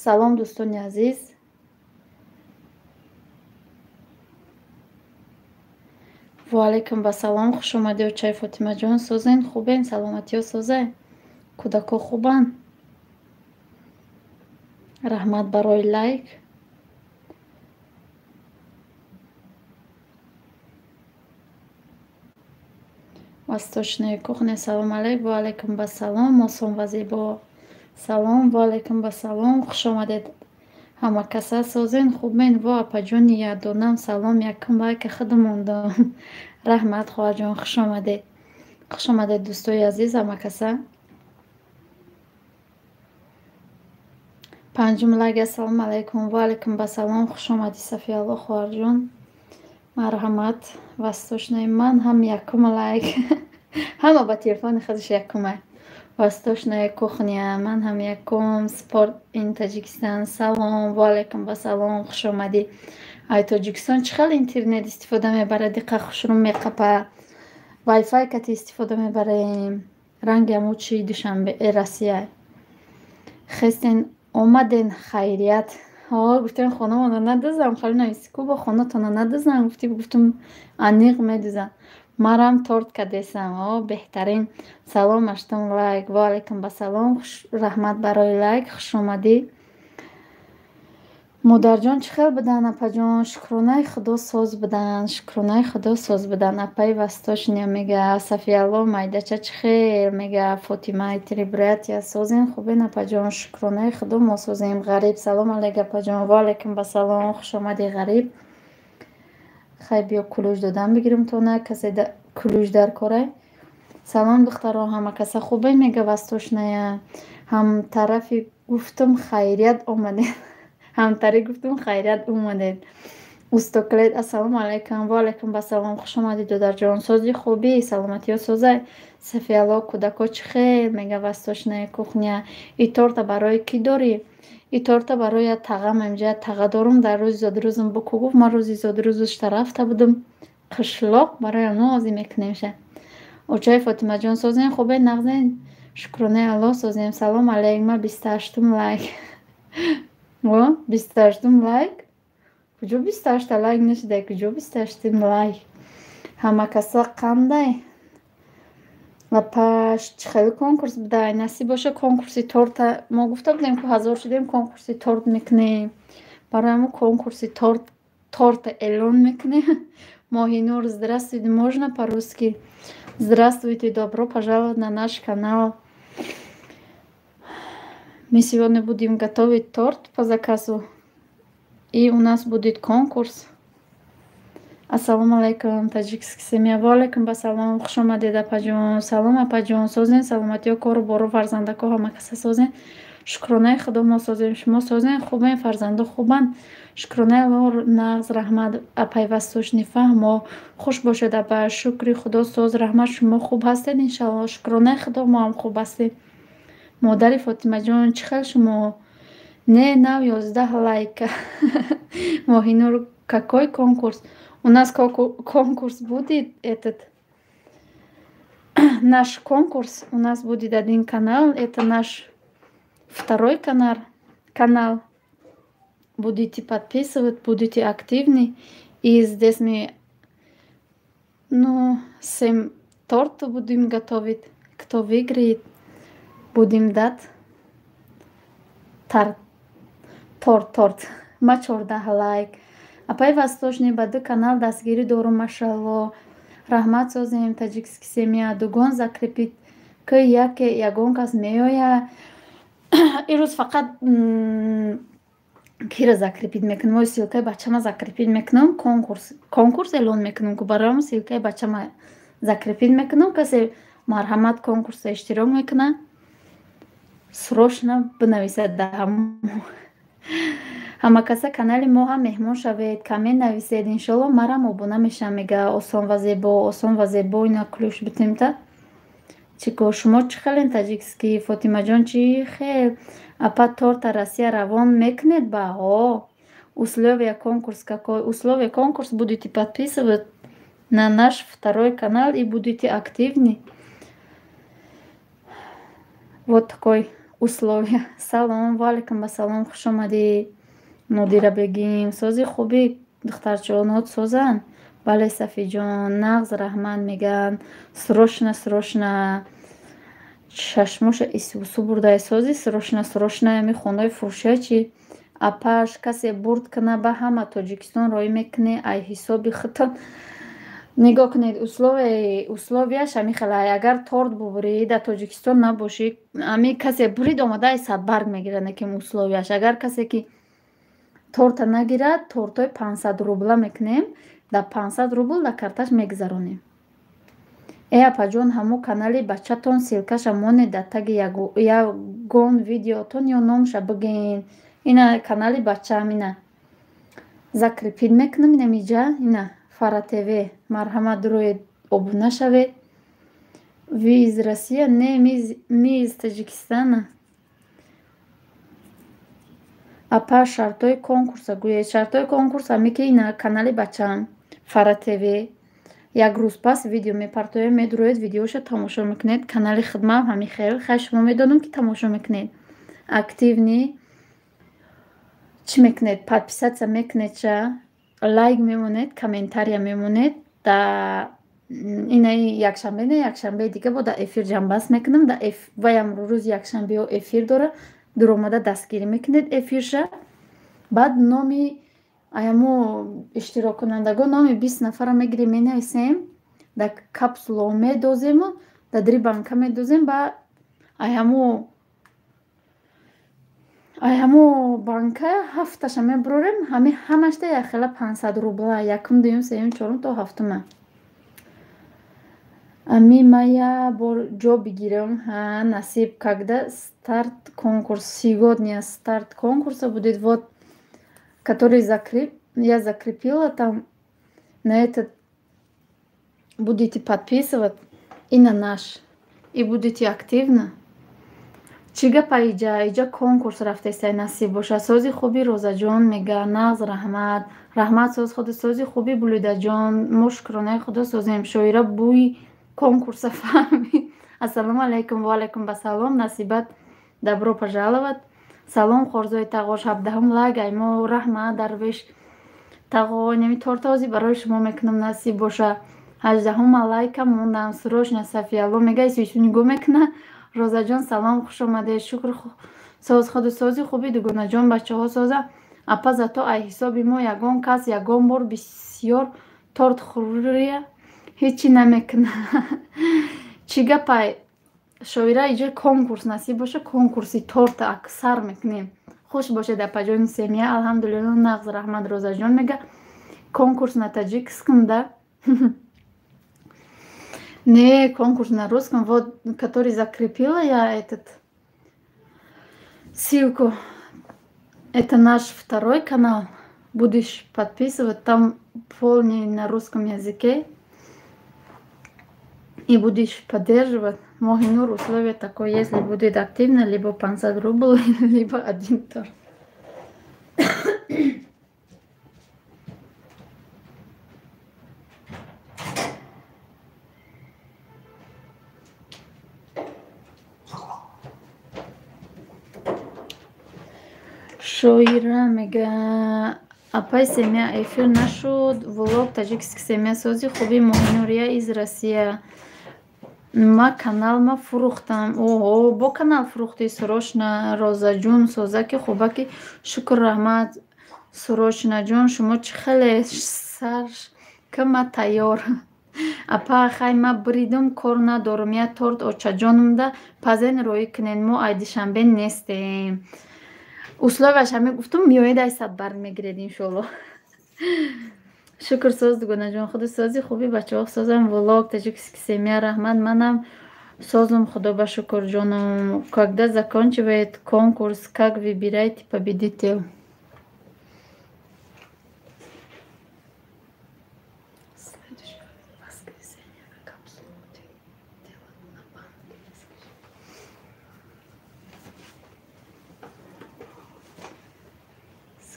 салом дӯстони азиз. Ва алайкум ба салом. Хуш омадед чай Фотимаҷон. Созен хубен? Саломатиё соза? Кӯдако хубан? Раҳмат барои лайк. Васточнаи кухня. Салом алейк. Ва алайкум ба салом. Осон ва зебо. Салом. Ва алайкум ба салом. Хуш омадед ҳама каса. Созен хубен? Ва апаҷони ядонам салом. Якум лайка худмондам. Раҳмат хоҳаҷон. Хуш омадед. Хуш омадед дӯстои азиз ҳама каса. Панҷум лайк. Ассалому алайкум. Ва алайкум ба салом. Хуш омадӣ Сафиялло хоҳарҷон. Марҳамат. Васточнаи ман ҳам якум лайк. Ҳама ба телефони худаш якума. Восточная кухня. Ман ҳам якум. Спорт ин Таҷикистан. Салом. Ва алайкум ба салом. Хуш омадӣ. Ай Тоҷикистон чӣ хел интернет истифода мебарад? Диққа хушрӯ меқапа. Wi-Fi кати истифода мебарем. Ранги ҳаму чи Душанбе Россия. Хестен омаден хайрият. Гуфтем хонамона надӯзам. Хали нависи ку бо хонатона надӯзам. Гуфти гуфтум аниқ медӯзам. Марам торт кадесам. Беҳтарин. Салом 8 лайк. Ва алайкум ба салом. Раҳмат барои лайк. Хуш омадӣ. Модарҷон чӣ хел будан апаҷон? Шукронаи худо соз будан. Шукронаи худо соз будан. Апаи Восточния мега. Сафиялло майдача чӣ хел мега. Фотимаи Трибратия созен хубен апаҷон. Шукронаи худо мо созем. Ғариб салом алейк апаҷон. Ва алайкум ба салом. хуш омадӣ Ғариб. Хай биё кулӯш додан бигирим то на касе кулӯш дар кора. Салом духтаро ҳама каса хубен мега Восточная. Ҳамтарафи гуфтум хайрият омадед. Ҳамтари гуфтум хайрият омадед. Устоклет ассалому алайкум. Ва алайкум ба салом. Хуш омадӣ додарҷон. Сози хубӣ? Саломатиё соза? Сафиялло кӯдако чӣ хел мега Восточная кухня. И торта барои кӣ дорӣ? И торта барои тағам амҷа тага дорум дар рӯзи зодирӯзам буку гуфт ма рӯзи зодирӯзашта рафта будум қишлоқ барои нозӣ мекунемша. Очаи Фотимаҷон созен хубе нағзен. Шукронаи Аллоҳ созем. Салом алейк. Ма 28 лайк. 28 лайк. Куҷо 28 лайк нашуда? Куҷо 28 лайк? Ҳама каса қандай? Лапаш чӣ хел конкурс будай? Насиб боша конкурси торта. Мо гуфта будем ку ҳазор шудем конкурси торт мекунем. Барои ҳамун конкурси торта эълон мекунем. Моҳинур здравствуйте. Можно по-русски? Здравствуйте. Добро пожаловать на наш канал. Мы сегодня будем готовить торт по заказу. И у нас будет конкурс. Ассалому алейкум. Таҷикский семья. Ва алайкум ба салом. Хуш омадед апаҷон. Салом апаҷон. Созен саломатиё кору бору фарзандако ҳама каса созен. Шукронаи худо мо созем. Шумо созен хубен? Фарзандо хубан? Шукронаи Аллоҳ нағз раҳмат. Апай Восточный фаҳмо хуш бошед апа. Шукри худо соз раҳмат. Шумо хуб ҳастед иншалло. Шукронаи худо мо ҳам хуб ҳастем. Модари Фотимаҷон чӣ хел шумо? Не, нав 11 лайка. Моҳинур какой конкурс? У нас конкурс будет этот. Наш конкурс у нас будет один канал. Это наш второй канал. Будете подписывать, будете активны. И здесь мы 7 торт будем готовить. Кто выиграет, будем дать торт. Ма 14 лайк. Апай Восточный ба ду канал дастгирӣ дорум машалло. Раҳмат созем. Таҷикский семья. Дугон закрепит. Ки ягон кас меоя. Ирӯз фақат кира закрепит мекунам. Мо силкаи бачама закрепит мекунам. Конкурс эълон мекунам ки барои силкаи бачама закрепит мекунам. Касе марҳамат конкурса иштирок мекунад, срочно бинависад даҳам. Ҳама каса канали мо ҳам меҳмон шавед. Комент нависед. Иншалло марам обуна мешам мега осон ва зебо ина кулӯш битимта. Чико шумо чӣ хелен таҷикский? Фотимаҷон чӣ хел? Апа торта Россия равон мекунед ба? Условия конкурс какой? Условия конкурс будете подписывать на наш второй канал и будете активны. Вот такой условия. Салом, ва алайкум ассалом, хуш омадӣ. Нодира бегим, сози хубӣ духтарҷонот созанд? Бале Сафиҷон, нағз раҳмат меган, срочно чашмоша исусу бурдае сози срочно ями хонаи фурӯшия чӣ? Апаш касе бурд кана ба ҳама Тоҷикистон роӣ мекунӣ, ай ҳисоби худтон. Нигоҳ кунед, условияш ҳамин хел ай. Агар торт бубурӣ, дар Тоҷикистон набошӣ, ҳамин касе бурид омада ай садбарг мегирад, неким условияш. Агар касе ки торта нагирад, тортои 500 рубла мекунем, дар 500 рубл дар карташ мегузаронем. Апаҷон, ҳамо канали бачатон силкаша монед дар таги ягон видеотон ё номша бигӯед. Ина канали бачаам, ина закрепид мекунам, ина миҷа, ина Фара ТВ. Марҳамат, дуроед, обуна шавед. Ви из Россия? Не, ми из Таҷикистана. Апа шартои конкурса гӯед. Шартои конкурс ҳами ки ина канали бачаам Фара ТВ. Як рӯз пас видео мепартоям, медуроед, видеоша тамошо мекунед. Канали хидмам ҳамин хел. Хай шумо медонам ки тамошо мекунед. Активни чӣ мекунед? Подписатсия мекунедша, лайк мемонед, комментария мемонед. Да ина якшанбе не, якшанбе дига бо дар эфир ҷамъбаст мекунам. Ваям рӯзи якшанбеҳо эфир дора. Дуромада дастгирӣ мекунед эфирша. Баъд номи аямо иштироккунандагон номи 20 нафара мегирем, менависем, дар капсула медозему, дар дри банка медозем. Ба аямо банка ҳафташа мебурорем. Ҳамашта яхела 500 рубла. Якум, дуюм, сеюм, чорум то ҳафтума. Ами мая бор ҷо бигирам. Насиб, когда старт конкурс? Сегодня старт конкурса будет. Вот, который я закрепила там, на этот будете подписывать и на наш, и будете активно. Чӣ гапа иҷа конкурс рафтестай, насиб боша. Сози хуби Розаҷон мега, нағз раҳмат. Раҳмат соз худи сози хуби Булидаҷон. Мо шукронаи худо созем. Шоира бӯи конкурса фаҳмид. Ассалому алайкум. Ва алайкум ассалом. Насибат, добро пожаловать. Салом Хорзои Тағош, 17 лайк аймо. Раҳмат дарвеш Тағо. Неми тортаози барои шумо мекунам, насиб боша. 18 лайка мондам. Срочно Сафиялло мега ису нигоҳ мекуна. Розаҷон салом, хуш омадед. Шукр соз худи сози хуби Дугунаҷон бачаҳо соза. Апа зато ай ҳисоби мо ягон кас ягон бор бисёр торт хӯрия ҳечи намекуна. Чӣ гапай? Шоира иҷо конкурс насиб боша, конкурси торта аксар мекунем. Хуш бошед апаҷони семия. Алҳамдулилло, нағз раҳмат. Розаҷон мега конкурс на таҷикском, да? Не, конкурс на русском. Вот, который закрепила я этот ссылку. Это наш второй канал. Будешь подписывать, там полный на русском языке. И будешь поддерживать. Мохинур, условие такое, если будет активно, либо 500 рублей, либо 1 торт. Шоира мега, апай семия эфир нашуд. Влог таҷикский семия сози хуби Моҳинурия из Россия. Ма канал ма фурӯхтам. Оҳо, бо канал фурӯхти срочно. Розаҷон созаки хубаки. Шукр раҳмат. Срочноҷон, шумо чӣ хеле сар кама тайёр. Апа хай ма бридум, кор надорам. Я торт очаҷонумда пазен роӣ кунед. Мо ай душанбе нестем. Условияш ҳамин гуфтум, меоед ай садбарг мегиред иншолло. Шукр соз Дугунаҷон, худи сози хуби бачаҳо созам. Влог таҷикский семия, раҳмат. Манам созум, худо ба шукр ҷонам. Когда заканчивает конкурс, как выбираете победителя?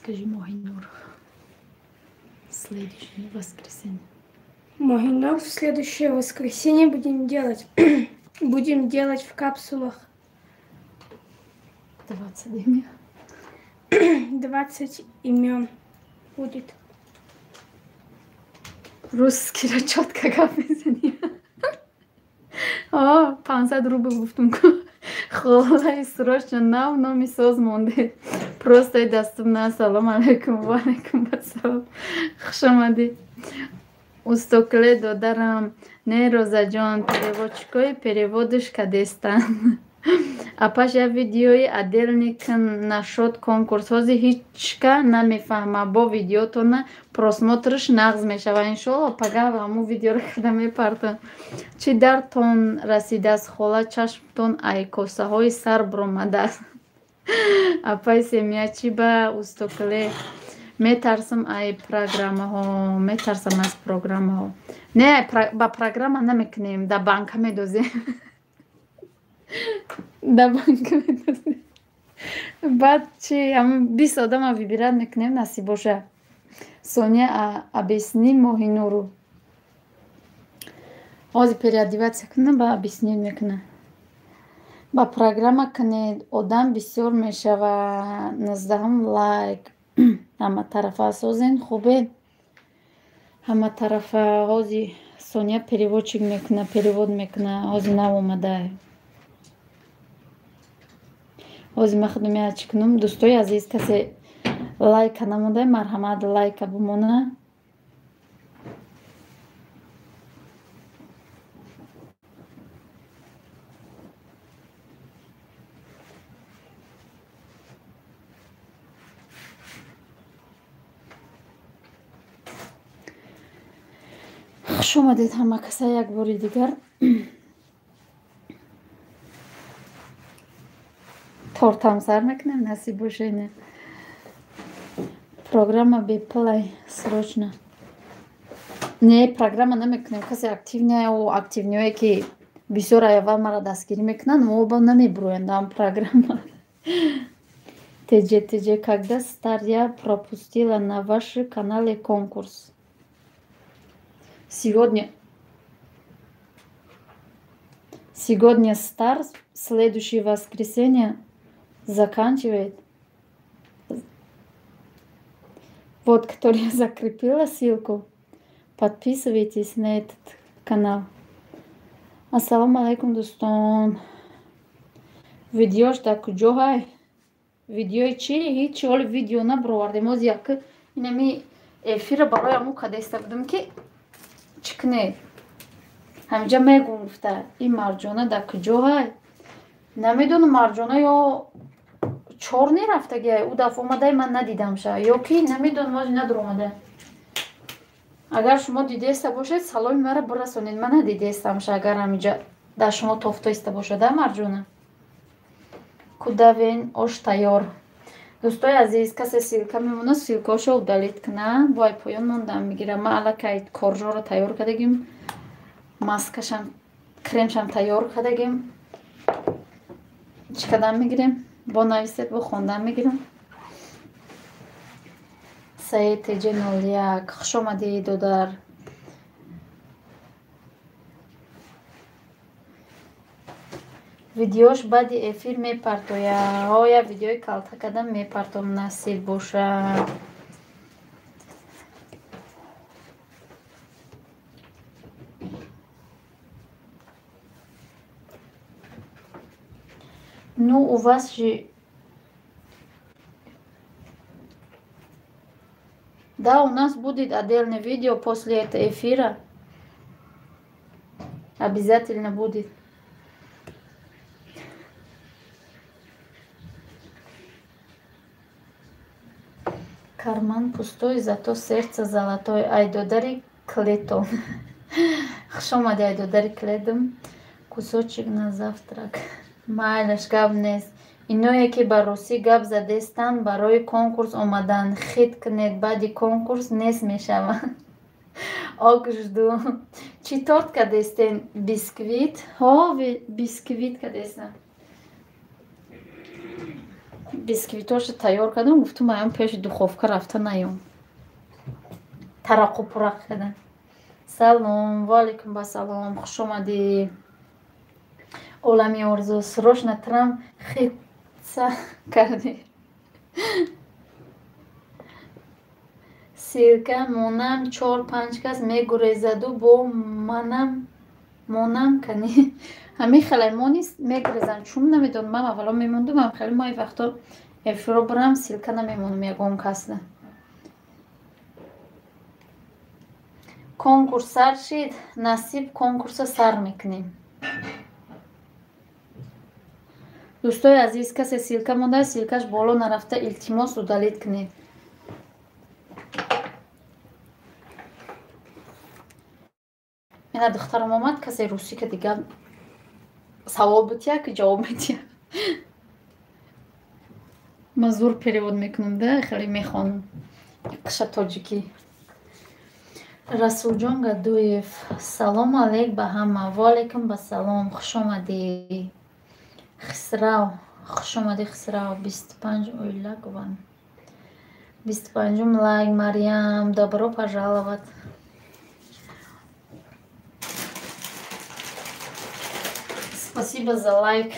Скажи, Мохинур, следующее воскресенье. Мохинур, в следующее воскресенье будем делать в капсулах. 20 имя. 20 имен будет. Русский четко как мизани. 500 рубль гуфтум. Холай срочно нам номи соз монде. Просто дастум на салом алейкум ва алейкум ассалам. Хушамади. Устокле додарам. Не Розаҷон, переводчикои переводиш кадестан. Апаш я видеои отдельный нашот конкурс. Ҳозир ҳичка намефаҳма. Бо видеотона просмотрш нағз мешава. Иншолло пага ҳамун видеоро када мепартам. Чӣ дардтон расидааст хола, чашмтон ай косаҳои сар бромадааст. Апай семия чӣ ба устокле. Метарсам ай программаҳо, метарсам аз программаҳо. Не, ба программа намекунем, да банка медозем. Да банка медозем. Баъд чӣ, ҳамн 20 одама вибират мекунем, насиб боша. Соня объясни моҳи нуру. Ҳозир переодеваться кунам, ба объяснить мекунам. Ба программа кунед, одам бисёр мешава. 19 лайк. Ҳама тарафа созен, хубе. Ҳама тарафа ҳозир Соня переводчик мекуна, перевод мекуна. Ҳозир нав омадае. ҳозир ман худумя чӣ кунам? Дӯстои азиз, касе лайка намудаи марҳамат лайка бимона. хуш омадед ҳама каса як бори дигар. тортам сар мекунем, насиб боша. Программа беплай срочно. Не, программа намекунем. Касе активниое ки бисёр аявал мара дастгирӣ мекунанд, моба намеброянд ам программа. ТЖ, когда стар я пропустила на вашем канале конкурс. Сегодня старт, следующее воскресенье заканчивает. Вот, который я закрепила ссылку. Подписывайтесь на этот канал. Ассаламу алейкум, достон. Видеош да куҷо ҳай? Видеои чӣ? Ҳеҷ ҳоли видео набровардем. Ҳозир як инами эфира барои ҳамун кадеста будам ки чӣ кунед? ҳамҷа мегуфта ин марҷона да куҷо ҳай? Намедонам марҷона ё чор нерафтагиай, ӯ дафъа омадаи ман надидамша, ё ки намедонам ҳозир надуромада. Агар шумо дидеста бошед, саломи мара бирасонед. Ман надидестамша, агар ҳаминҷа дар шумо тофтоиста бошад, марҷона. Кудавен ош тайёр. Дӯстои азиз, касе силка мемонад, силкаошо удалит куна. Вай поён мондам мегирам. Ман аллакай коржоро тайёр кардагим. Маскашам, кремшам тайёр кардагим. Чӣ кардан мегирем? Бо нависед, бо хондан мегирам. Саид TJ01. Хуш омадед, додар. Видеош баъди эфир мепартоя. Я видеои калта кардан мепартом, насиб боша. Ну, у вас же... Да, у нас будет отдельное видео после этого эфира. Обязательно будет. Карман пустой, зато сердце золотое. Айдодари клетон. Хуш омади, айдодари клетон. Кусочек на завтрак. Майлаш гап нест. Иное ки ба русӣ гап задестанд, барои конкурс омаданд. Хит кунед, баъди конкурс нест мешаванд. Ок жду. Чӣ торт кардестен? Бисквит? Бисквит кардестам. Бисквитошо тайёр кардам, гуфтум аён пеши духовка рафта наём. Тараққу пурақ кардам. Салом, ва алейкум ассалом. Хуш омадӣ. Олами орзу, срочно Трамп кардӣ. Сирка монам 4-5 кас мегурезаду бо манам монам канӣ. Ҳамин халаймони мегурезанд. Чун намедонам. Ман аввало мемондум, хеле мои вақто эфиро бурам силка намемонам ягон касда. Конкурс сар шид, насиб конкурса сар мекунем. дӯстои азиз, касе силка монда, силкаш боло нарафта, илтимос удалид кунед. мена духтарам омад, касе русика дигар савол бутия ки ҷавоб медиҳа. ман зур перевод мекунам да, хеле мехонам. қиша тоҷикӣ. Расулҷон Гадуев: салом алейк ба ҳама. Ва алейкум ба салом. Хуш омадӣ. Хисрав. Хуш омадӣ Хисрав. 25 оила гуван. 25 лайк. Марьям, добро пожаловать. Спасибо за лайк.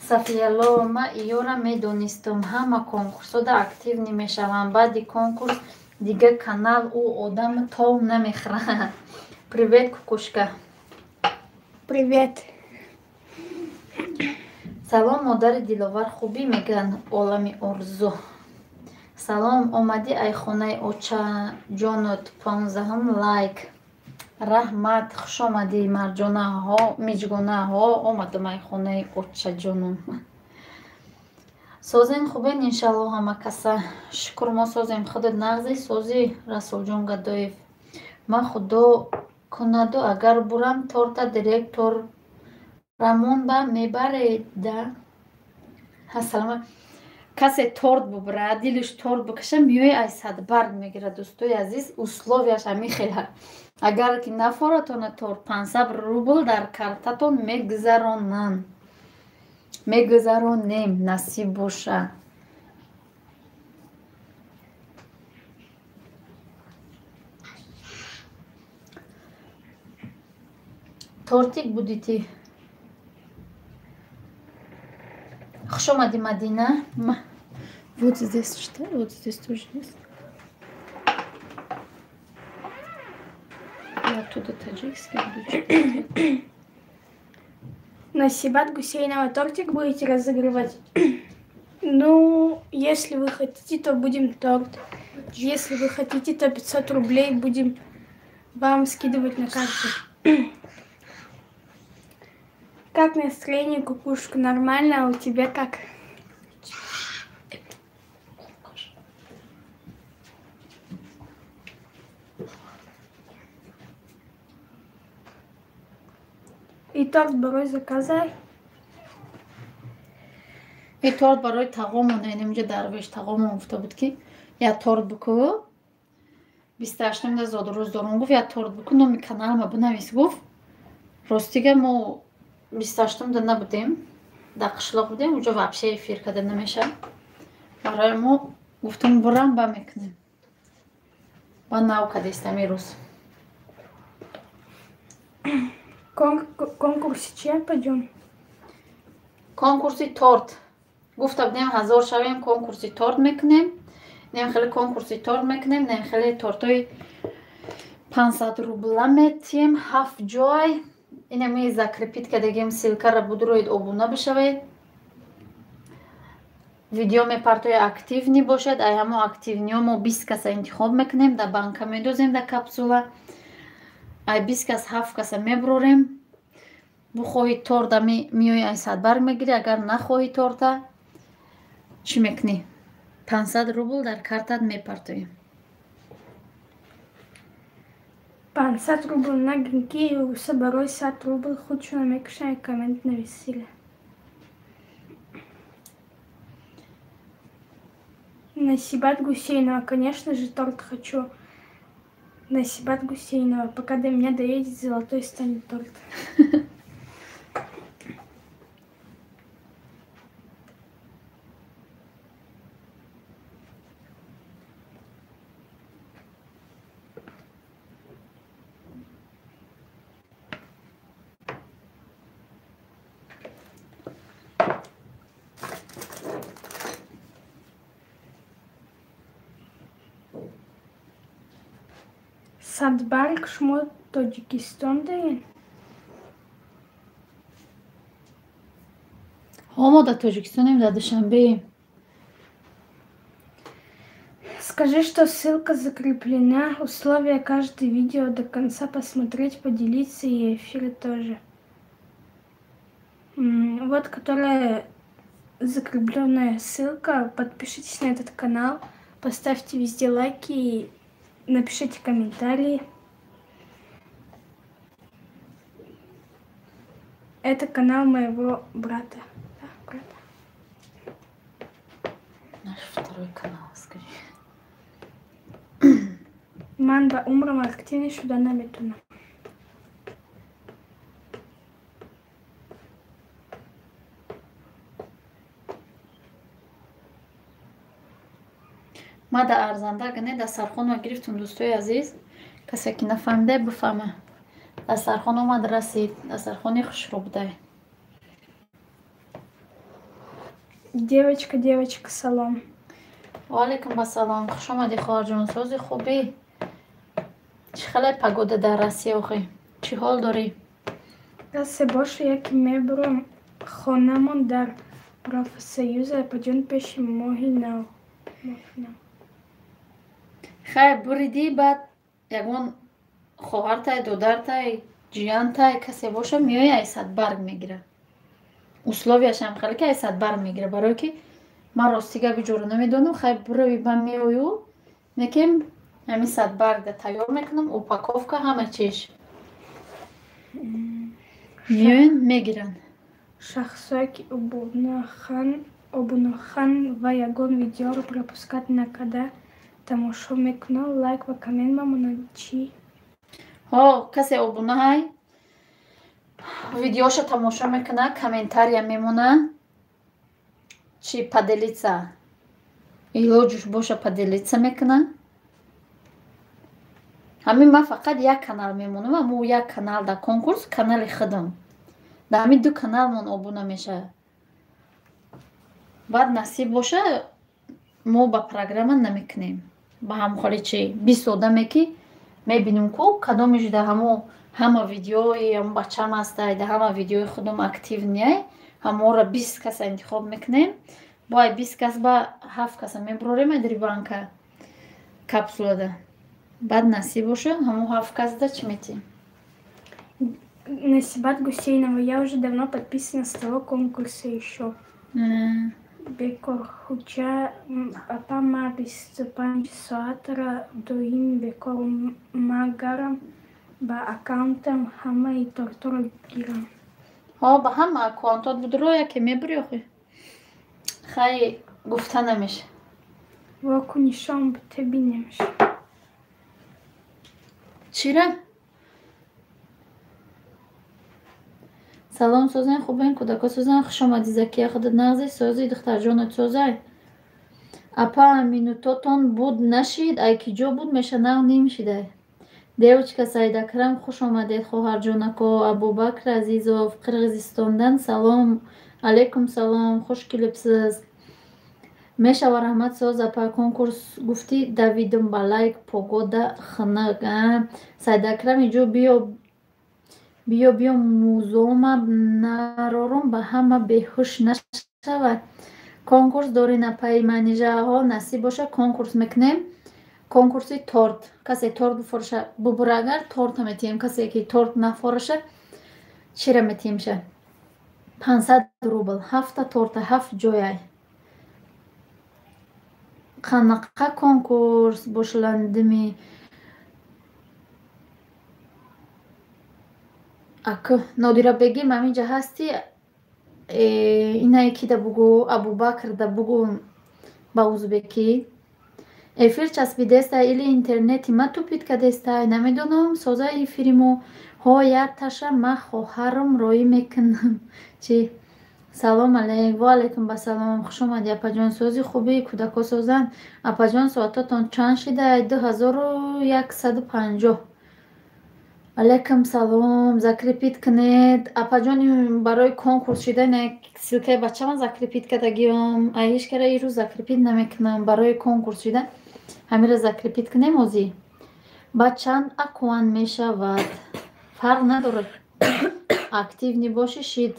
Сафияло: ман иёра медонистам ҳама конкурсода активни мешавам. Баъди конкурс дига канал ӯ одам тов намехӯрад. Привет, кукушка. Привет. Салом, модари диловар. Хубӣ мегӯянд олами орзу. Салом, омадӣ ай хонаи очаҷонот. 15 лайк. Раҳмат. Хуш омадӣ марҷонаҳо, миҷгонаҳо. Омадам ай хонаи очаҷонам. Созен хубен иншалло ҳама каса. Шукр, мо созем. Худат нағзи созӣ? Расулҷон Гадоев: ман худо кунаду агар бурам торта директор рамон ба мебареда. Ассалома. Касе торт бубра, дилиш торт букаша, миёи ай садбарг мегира. Дӯстои азиз, условияш ҳамин хела. Агар ки нафоратона торт, 500 рубл дар картатон мегузаронанд. Мегузаронем, насиб боша. Тортик будити. Хуш омадӣ Мадина. Вот здесь что? Вот здесь тоже есть. Я оттуда таджикский буду читать. Насибат Гусейнова тортик будете разогревать? Ну, если вы хотите, то будем торт. Если вы хотите, то 500 рублей будем вам скидывать на карту. Как настроение, кукушка? Нормально, а у тебя как? И торт барой заказай. И торт барои тағомон, инҷа дарвеш тағомон гуфта буд ки я торт бикӯ. 28 зодрӯз дорум гуфт я торт бикӯ, номи каналама бинавис гуфт. Ростига мо 28 набудем, дар қишлоқ будем, уҷо вообще эфир карда намеша. Барои мо гуфтам бурам ба мекунем. Ба нав кадистам ирӯз. Конкурсе чия пойдем? Конкурси торт. Гуфта будем 1000 шавем, конкурси торт мекунем. Нем хеле конкурси торт мекунем, нем хеле тортои 500 рубла метием, 7 ҷой. Инами закрепит кардагем, силкара будуроид, обуна бишавед. Видео мепартои активни бошад, ай ҳамо активниҳо мо 20 каса интихоб мекунем, дар банка медозем дар капсула. ай 20 кас 7 каса мебурорем. Бухоҳи торта миёи ай садбарг мегири, агар нахоҳи торта чӣ мекунӣ? 500 рубл дар картат мепартоем. 500 рубл на гинки, уса барой 100 рубл, худшо намекушай коммент нависили. Насибат Гусейнова, конечно же, торт хочу. Насибат Гусейнова, пока до меня доедет, золотой станет торт. Садбарг шумо Тоҷикистон даен? мо да Тоҷикистонем, да Душанбеем. Скажи, что ссылка закреплена. Условия каждое видео до конца посмотреть, поделиться и эфиры тоже. Вот которая закрепленная ссылка. Подпишитесь на этот канал, поставьте везде лайки и напишите комментарии. Это канал моего брата. Да, брата. Наш второй канал, скажи. Манба умрам активни шуда наметуна. ма да арзандагане дастархон ва гирифтум дӯстои азиз. Касе ки нафаҳмида бифаҳма. Дастархон омад расид. Дастархони хушрӯбдай. Девочка, салом. Ваалейкум ассалом. Хуш омадӣ хоҳарҷон. Сози хубӣ? Чӣ хеле погода дар Россия охӣ? Чӣ ҳол дорӣ? Расе боше, яки мебурам хонамон дар Профсоюза паҷон пеши моҳи нав. Хайр буридӣ, баъд ягон хоҳартай, додартай, ҷиянтай касе боша меои айсадбарг мегира. Условияшам хеле ки айсадбарг мегира, барое ки ман ростига биҷора намедонам. Хайр бурави ба меою мекем ҳамин садбаргда тайёр мекунам, упаковка ҳама чиш. Меоян мегиранд. Шахсояк обунохан ва ягон видеоро пропускат накарда тамошо мекунад. Лайк ва коммент мамонад чӣ? Касе обунаҳай видеоша тамошо мекунад, комментария мемонад. Чӣ паделица? Илоҷуш боша паделица мекунад. Ҳамин ман фақат як канал мемонам, аммо як канал дар конкурс, канали худам. Дар ҳамин ду каналмон обуна мешавад. Баъд насиб боша мо ба программа намекунем. Ба ҳамхоли чӣ 20 одаме ки мебинем ку кадомеш дар ҳама видеои ҳамон бачам ҳастай, дар ҳама видеои худам актив ниай. Ҳамора 20 каса интихоб мекунем. Бояд 20 кас ба 7 каса мебурорем адри банка капсулада. Баъд насиб боша ҳамон 7 касда чӣ метиҳем? Насибат Гусейнова. Я уже давно подписана с того конкурса еще. Бекор Хуча, папа ма 25 соатра доим бекор магарам ба аккаунтам ҳама и тортора гирам. Ба ҳама аккаунтот будро яке мебури охи. Хай гуфта намеша. Воку нишон бите бинемеш. Чира? салом созен хубен, кудако созен, хуш омадӣ. Закия худат нағзи сози духтарҷонат созай. Апа минутотон буд нашид, айкиҷо буд меша нағ нимшидай. Девочка Саидакрам, хуш омадед хоҳарҷонако. Абубакр Азизов Қирғизистондан салом алейкум. Салом, хуш клипсиз. Мешава раҳмат соз апа конкурс гуфти давидум ба лайк погода хинага. Саидакрам иҷо биё музома нарорум ба ҳама беҳуш нашавад. Конкурс дорин апаи манижаҳо насиб боша конкурс мекунем. Конкурси торт. Касе торт бифороша бубура, агар торта метиҳем. Касе ки торт нафороша чира метиҳемша 500 рубл. 7 торта 7 ҷояй. Қанақа конкурс бошландими аку Нодира бегим аминҷа ҳастӣ? Инае ки да бугӯ Абубакр да бугӯ ба узбекӣ эфир часпидеста или интернети ма тупид кадестай намедонам. Соза эфиримо ҳояташа ма хоҳарам роӣ мекунам. Чи салом алейк. Ва алейкум басалом. Хуш омадӣ апаҷон. Сози хубӣ кудако созан. Апаҷон соататон чанд шидай? 2150. Алейкум салом. Закрепит кунед. Апаҷон барои конкурс шида не силкаи бачама закрепит кардагиам. Ҳеҷ кара ирӯз закрепит намекунам. Барои конкурс шида ҳамира закрепит кунем озӣ. ба чанд аккаунт мешавад? Фарқ надорад. Активни боши шид.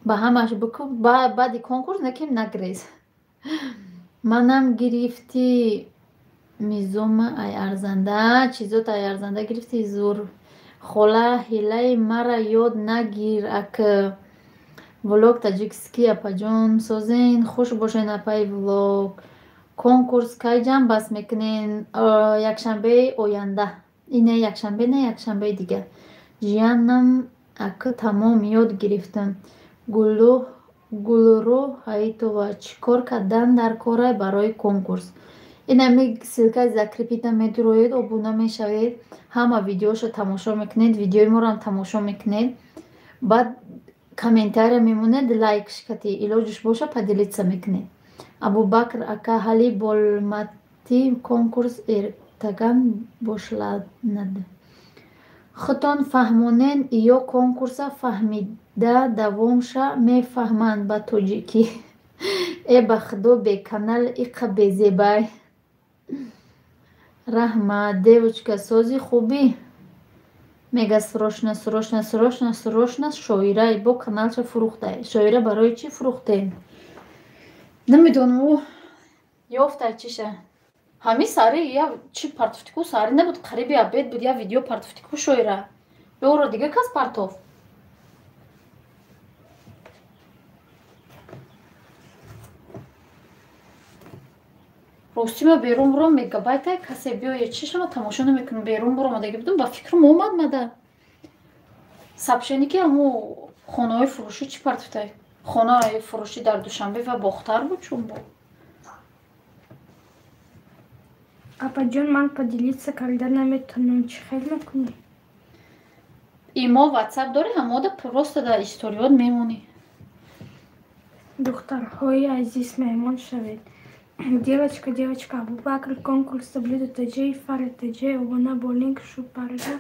Ба ҳамаш бикӯб, баъди конкурс наким нагрез. Манам гирифти мизома ай арзанда, чизот ай арзанда гирифти зур. Хола ҳилаи мара ёд нагир. Ак влог таҷикский апаҷон созен. Хуш бошен апай влог. Конкурс кай ҷамъ бас мекунен? Якшанбеи оянда. Ина якшанбе не, якшанбеи дигар. Жиянам ак тамом ёд гирифтам. Гулрӯ Ҳаитова чӣ кор кардан дар корай барои конкурс? Инами силкаи закрепита медуроед, обуна мешавед, ҳама видеошо тамошо мекунед, видеои моро тамошо мекунед, баъд комментария мемонед, лайкш кати илоҷиш боша поделиться мекунед. Абубакр ака ҳали болмати конкурс эртаган бошланад. Худтон фаҳмонен ё конкурса фаҳмида давомша мефаҳманд ба тоҷикӣ. Ба худо беканал иқа безебай. Раҳмат девочка, сози хубӣ. Мега срочно шоира бо каналша фурӯхтай. Шоира барои чӣ фурӯхтем? Намедонам ёфтай чиша. Ҳамин сари я чи партофтику сари набуд, қариби обед буд, я видео партофтику шоира. Ёро дига кас партоф. Ростима берун бурам мегабайтай касе биёе чишама тамошо намекунам, берун бурам дега будам ба фикрам омадмада. Сабшеники аму хонаҳои фурӯшӣ чӣ партофтай? Хонаи фурӯшӣ дар Душанбе ва Бохтар буд чун бо. Апаҷон, ман поделиться карда наметонам, чӣ хел мекунӣ? Имо WhatsApp дорӣ, ҳамода просто дар историёт мемонӣ. Духтарҳои азиз, меҳмон шавед. Девочка, Абубакр конкурс WTG и FRTG обуна бо линк шу парда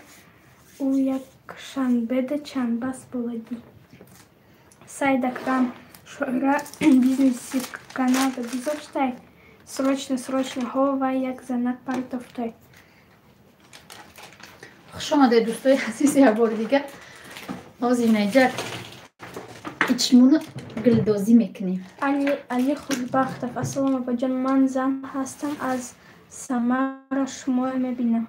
у якшанбеда чандбас боладӣ. Сайд Акрам шоира бизнеси каналда бизоштай. Срочно ҳова як занак партофтой. Хуш омадед дӯстои азиз, як бори дигар озинаҷак ичмуна гулдозӣ мекунем. Али Хушбахтов: ассалому абаҷон, ман зан ҳастам, аз Самара шуморо мебинам.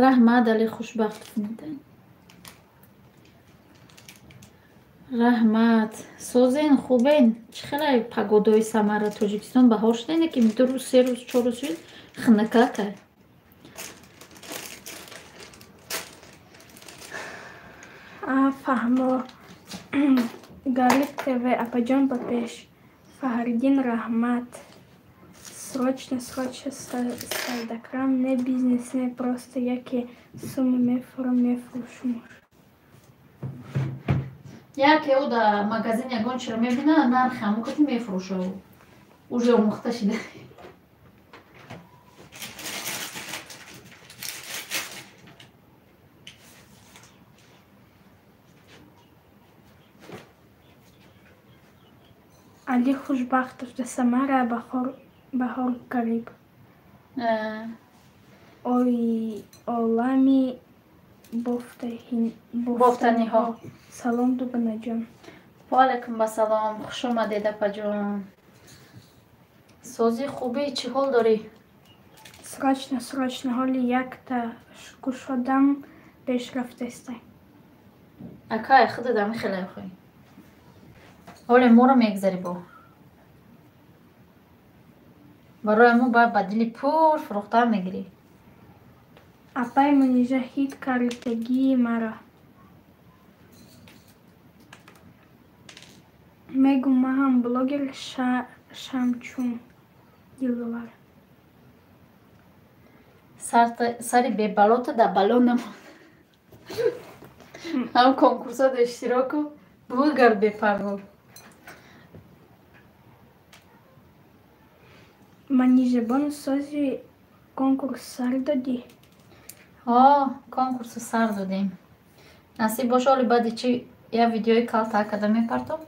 Раҳмат Али Хушбахтов. Раҳмат. Созен хубен? Чӣ хелай погодаи Самара, Тоҷикистон баҳор шудае ки 2 рӯз 3 рӯз 4 рӯз шуд хинакакай. Фаҳмо Гариб ТВ: апаҷон ба пеш. Фаҳриддин: раҳмат. Срочно Сайдакрам: не бизнес, не просто яке сума мефурӯшум. Яке ӯ дар магазин ягон чиро мебина, нархи ҳамон кати мефурӯша, уже омӯхта шуда. Али Хушбахтов: до Самара баҳор қариб. Олами бофтаниҳо: салом Дуганаҷон. Ва алайкум ассалом, хуш омадед апаҷон. Сози хубӣ, чӣ ҳол дорӣ? Срочно ҳоли якта кушодам пешрафтестай. Акай худ дами хелай хоҳӣ. ҳоли моро мегзарӣ бо. Барои мо баъд ба дили пур фурӯхтан мегирӣ. Апай Мунижа: ҳит кардагии мара. Мегу маҳам блогер Шамчун Диловар. Сари бебалота да бало намон. ҳам конкурсот иштироку бугар бепарво. Манижабон: сози конкурс сар додӣ? Конкурсу сар додем. Насиб боша оли баъди чи я видеои Калта Академи партов.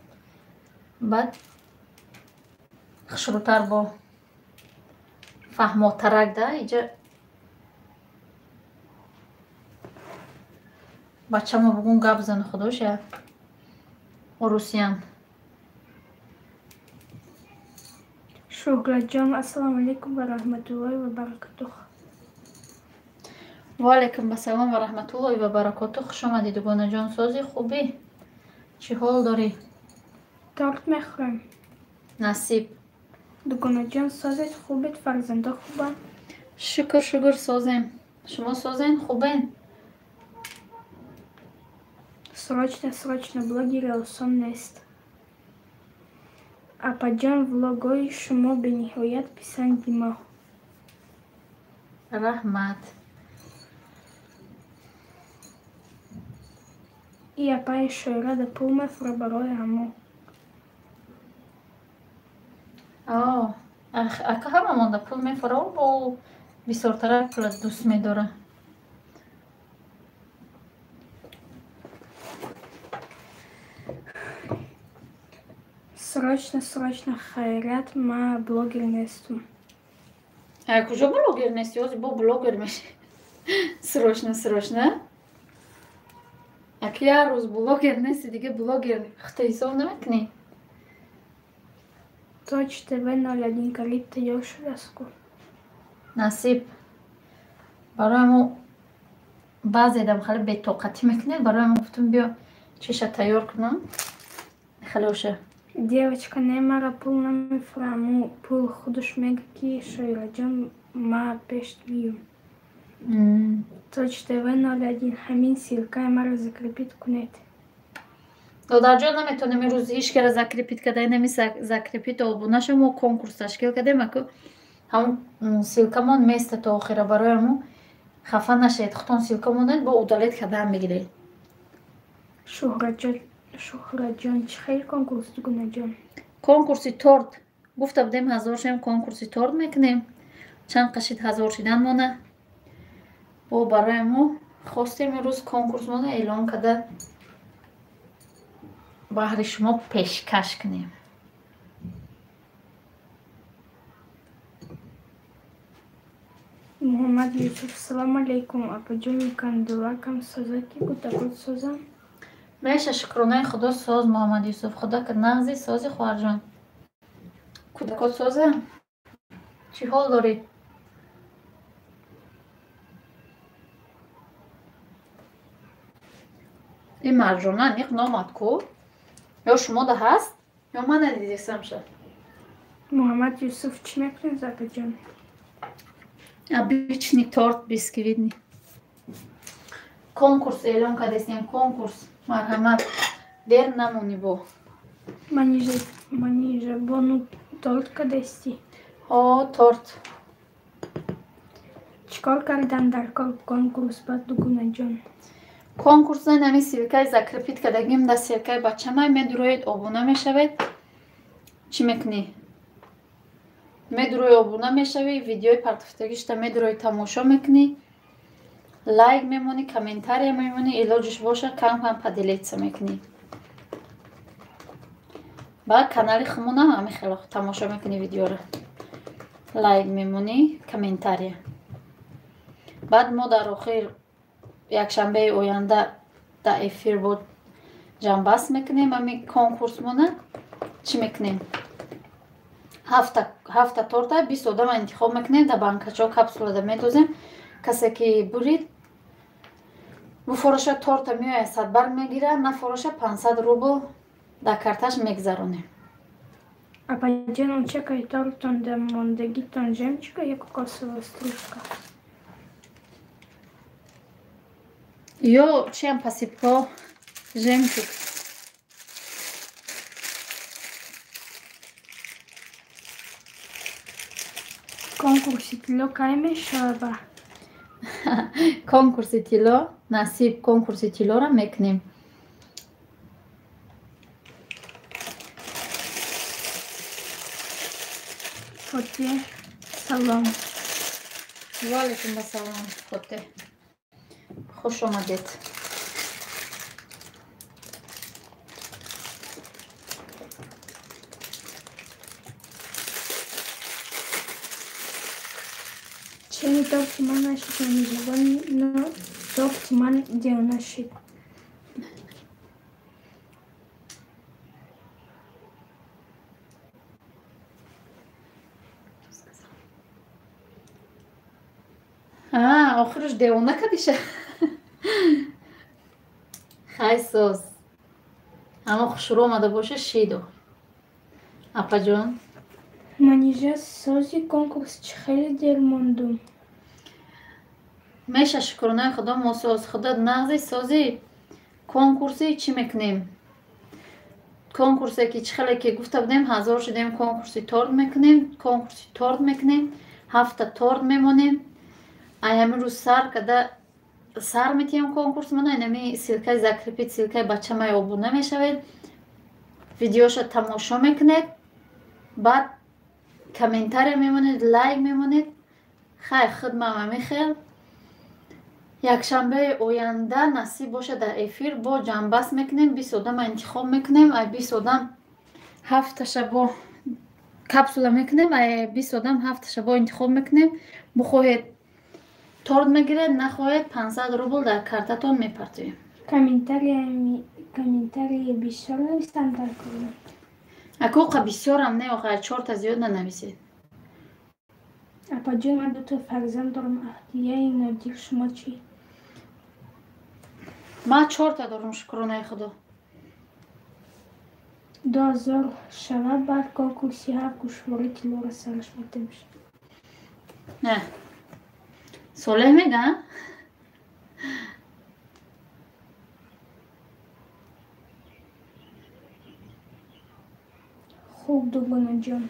Баъд хушрӯтар бо فهموترک ده اینجا بچه ما بگون گپ بزن خودشه روسیان. شهرت جان السلام علیکم و رحمت الله و برکاته. و علیکم السلام و رحمت الله و برکاته. خوش آمدی دوگانه جان. سازی خوبی؟ چی حال داری؟ تارت میخورم. نصیب. دوگانه جان سازت خوبت؟ فرزنده خوبه؟ شکر سازیم. شما سازین خوبین؟ Срочно блогеры آسان نیست. اپا влогای شما به نهایت پسند ما. رحمت. ای اپای شایره ده پول مفره برای همو. اکا همه مانده پول میفره و با بسیارتره پول دوست میداره. Срочно خیرت ما блогер نیستم. کجا بلوگر نیستی؟ آزی با بلوگر میشی. سراشنه اکی هر روز بلوگر نیستی دیگه بلوگر خطا حساب نمیکنی. Точь ТВ 01 کلیپ تیار شده است کن. نصیب برای ما بعضی دم خیلی بی‌طاقتی میکنه. برای ما گفتم بیا چیشه تیار کنم خیلی باشه. Девочка Неймара пул намифраму пул худош меги Шайра Джан ма пешт вию. Точь ТВ 01 همین силкай мара закрепит кунет. دادر جان نمیتونیم این روز هیچ کره закрепит کده نمی закрепит обуна شما конкурс تشکیل کردیم اکو همون سیلکمون میسته تا آخره برای مو خفه نشید خطان سیلکمون با удалит کده میگیرید. شهرت جان چه خیلی کنکورس دوگونه جان؟ کنکورسی تورت گفته بودیم 1000 شیم کنکورسی تورت میکنیم. چند قشید 1000 شیدن مونه و برای مو خواستیم این روز کنکورس مونه اعلان کده بحر شما پیشکش کنیم. محمد یوسف سلام علیکم. اپا جان کندولاکم سازه کی کتاکت سازم؟ میشه شکرانه خدا ساز محمد یوسف خدا که نغزی سازی خواهر جان. کتاکت سازه؟ چی حال داری؟ این مرجانه نیق نامد کو؟ یا شما ده هست؟ یا من ندیدیستم شد؟ محمد یوسف چی میکنید اپا جان؟ Обычный торт бисквитный. Конкурс اعلان کردیم. конкурс مرحمت دیر نمونی با منیجه بانو торт کدستی. торт. چیکار کردن در کنکورس با دوگونه جان؟ کنکورس نمی سیرکای закрепит کردگیم در سیرکای بچه مای میدروید آبونه میشوید. چی میکنی؟ میدروی آبونه میشوی ویدیوی پرتفتگیش تا میدروی تماشا میکنی لایک میمونی کامنتاری میمونی علاجش باشه کم پدیلیتس میکنی بعد کانال خمونه همه خیلی تماشا میکنی ویدیو رو لایک میمونی کامنتاری بعد ما در آخر یک شنبه آینده در افیر بود جنبست میکنیم همین کنکورس مونه چی میکنیم هفته торта 20 آدم انتخاب میکنیم در بانکچا کپسوله ده میدوزیم کسی که برید بفروشه торта میوه 100 بر میگیره نفروشه 500 روبل در کارتش میگذرونیم. اپا جان اون چکای тортон де мондагитон жемчуга یا кокосова стружка? Yo чем посыпал жемчуг. کنکورسی تیلو کایمه شابه. کنکورسی تیلو نصیب کنکورسی تیلو را میکنیم. فوتی سلام. و علیکم السلام فوتی. خوش آمدید. не только монашек не живой, но только ман девнашек. آخرش دیوونه کدیشه خیلی سوز اما خوشرو آمده باشه شیدو اپا جان Манижа сози конкурс чихели дер мондум. میشه شکرانه خدا ما سوز خدا نغزی سازی کنکورسی چی میکنیم کنکورسی که چخلی که گفته بودیم 1000 شدیم کنکورسی تورد میکنیم هفته تورد میمونیم ایمی روز سر کده سر میتیم کنکورس مونه اینمی سیلکای زکریپید سیلکای بچه مای آبونه میشوید ویدیوشو تماشا میکنید بعد کامنتاری میمونید لایک میمونید خیلی خدمه میخیل یکشنبه آینده نصیب باشه در افیر با جنبست میکنیم 20 آدم انتخاب میکنیم ای 20 آدم 7 شبا کپسوله میکنیم ای 20 آدم 7 شبا انتخاب میکنیم بخواهید تورد میگیرید نخواهید 500 روبل در کارتتون میپرتویم Комментарии бисёр навистан дар кунам. акуқа бисёрам не охай 4 та зиёд нанависед Апаҷон ман 2 та фарзанд дорам Аҳдияи Нодир шумо чӣ? ман 4 та дорам шукронаи худо 2000 шава баъд конкурси ҳар гӯшворӣ тиллора сараш бурда мешавад. не солеҳ мегӯяд хуб дугонаҷон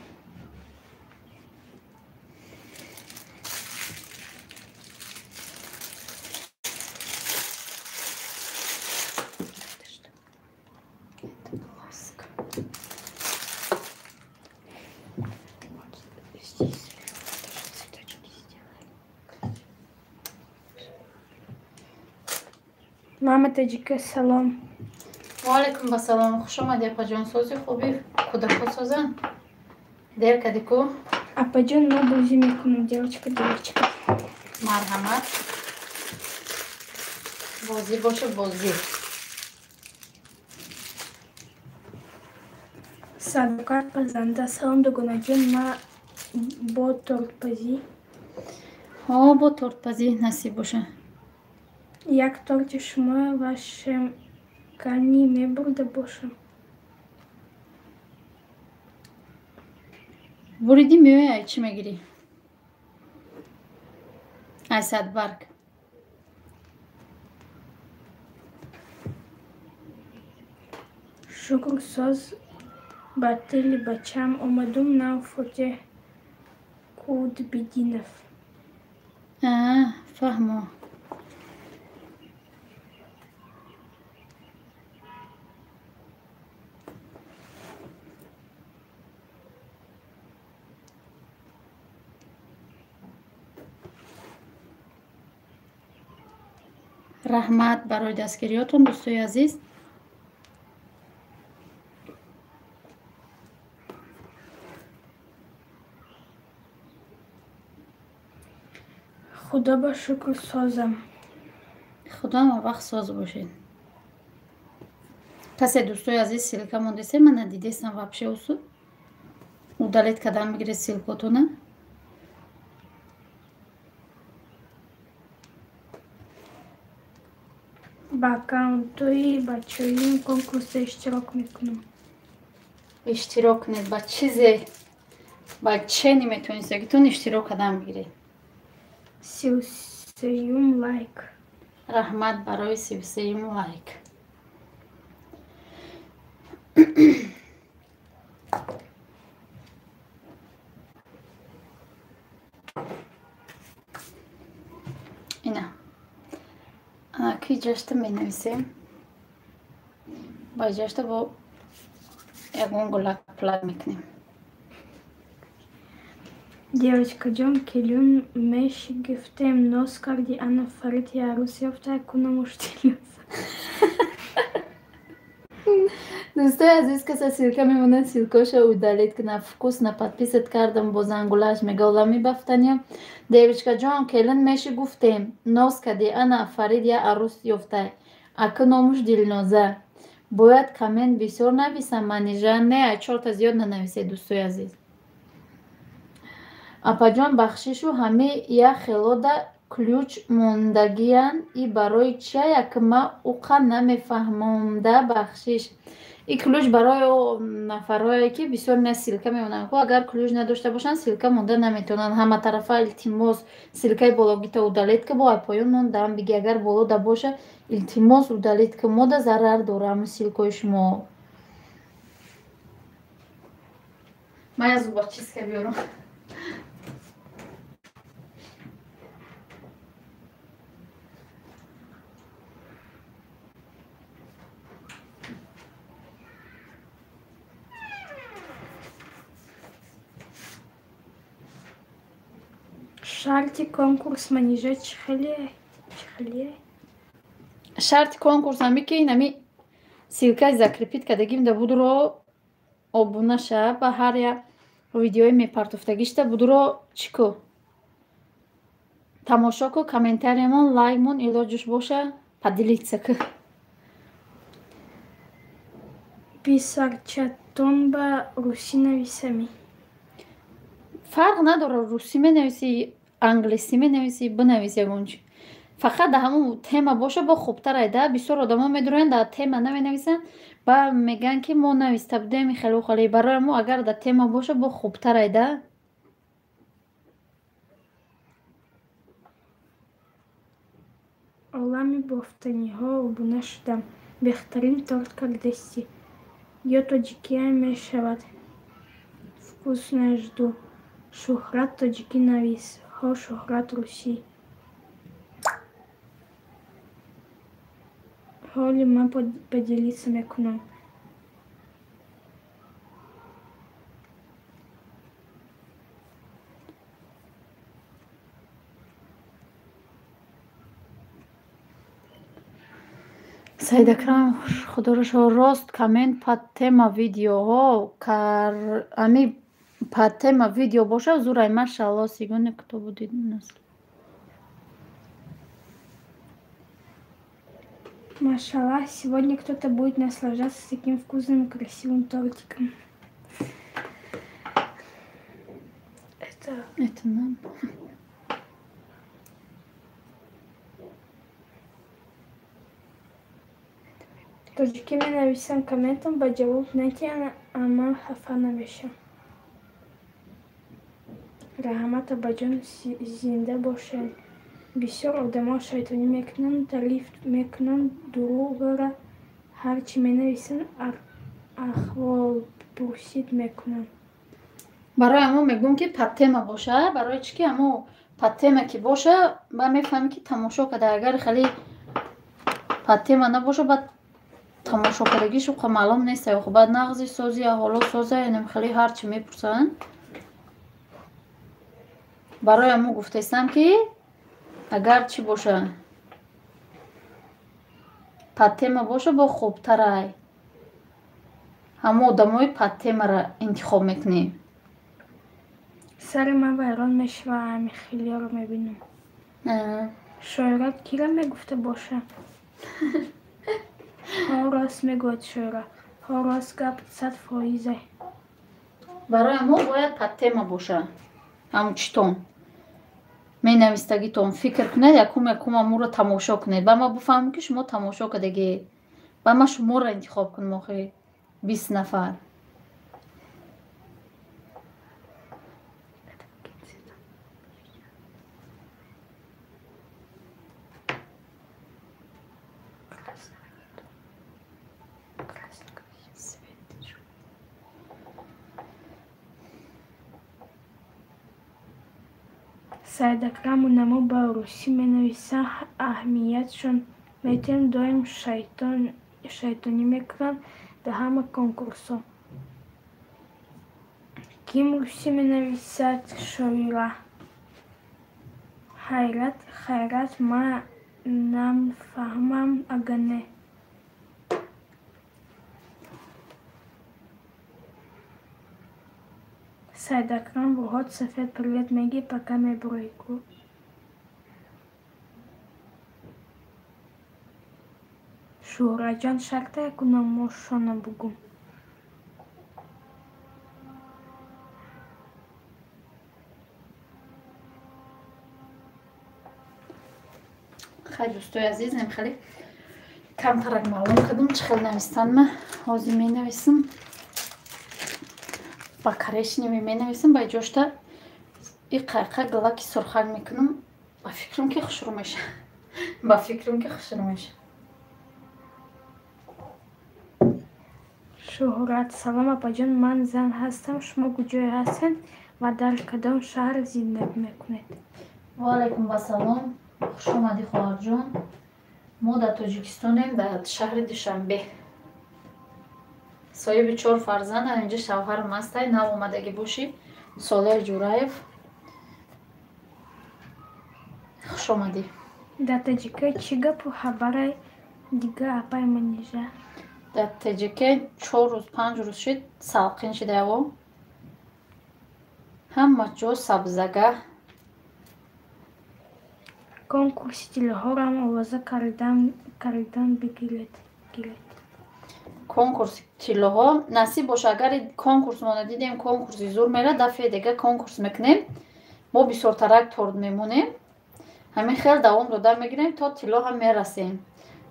мама таҷика салом. وعلیکم السلام خوش آمدی اپا سازی خوبی کودکو سازن دیر کدی کو Апаҷон мо бозӣ мекунем девочка. марҳамат бозӣ боша бозӣ Садоқат пазанда салом дугонаҷон ма бо тортпазӣ бо тортпазӣ насиб боша як торти шумо ва шемканӣ мебурда бошам. буриди меояй чӣ мегирӣ ай садбарг Шукрсоз ба тили бачаам омадум нав Фотеҳ Кутбиддинов. фаҳмо раҳмат барои дастгириётон дӯстои азиз худо ба шукр созам. худо ҳама вақт соз бошед касе дӯстои азиз силка мондесе мана дидесам вообще усу удалет кардан бигиред силкотона ба аккаунтои бачаоим конкурса иштирок мекунам. иштирок кунед ба чизе ба че наметавонистагитон иштирок кардан бигиред 33 лайк. раҳмат барои 33 лайк ина ки ҷашта менависем ба ҷашта бо ягон гулак плак мекунем Девочка ҷон келюн мешигифтем ноз карди ана Фарид ярӯз ёфта кунам уштилёз. Do'стои азиз, каса силка мемонад, силкаша удалед ки на вкус на подписат кардам бо зангулааш мега ола мебафтаням. Девичкаҷон, келин меши гуфтем, ноз кади, ана Фарид я арӯс ёфтай. Акӣ номуш Дилноза. Бояд коммент бисёр нависам манижа? Не, чорта зиёд нанависед, дӯстои азиз. Апаҷон бахшишу ҳами я хелода ключ мондагиян. И барои чия ки ма уқа намефаҳмомда бахшиш. И ключ барои нафарое ки бисёр на силка мемонанд. Агар ключ надошта бошанд, силка монда наметавонанд. Ҳама тарафа илтимос, силкаи бологита удалед ки бо айпоён мондам. Биги агар болода боша, илтимос удалед ки мода зарар дорам силкаи шумо. Ман я зубочистка биёрам. Шарти конкурс манижа чихеле. Шарти конкурс ҳами ки нами силкаи закрепит кардагим да будро обунаша ба ҳар як видеои мепартофтагишта будро чику тамошо ку, комментариямон, лайкмон илоҷуш боша падилитса ку. Писарчатон ба русӣ нависами. Фарқ надора русӣ менависӣ, англисӣ менависӣ, бинавис ягон чи. Фақат да ҳамун тема боша бо хубтар айда. Бисёр одамо медуранд да тема наменависанд, ба меган ки мо нависта будем хело хали. Барои мо агар да тема боша бо хубтар айда. Олами бофтаниҳо обуна шудам. Беҳтарин торт кардастӣ. Ё тоҷикия мешавад. Вкусное жду. Шӯҳрат тоҷикӣ навис. Ҳо Шӯҳрат русӣ. ҳоли ман поделиться мекунам. Саидакрам худорошо рост коммент под тема видеоҳо ами под тема видео боша зурай машалло сигони китобу диднас. Машаллах, сегодня кто-то будет наслаждаться таким вкусным и красивым тортиком. Это нам. Тоҷикӣ менависам, комментам ба ҷавоб накиям, аман хафа намешам. Раҳмат абаҷон зинда бошед. Бисёр одамо шайтонӣ мекунанд, таъриф мекунанд, дурӯғро ҳар чӣ менависанд, ахволпурсид мекунанд. Барои амо мегӯм ки падтема боша. Барои чӣ ки амо падтема ки боша ба мефаҳмӣ ки тамошо када. Агар хеле падтема набоша баъд тамошо кардагишу маълум нест. Баъд нағзи созӣ, аҳволо соза, хеле ҳар чӣ мепурсанд. Барои амо гуфтаистам ки агар чӣ боша падтема боша бо хубтарай. Ҳамо одамои падтемаро интихоб мекунем. Сари ман вайрон мешава, ами хелеро мебинам. Шоират кира мегуфта боша? Ҳо рост мегӯяд шоира. Ҳо рост гап 100%. Барои мо бояд падтема боша. Ҳамун читон менавистагитон фикр кунед, якум амуро тамошо кунед. Ба ма буфаҳмем ки шумо тамошо кардагед. Ба ма шуморо интихоб кунем охир 20 нафар. Саидакрам унамо ба русӣ менависа, аҳамиятшон метем доим шайтонӣ мекунанд да ҳама конкурсо. Ким русӣ менависад? Шоира. Хайрат ма намфаҳмам, ага не. Сайдакрам вот Софет, привет, Меги, пока ме бройку. Шураҷон шарта кунам мошона бугум. خیلی دوستای عزیز نمیخواد کم فرق معلوم کردم چه خیلی نویستن من حاضر می نویسم با کرشنی می نویسم با جوشتا این قایقه گلاکی سرخان میکنم با فکرم که خوشرو میشه با فکرم که خوشرو میشه Шуҳрат, салом апаҷон, ман зан ҳастам, шумо куҷое ҳастед ва дар кадом шаҳр зиндагӣ мекунед? ва алайкум ассалом, хуш омадӣ хоҳарҷон. мо дар Тоҷикистонем, дар шаҳри Душанбе. соҳиби 4 фарзандам. инҷа шавҳарам ҳастай, нав омадагӣ бошӣ. Солеҳ Ҷураев. хуш омадӣ. Дар Таҷикия чӣ гапу ҳабарай дига апай манижа? дар Таҷикия 4 рӯз 5 рӯз шид салқин шида ҳаво. ҳама ҷо сабзага. Конкурси тиллоҳорам овоза каридан бигиред. конкурси тиллоҳо насиб боша. агар конкурс мо надидем конкурси зур мера, дафъе дига конкурс мекунем, мо бисёртарак торд мемонем, ҳамин хел давом дода мегирем то тилло ҳам мерасем.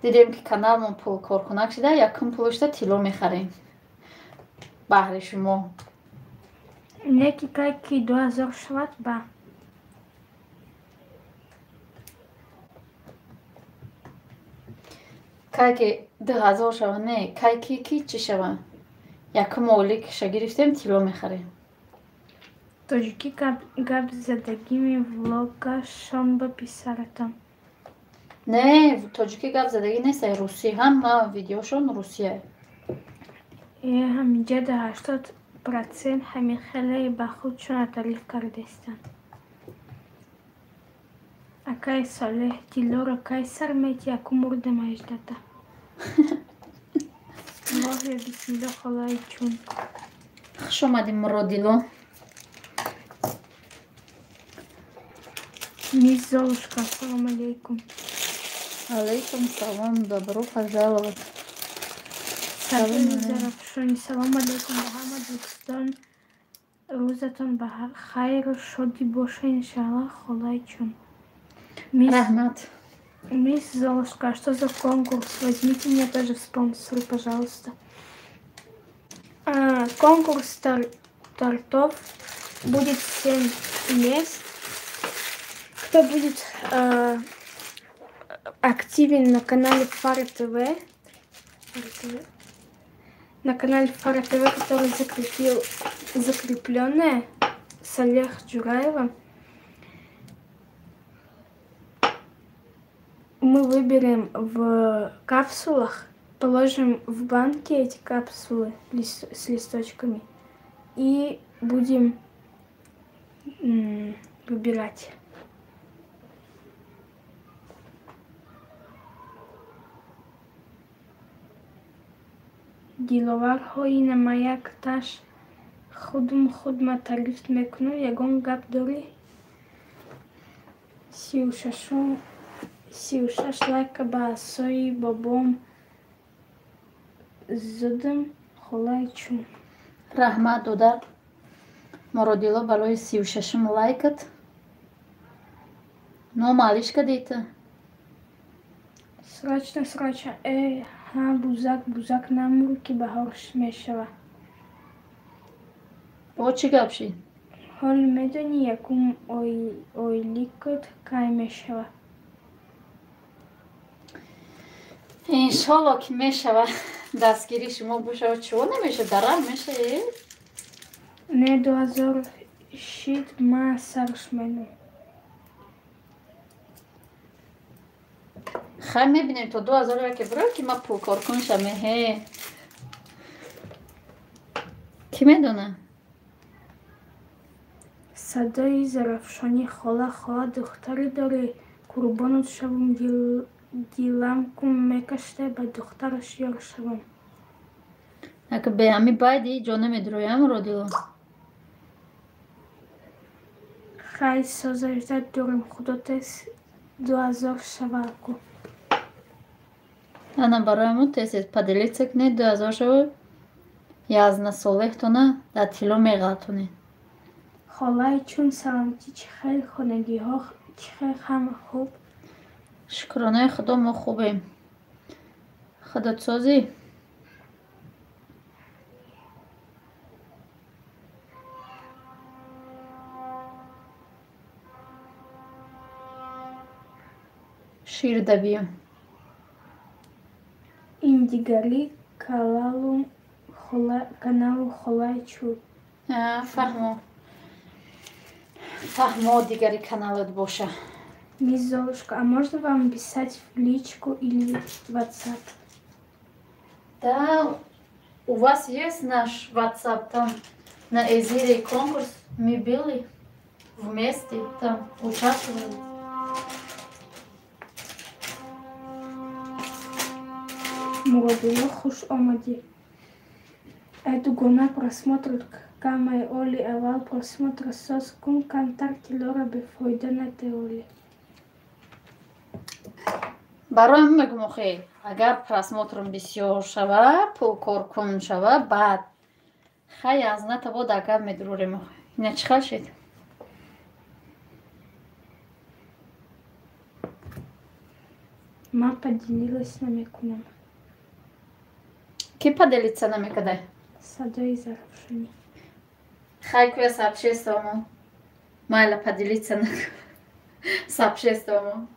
дидем ки каналмон пулкоркунак шуда, якум пулушта тилло мехарем баҳри шумо. Неки кайки 2000 шавад ба кайки 2000 шава, не кайки ки чӣ шава, якум оилӣ киша гирифтем тилло мехарем. тоҷикӣ гапзадагими влогашон ба писаратон. Не, тоҷикӣ гапзадагӣ нест, русӣ. ҳама видеошон русия. ҳаминҷа дар 80% ҳамин хеле ба худшона таъриф кардастанд. акай Солеҳ, тиллоро кай сар мети, якум мурда маҷдата? Аллоҳе бисмилла холаи чун. хуш омадӣ Муродило. Мисс Золушка, ассалому алейкум. алейкум салом, добро пожаловать. Зарафшони, салому алейкум ба ҳама дӯстон. Рӯзатон ба хайру шодӣ боша, иншаллоҳ. Холаи чун. Рахмат. Мисс Золушка, что за конкурс? Возьмите меня тоже в спонсоры, пожалуйста. Конкурс тортов. Будет 7 мест. Кто будет активен на канале Фара ТВ, на канале Фара ТВ, который закрепленное Солех Ҷураева, мы выберем в капсулах, положим в банки эти капсулы с листочками и будем выбирать. Диловарҳои намаякташ худма таъриф мекунам. Ягон гап дорӣ? 36 лайка ба асои бобом зудам. Холаи чун. раҳмат дода Муродило балои 36 лайкат. номалиш кадита? Срочно. Бузак намуру ки баҳор мешава. бо чӣ гап шид? ҳол медонӣ якум ойликот кай мешава? иншолло ки мешава. дастгири шумо бошава. чиво намеша? дарар меша? Не 2000 шид ма сарш мену. хай мебинем то 2000 яке бирӯ ки ма пулкоркуншам. ки медона? Садои Зарафшони, хола духтаре дорӣ? Қурбонот шавам, дилам мекашда ба духтараш ёр шавам. ака бе ҳами байди ҷо намедироям Муродило. хай созаждат дорим худотес 2000 шавалку. Ана барояму тесед паделицек не 2000 шавал. Язна солехтона да тило меғалтуни. Холай чун саламти чихел хонагиҳо чихел ҳама хуб. Шукронаи худо мо хубем. Худотсозӣ. Шир да биём. Ин дигари каналу Холай чун. Фаҳмо дигари каналот боша. Мисс Золушка, а можно вам писать в личку или в WhatsApp? Да, у вас есть наш WhatsApp там на эфире конкурс. Мы были вместе там участвовали. Молодые, хуш омади. Эту гуна просмотр камай оли авал просмотр сос кун контакти лора бефойдана теоли. барои мегум охе агар просмотром бисёр шава пулкоркун шава баъд хай аз натабод агар медурурем охе ина чӣ хал шид Ман поделилась намекунам. ки поделиться намекадай Садои зарафшани. хай куя сообществому майла поделиться сообществому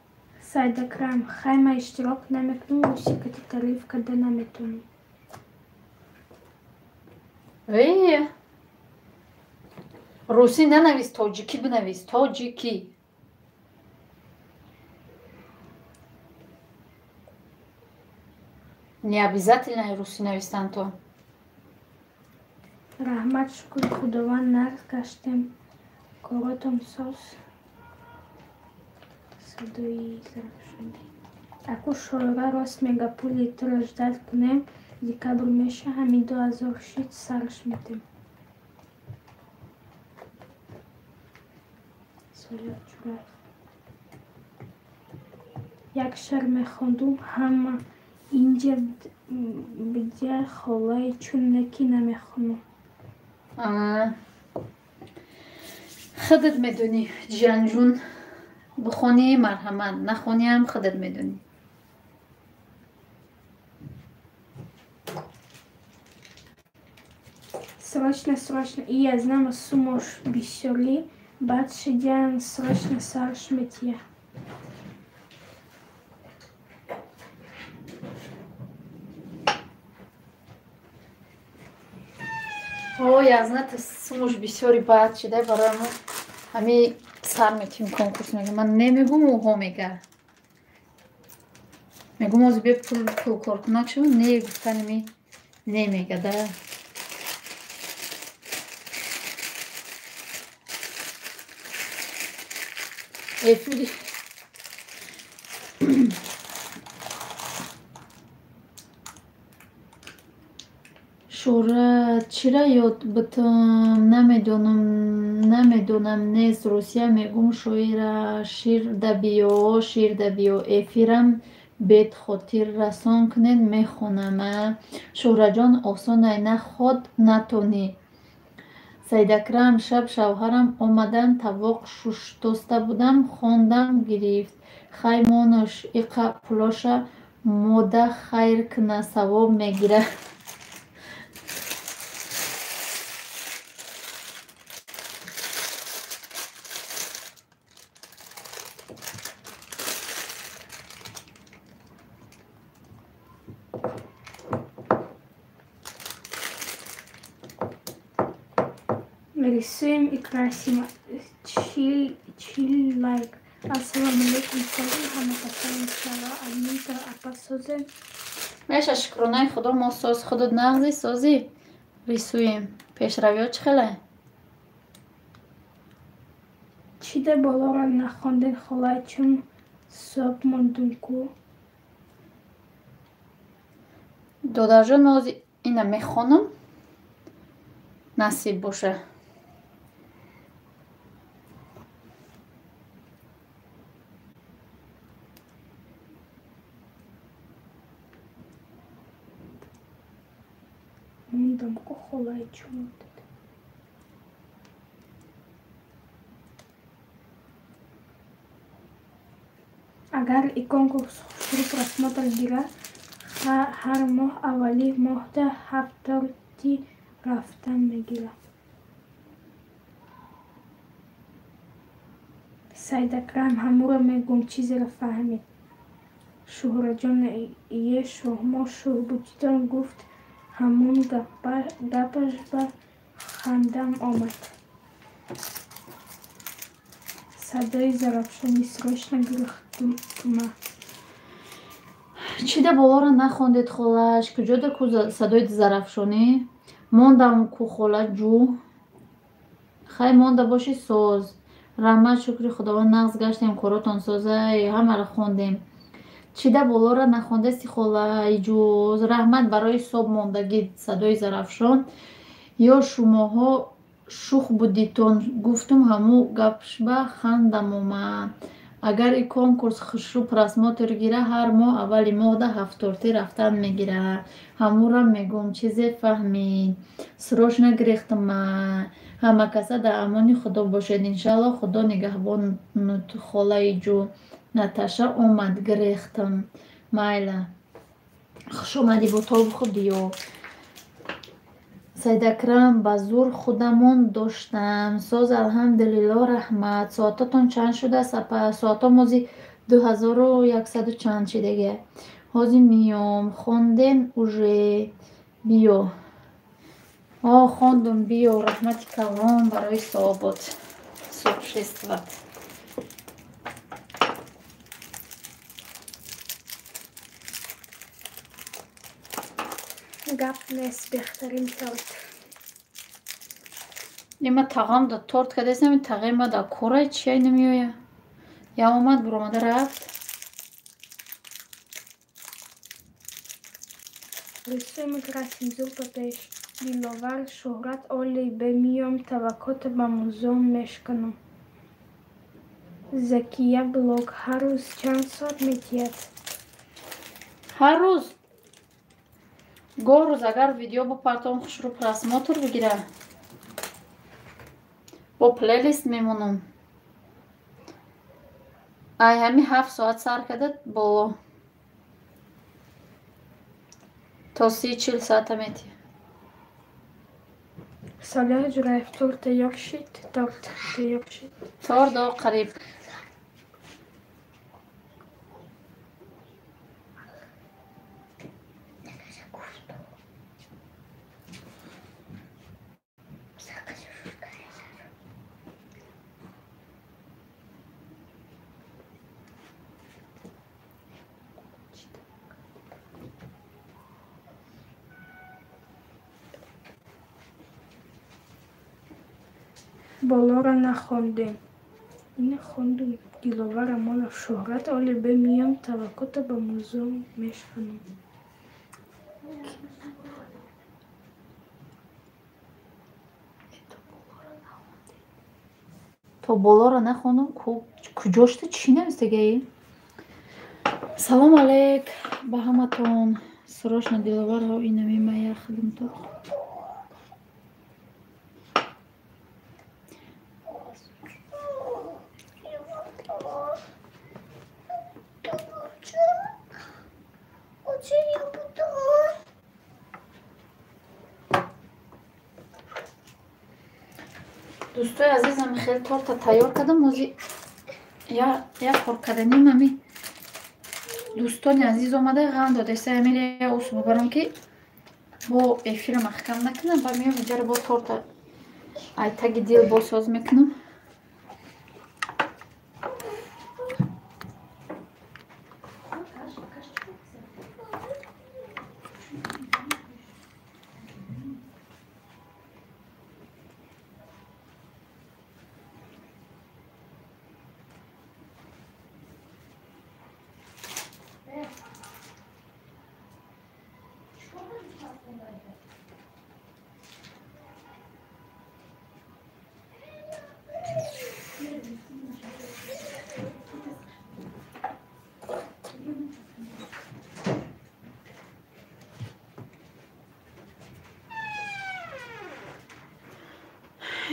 Сайдакрам, хайма иштирок намекнул усикати тариф када наметуни. русӣ нанавис тоҷикӣ бинавис тоҷикӣ не обязательно русӣ навистан то Раҳмат шукри худованд нарз гаштем коротом сос садои зарафшани. Аку шоира рост мега пули тро ждат кунем декабр меша ҳамин 2006 сарш метем. Як шар мехондум ҳама инҷа бидя холаи чун неки намехонам. худат медунӣ ҷиянҷун бихонӣ марҳамат нахониам худат медунӣ Срочно и я знам сумош бисёрли баъд шидиан срочно сарш метия. аз нати сумош бисёри баъд шида барои мо ҳами сар метим конкурс мега ман немегум уҳо мега мегум ози бе пул коркунак шуд не гуфтаними немега да эфири шӯрат чира ёд битам намедонам нез русия мегум шоира шир да биё эфирам бед хотир расон кунед мехонама шӯраҷон осонай на ход натонӣ Сайдакрам шаб шавҳарам омадан тавоқ шуш доста будам хондам гирифт хай монош иқа пулоша мода хайр кна савоб мегира Рисуем и красим. Чил лайк. Ассаламу алейкум. Созим ҳама касони шава админтро апасозем. меша шукронаи худо мо соз худут нағзи созӣ рисуем пешравиҳо чӣ хеле Чида болора нахонден холай чун соб мондум ку додарҷон мо ози ина мехонам насиб боша خوندم که خلای چون اگر این کنکورس رو просмотр گیره هر ماه اولی ماه ده 70 رفتن میگیره. سعید اکرم همو رو میگم چیزی رو فهمید. شهره جان یه شما شهبوتیتان گفت همون گپش به خندم آمد. صدای زرافشانی سراشن گرفتم. چی ده بالا را نخوندید خالش؟ کجا ده کو صدای زرافشانی؟ موندم کو خاله جو؟ خیلی مونده باشی ساز. رحمت شکر خداوند نغز گشتیم کاراتان سازه همه را خوندیم. چی ده بالا را نخوندستی خاله جوز؟ رحمت برای صبح موندگی صدای زرافشان یا شماها شوخ بودیتون گفتم همو گپش به خندم اومد. اگر این کنکورس خوشرو پرسماتر گیره هر ماه اولی ماه ده 70 رفتن میگیره. همو را میگم چیزی فهمید سروش نگریختم. همه کسا در امانی خدا باشد انشالله. خدا نگهبان خاله جو. نتاشا اومد گریختم. مایله خوش اومدی با تو خودیو. سید اکرم با زور خودمون داشتم ساز الحمدلله رحمت. ساعتاتون چند شده؟ ساعتا موزی 2100 و چند چی دیگه. هازی میام خوندن اوژه بیو. خوندم بیو رحمت کلام برای صحبت سوشستوت. گپ نیست بهترین تورت. نیمه تغام دا تورت که دیست نمی تغیمه دا کوره چیه نمیویه یا اومد برامده رفت. رسوم красим зубатеш диловар шӯҳрат оли бемиём таваккут ба музом мешканам. Закия блог ҳар рӯз чанд соат метиҳад? ҳар рӯз гоҳ рӯз агар видео бупартам хушрӯ просмотр бигира бо плейлист мемонам. ай ҳами 7 соат сар кардад боло то 30-40 соата метиҳад. Салиҳ Ҷураев торта ёк шид тордо қариб болора нахондем. Ин хондум диловар амола шӯҳрат оли бемиём таваккута ба музом мешканам. то болоро нахондум куҷошта чӣ навистагаи. салом алейк ба ҳаматон. срочно диловарҳо инамима яхдимто дӯстои азизам хеле торта тайёр кардам. ҳозир як коркаданим ами дӯстони азиз омада ғам додеста амире ус бубарам ки бо эфира маҳкам накунам ба миём иҷара бо торта айтаги дил босоз мекунам.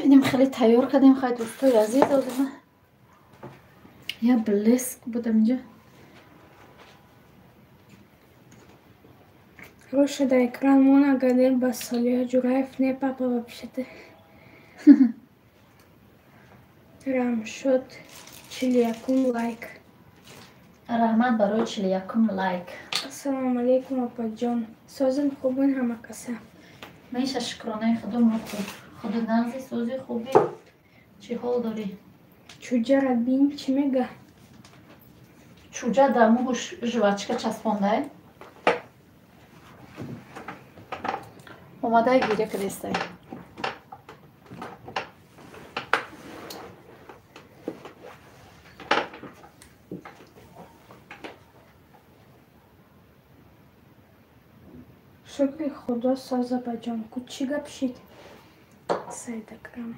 ببینیم خیلی تیار کردیم خیلی دوستای عزیز آدم یا بلسک بودم اینجا Роша да екран мона гадел басалия Джураев не папа вообще-то. Рамшот 41 лайк. رحمت برای 41 لایک. Ассаламу алейкум апаҷон. Созин хубин ҳама каса. میشه شکرانه خودم رو خوب خود نازی سوزی خوبی چی حال داری؟ Чуҷа рабин чӣ мега? چوجه دمو жвачка چسبانده اومده گیره کدیسته Шукри худо соза баҷон. Ку чӣ гап шид? Сайдакрам.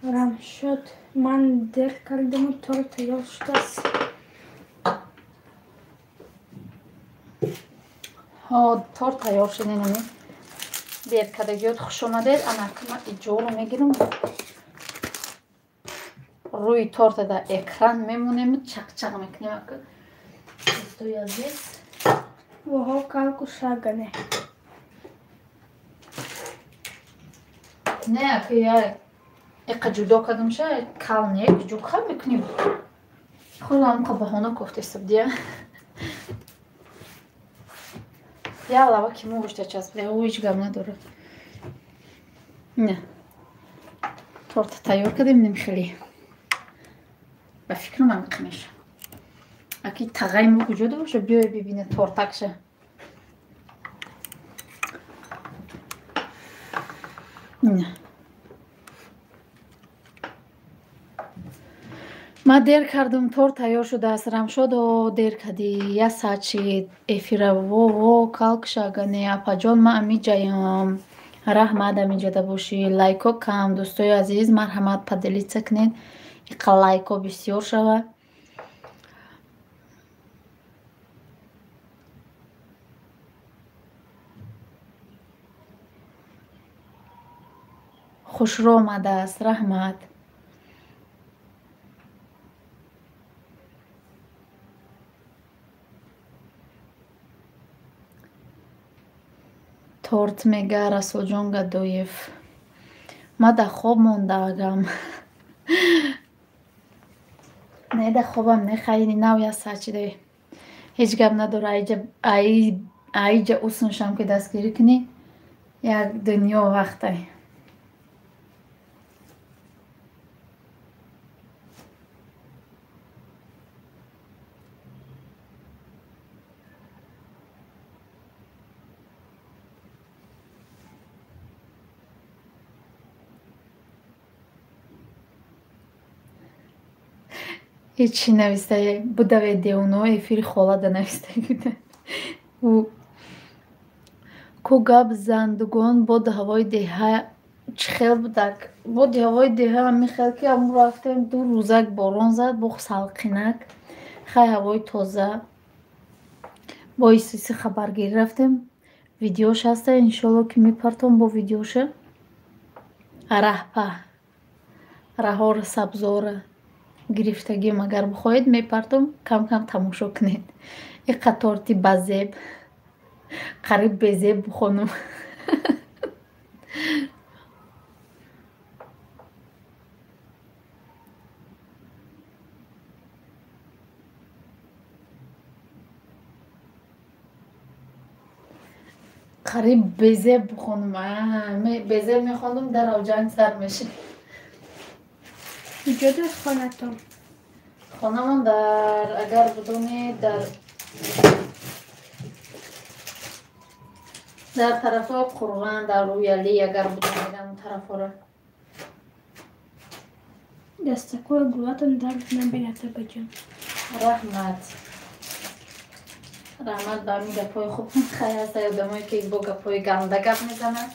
Рамшод ман дер кардаму торт тайёр шудааст. торт тайёр шуди нами деркадагиёт хуш омадед анакма иҷоро мегирам рӯи торта дар экран мемонем чақчақ мекунем ака дӯстои азиз Воҳо калку шагане. не ака я эқа ҷудо кардам ша кал не ҷуқа мекунем хӯлам қа баҳона кофтесабдия я лава ки мо гӯшта часбия ӯ ҳеҷ гап надорад не торта тайёр кардем нем хеле ба фикрам амиқ меша аки тағай мо куҷо дороша биёя бибина тортакша не ма дер кардам торт тайёр шудааст рамшодо дер кади я саачи эфира во калкшагане апаҷон ма амиҷаям раҳмат амиҷада бошӣ лайко кам дӯстои азиз марҳамат падилица кунед иқа лайко бисёр шава хушро омадааст раҳмат торт мега расулҷон гадоев ма дар хоб мондаагам не дар хобам не хайни нав я сачидаи ҳеҷ гап надора аиҷа уснушам ки дастгирӣ кунӣ як дунё вақтай ҳечи нависта будаве девуно эфири холада нависта буда ку гап зандугон боди ҳавои деҳа чӣ хел будак боди ҳавои деҳа ҳамин хел ки амн рафтем ду рӯзак борон зад бо салқинак хай ҳавои тоза бо иси хабаргирӣ рафтем видеош ҳаста иншоалло ки мепартом бо видеоша раҳпа раҳора сабзора гирифтагиам агар бихоҳед мепартом кам кам тамошо кунед иқа торти базеб қариб безеб бухонам қариб безеб бухонам безеб мехондам дар авҷанг сар мешид Куҷодаст хонатон? Хонамон дар агар будоне дар در طرف قرغان در رویالی اگر بودم اون طرف را Дас такое глотом так наберет обойдем. رحمت با همین گپای خوب خیلی هست آدمایی که با گپای گنده گپ میزنن.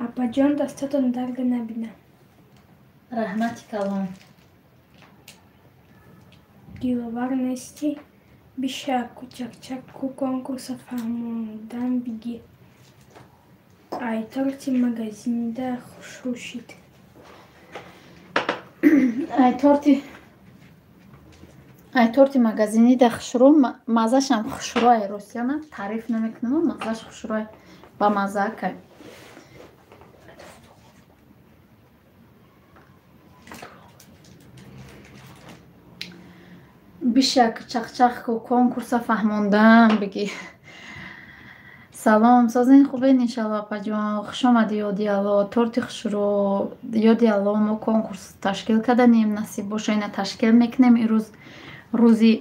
Апаҷон дастатон дарда набинад. Раҳмати калон. Диловар нестӣ? Бишаку чакчаку конкурса фаҳмодан бигӣ. Айторти магазинда хушрӯшид. Айторти магазинида хушрӯ мазашам хушрӯи русияна таъриф намекунам, мазаш хушрӯи ба мазака. бишак чахчахку конкурса фаҳмондан бигӣ. Салом, созин хубен иншаллоҳ апаҷон. Хуш омадӣ ёди Алло. Торти хушрӯ ёди Алло мо конкурс ташкил карданем. Насиб боша ина ташкил мекунем. Имрӯз рӯзи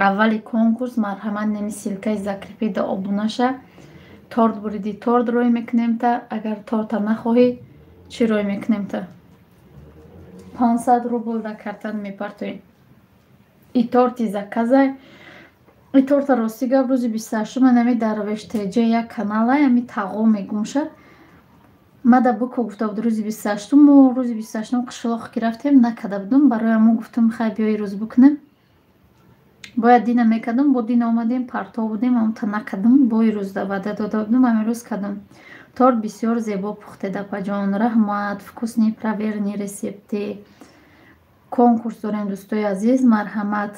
аввали конкурс. Марҳамат неми силкаи закрепида обунаша. Торт буриди торт рой мекунем та. Агар торта нахоҳӣ чӣ рой мекунем та? 500 рубл да картан мепартоем. И торти заказай. И торта рости гап рӯзи 28 нами дар вештеҷа як канала ами тағо мегумшад. Мада буко гуфта буд рӯзи 28 мо рӯзи 28 қишлоқ ки рафтем накарда будум. Барои мо гуфтам хай биёи рӯз бикунем. Бояд дина мекардам, бо дина омадем партов будем, амта накардам. Бои рӯз да ваъда дода будам, ами рӯз кардам. Торт бисёр зебо пухтеда апаҷон. Раҳмат, вкусни проверни ресепти. Конкурс дорем дӯстои азиз, марҳамат.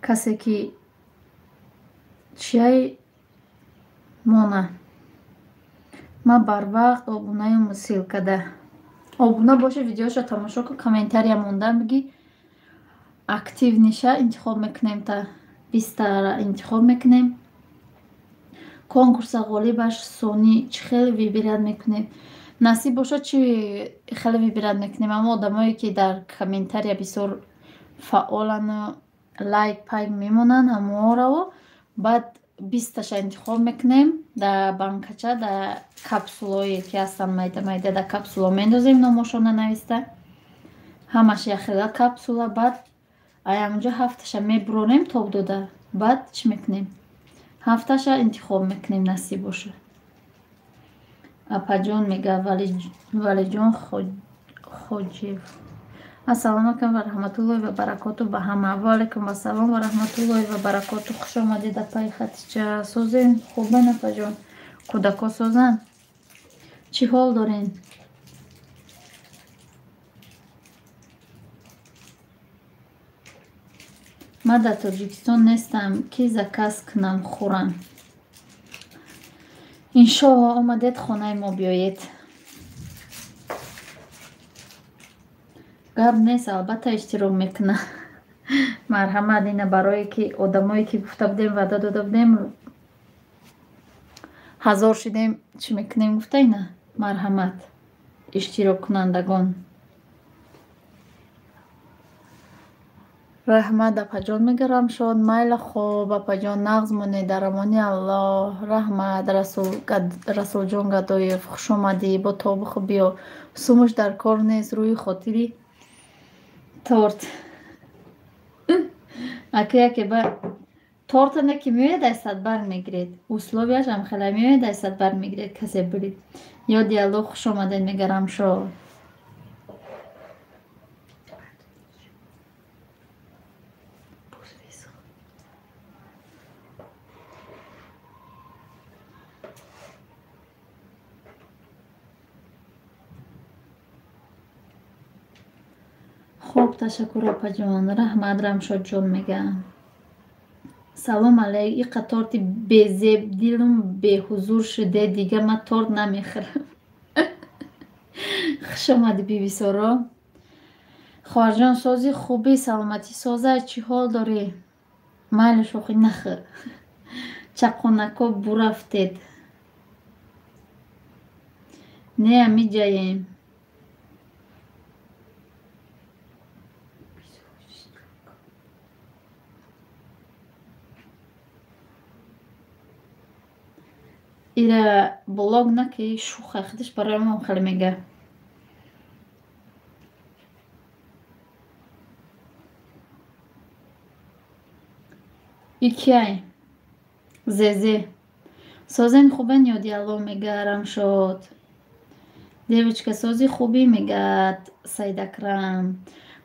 Касе ки чиай мона ма барвақт обунаи мусилкада обуна боша видеоша тамошо кун, комментария мондан бигӣ. Актив ниша интихоб мекунем та 20-тара интихоб мекунем. Конкурса ғолибаш сони чӣ хеле вибират мекунем. Насиб боша чӣ хеле вибират мекунем. Аммо одамое ки дар комментария бисёр фаъолану лайк пайк мемонанд ҳамоҳорао баъд 20таша интихоб мекунем. Дар банкача дар капсулое ки ҳастанд майда майда дар капсула мендозем номошона нависта. Ҳамаш яхела капсула. Баъд аямҷо 7таша мебурорем тоб дода. Баъд чӣ мекунем? 7таша интихоб мекунем насиб боша. Апаҷон мега Валиҷон Хоҷиев. Ассалому алайкум ва раҳматуллоҳи ва баракоту ба ҳама. Ва алайкум ассалом ва раҳматуллоҳи ва баракоту. Хуш омадед апаи Хатича. Созен хубан апаҷон. Кӯдако созан. Чӣ ҳол дорен? Ман дар Тоҷикистон нестам ки заказ кунам хӯрам. Иншоаллоҳ омадед хонаи мо биёед. Гап нест, албатта иштирок мекунам. Марҳамат, ина барое ки одамое ки гуфта будем ваъда дода будем 1000 шидем чӣ мекунем гуфта ина. Марҳамат иштирок кунандагон. Раҳмат апаҷон мегарам шод. Майла хоб апаҷон нағз монед дар амони Аллоҳ. Раҳмат Расулҷон Гадоев. Хуш омадӣ. Бо тобуху биё. Сумуш дар кор нест рӯи хотири торт. Ака яке ба тортане ки меояд айсад бармегиред. Условияш ам хеле меояд айсад бармегиред касе бурид. Ёди Аллоҳ хуш омадед мегарам шод. Хуб, ташаккур опаҷон. Раҳмат Рамшодҷон мегам. салом алейк, иқа торти безеб, дилам беҳузур шуде, дига ман торт намехӯрам. хуш омадӣ бибисоро. хоҳарҷон, сози хуби саломатӣ созай, чӣ ҳол дорӣ? Майли шӯхӣ нахӯр. чақонако бурафтед. Не амиҷаем. ира блог наки шуха худаш барои ман хеле мега. икяй зезе созен хубен ёди алло мегарам шод. девочка сози хубӣ мегад Сайдакрам.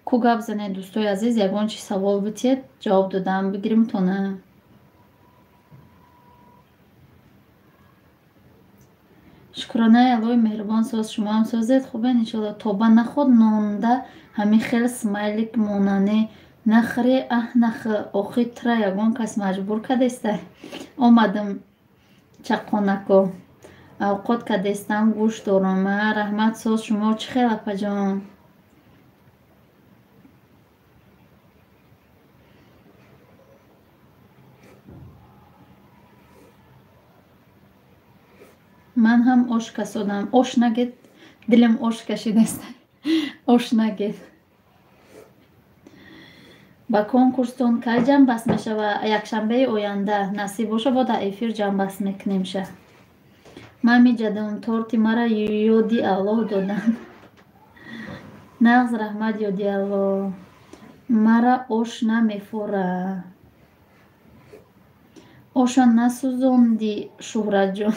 Ку гап занед дӯстои азиз, ягон чи савол битед ҷавоб додам, бигирим то на. шукронаи аллои меҳрубон соз, шумоам созед хубен иншалло. тоба наход нонда ҳамин хел смайлик монане нахӯре нахӯ охир тра ягон кас маҷбур кардеста. омадам чақонако авқот кардестам гӯш дорам. раҳмат соз, шумо чӣ хел апаҷон? ман ҳам ош касодам. ош нагед, дилам ош кашидаст. ош нагед. ба конкурстон кай ҷамъбаст мешава? якшанбаи оянда насиб боша бо дар эфир ҷамъбаст мекунем ша. ман меҷадам торти мара ёди аллоҳ додан. нағз раҳмат ёди аллоҳ. мара ош намефора. оша насӯзонди шуҳратҷон.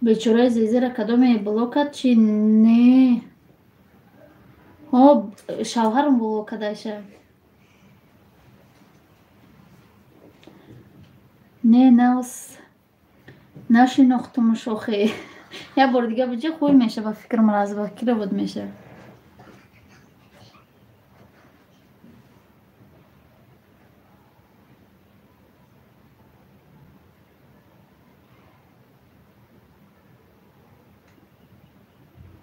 бечораи зезера кадоме блок кард чи не? шавҳарам блок кардаша. не нас нашинохтумуш охе. як бор дига биҷа хуй меша, ба фикрам развакира буд меша.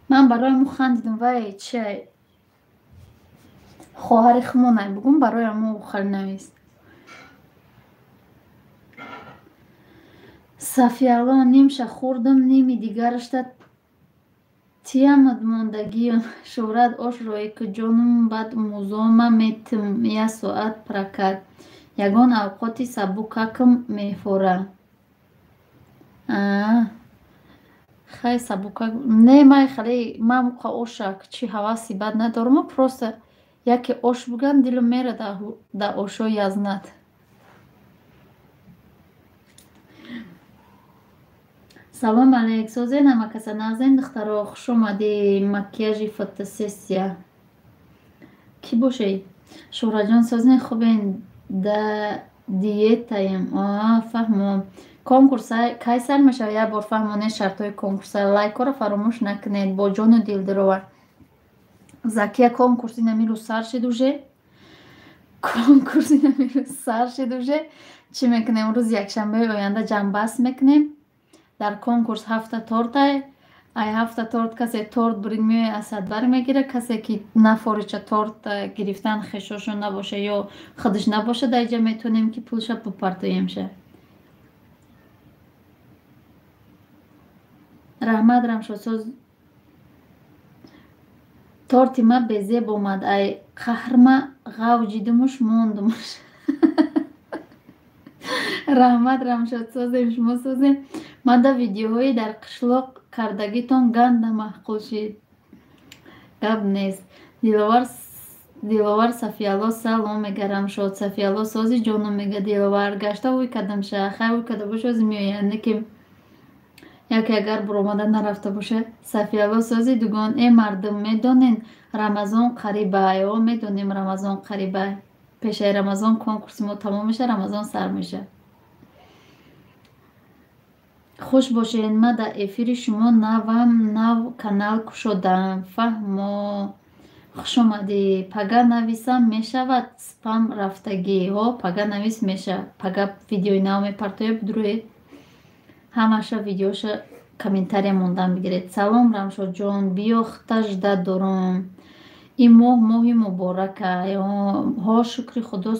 ман барои му хандидам, вай чи хоҳари хумонай бугум барои аму хали навист. сафияло нимша хӯрдам, ними дигарашта тиамад мондагиён шӯрат ош рое ки ҷонум бад музома метим я соат пракат ягон авқоти сабукакам мефора. хай сабукак не май хали ман муқа ошак чи ҳаваси бад надорам. просто яке ош бугам дилам мера да ошо язнат. салом алейк созе намакаса нағзен духтаро хуш омадӣ. макияжи фотосессия кӣ бошед? шӯҳраҷон созен хубен да диетаем. фаҳмом. конкурс кай сар мешава? як бор фаҳмоне шартҳои конкурса. лайкҳоро фаромӯш накунед. бо ҷону дил дилова. закия конкурси намирӯ сар шид уже. конкурси намирӯ сар шид уже. чӣ мекунем? рӯзи якшанбаи оянда ҷамъбаст мекунем. дар конкурс 7 тортай. ай 7 торт касе торт бурид меояд аз садбар мегира. касе ки нафорича торт гирифтан хешошон набоша ё худаш набоша дар ҷа метонем ки пулша бупартоемша. раҳмат рамшодсоз торти ма безеб омад. ай қаҳрма ғавҷидумуш мондумуш. раҳмат рамшодсозем шумо созем. ман да видеоҳои дар қишлоқ кардагитон ганда маҳқул шид. гап нест. диловар сафияло салом мега рамшод. сафияло сози ҷоном мега диловар гашта ӯй кардамша. хай ӯй карда боша ози меояд неки яке агар буромада нарафта боша. сафияло сози дугон. мардум медонен рамазон қарибай. медонем рамазон қарибай. пешаи рамазон конкурси мо тамом меша, рамазон сар меша. خوش باشین. من در افیر شما نو کانال کشودم. فهمو خوش آمدی. پگا نویسم میشود سپام رفتگی. ها پگا نویس میشه. پگا ویدیوی نو میپرتوی بدروید. همشه ویدیوش комментария мондан бигиред. Салом Рамшод ҷон, биёхта жда дорам. Ин моҳ моҳи муборак аст. ҳо шукри худо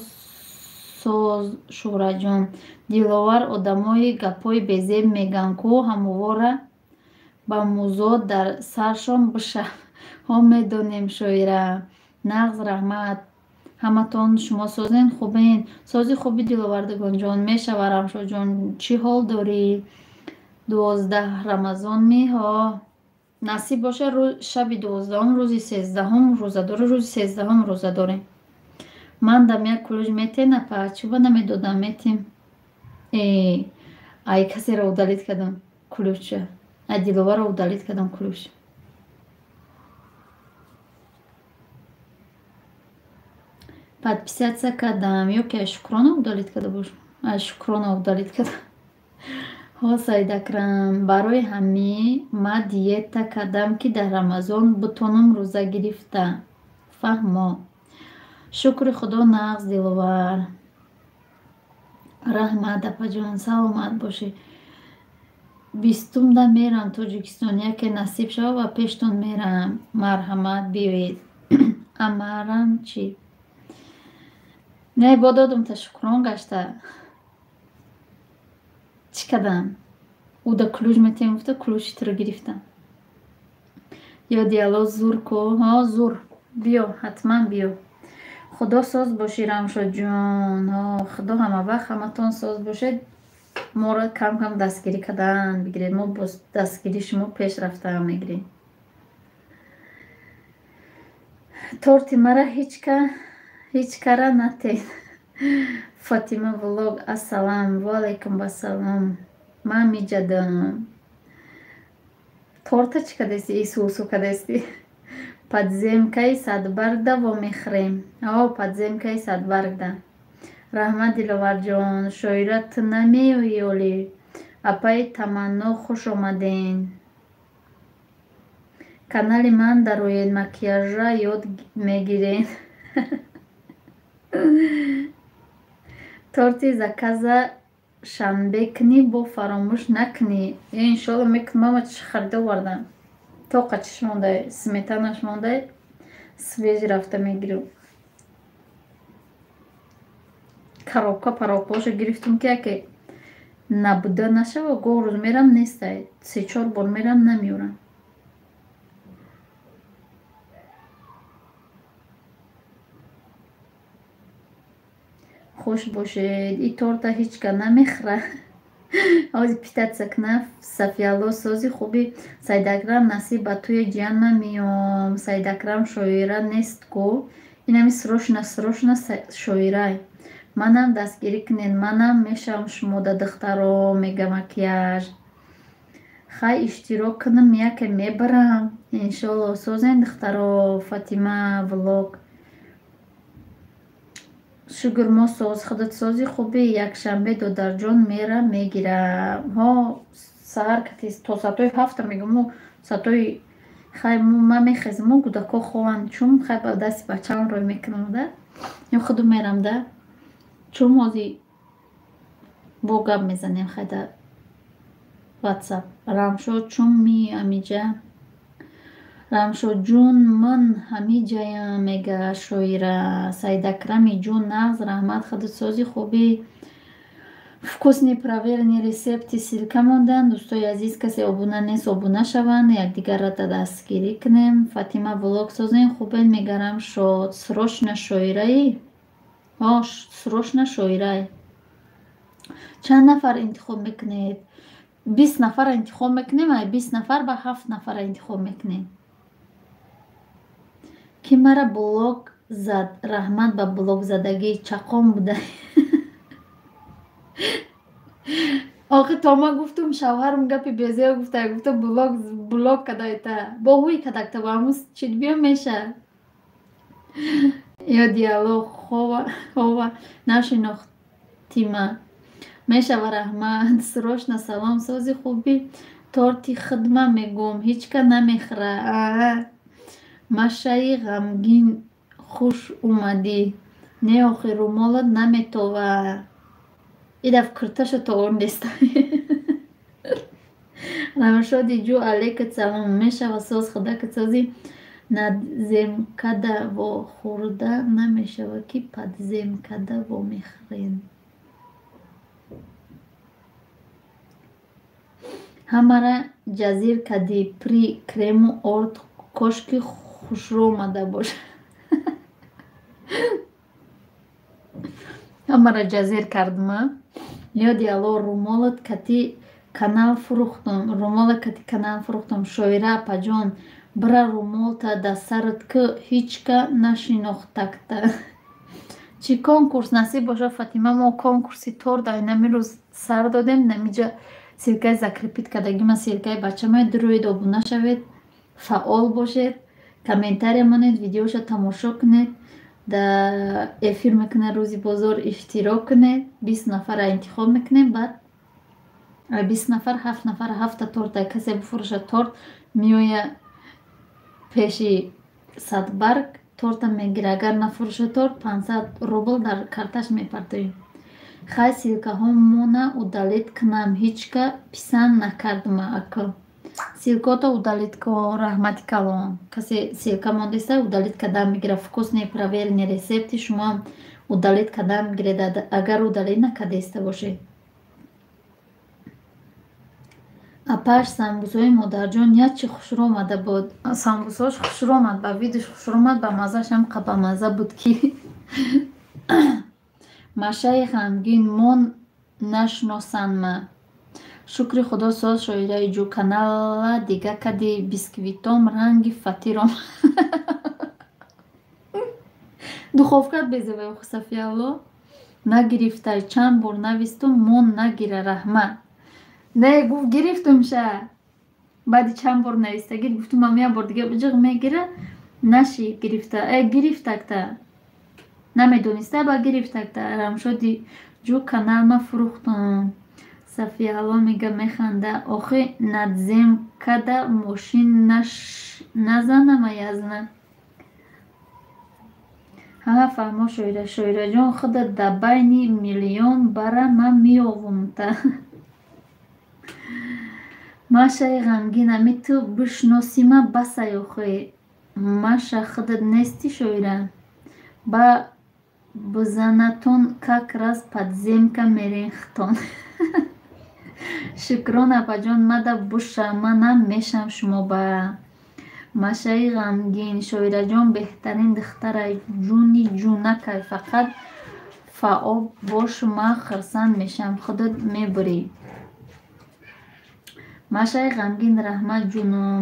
соз Шӯраҷон. Диловар одамои гапҳои безеб мегӯянд, ку ҳамовора ба музод дар саршон биша. ҳо медонем шоира. Нағз раҳмат. ҳаматон шумо созен хубен. Сози хуби Диловардагонҷон. Мешава Рамшодҷон, чӣ ҳол дорӣ? 12 рамазон меҳо насиб боша шаби 12 рӯзи 13 рӯзадори рӯзи 13 рӯзадорем. Ман дам як кулӯҷ метена па чӯба намедодам метем. Ай касеро удалит кардам кулӯҷа. Ай Диловарро удалит кардам кулӯҷ. Подписаться кардам. Ёки ай Шукрона удалит карда бошам. Ай Шукрона удалит кардам. ҳо Саидакрам, барои ҳамӣ ма диета кардам, ки дар Рамазон бутонам рӯза гирифта. Фаҳмо. Шукри худо, нағз Диловар. Раҳмат апаҷон, саломат бошӣ. 20 мерам Тоҷикистон. Яке насиб шава ва пештон мерам. Марҳамат, биёед. Амарам чӣ? Не бо додам та Шукрон гашта. Чӣ кардам? Ӯ да кулӯҷ метем гуфта кулӯҷи туро гирифтам. Ёди Алло зур ку. Ҳо зур. Биё, ҳатман биё. Худо соз бошӣ Рамшодҷон. Худо ҳамавақт ҳаматон соз бошед. Моро кам кам дастгирӣ кардан бигиред. Мо бо дастгирии шумо пешрафта мегирем. Торти мара ҳеҷ кара натед. Фатима влог. Ассалам. Ва алайкум ассалом. Ман меҷадам. Торта чӣ кардасти? Исусу кардасти? Подземкаи садбаргда во мехрем. Подземкаи садбаргда. Раҳмат Диловарҷон. Шоира ту намеоӣ олӣ. Апаи таманно хуш омаден. Канали ман дароед, макияжа ёд мегирен. Торти заказа шанбе кунӣ, бо фаромӯш накунӣ. Иншолло мекунам. Мама чӣ харида овардам? Тоқа чиш мондай? Сметанаш мондай? Свежи рафта мегирам. Коробка паробкаошо гирифтам ки яке набуда нашава. Гоҳ рӯз мерам нестай. 3-4 бор мерам намеорам. Хуш бошед. И торта ҳечка намехӯра. Ози питаться кунав. Сафиялло сози хуби. Саидакрам насиб ба туи ҷиян ман меом. Саидакрам шоира нест ку. Инами срочно шоирай. Манам дастгирӣ кунед. Манам мешавам шумо да духтаро мега макияж. Хай иштирок кунам, яке мебарам. Иншолло созен духтаро. Фатима влог. Шугур мо соз. Худат сози хуби. Якшанбе додарҷон мера мегира. Ҳо саҳар катис то саатои 7 мегум. Саатои хай ма мехезам. Кӯдако хоҳам. Чум хай ба дасти бачаам рой мекунам да. Ё худум мерам да. Чум ози бо гап мезанем хай да WhatsApp. Рамшод чум ми амиҷа. Рамшод ҷун ман ҳамиҷаям мега шоира. Саидакрами ҷун нағз раҳмат. Худат сози хуби. Вкусни проверени рецепти силка мондан. Дӯстои азиз касе обуна нест обуна шаванд. Якдигарро да дастгирӣ кунем. Фатима влог созен хубен мегарам шод. Срочно шоираи? Срочно шоирай. Чанд нафар интихоб мекунед? 20 нафар интихоб мекунем. 20 нафар ба 7 нафар интихоб мекунем. Ки мара блог зад. Раҳмат ба блогзадагӣ. Чақон буда. Охи то ма гуфтум шавҳарам гапи безея гуфта блог кадайта. Бо ҳуй кадакта ба ҳамус чид биё меша. Ёди Алло хова нашинохтима. мешава раҳмат сирошна салом сози хубӣ торти хидма мегӯм ҳичка намехӯра машаи ғамгин хуш омадӣ не охир румолат наметова ида фикрташа тавон неста рамшоди ҷу алейкум салом мешава соз худакат сози надземкада вохӯрда намешава ки падземкада вомехӯрен ҳамара ҷазир кади при крему орд кошки хушрӯ омада бошад ҳамара ҷазир кардма ёди алло румолат кати канал фурӯхтам шоира апаҷон бира румолта да сарат ки ҳичка нашинохтакта чӣ конкурс насиб боша фатима мо конкурси торт айнами рӯз сар додем намиҷа силкаи закрепит кардагима силкаи бачамай дуруед обуна шавед фаъол бошед комментария монед видеоша тамошо кунед да эфир мекунед рӯзи бозор иштирок кунед 20 нафара интихоб мекунем баъд 20 нафар 7 нафар 7 торт касе бифурӯша торт меоя пеши садбарг торта мегира агар нафурӯша торт 500 рубл дар карташ мепартоем хай силкаҳо мона удалит кунам ҳичка писанд накардма ака силкота удалит ко раҳмати калон касе силка мондеса удалит кадан мегира вкусне проверене рецепти шумо удалит кадан мегиред агар удалит накардеста бошед апаш самбусои модарҷон ячи хушрӯ омада буд самбусош хушрӯ омад ба видош хушрӯ омад ба маззашам қабамазза буд ки машаи ғамгин мон нашносанма шукри худо соз шоираи ҷу канала дига кади бисквитом ранги фатиром духовкат безавай охи сафиялло нагирифтай чанд бор навистум мон нагира раҳмат не гуфт гирифтумша баъди чанд бор навистагид гуфтум ам як бор дига биҷиғ мегира наши гирифта гирифтакта намедониста ба гирифтакта рамшоди ҷу каналма фурӯхтам сафиялло мега механда охи надземкада мошин назанама язна ҳа фаҳмо шоираҷон худа да байни миллион бара ман меовумта машаи ғамгин ами ту бишносима басай охи маша худат нести шоира ба бизанатон как раз подземка мерехтон шукран апаҷон мада буша манам мешам шумо ба машаи ғамгин шоираҷон беҳтарин духтарай ҷуни ҷунакай фақат фаъол бош ман хирсанд мешам худат мебурӣ машаи ғамгин раҳмат ҷунум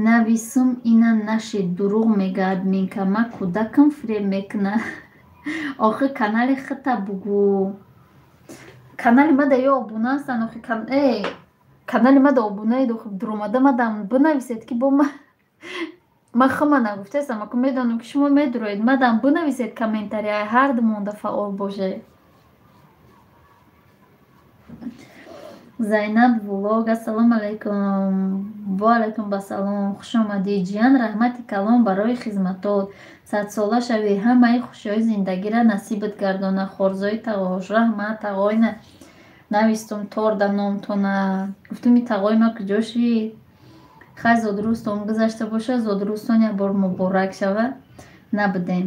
нависум ина наши дурӯғ мегӯяд минка ма кӯдакам фиреб мекуна охи канали хита бугӯ канали мада ё обуна ҳастанд охи канали мада обунаед охи дуромада мадам бинависед ки бо ма хама нагуфтаестам аку медонам ки шумо медуроед мадам бинависед комментария ҳарду монда фаъол бошед зайнаб влог ассалому алайкум ва алайкум басалом хуш омадӣ ҷиян раҳмати калон барои хизматот садсола шавӣ ҳамаи хушиҳои зиндагиро насибат гардона хорзои тағош раҳмат тағойна навистум торда номтона гуфтуми тағои ма куҷо шид хай зодрӯстон гузашта боша зодрӯстон як бор муборак шава набудем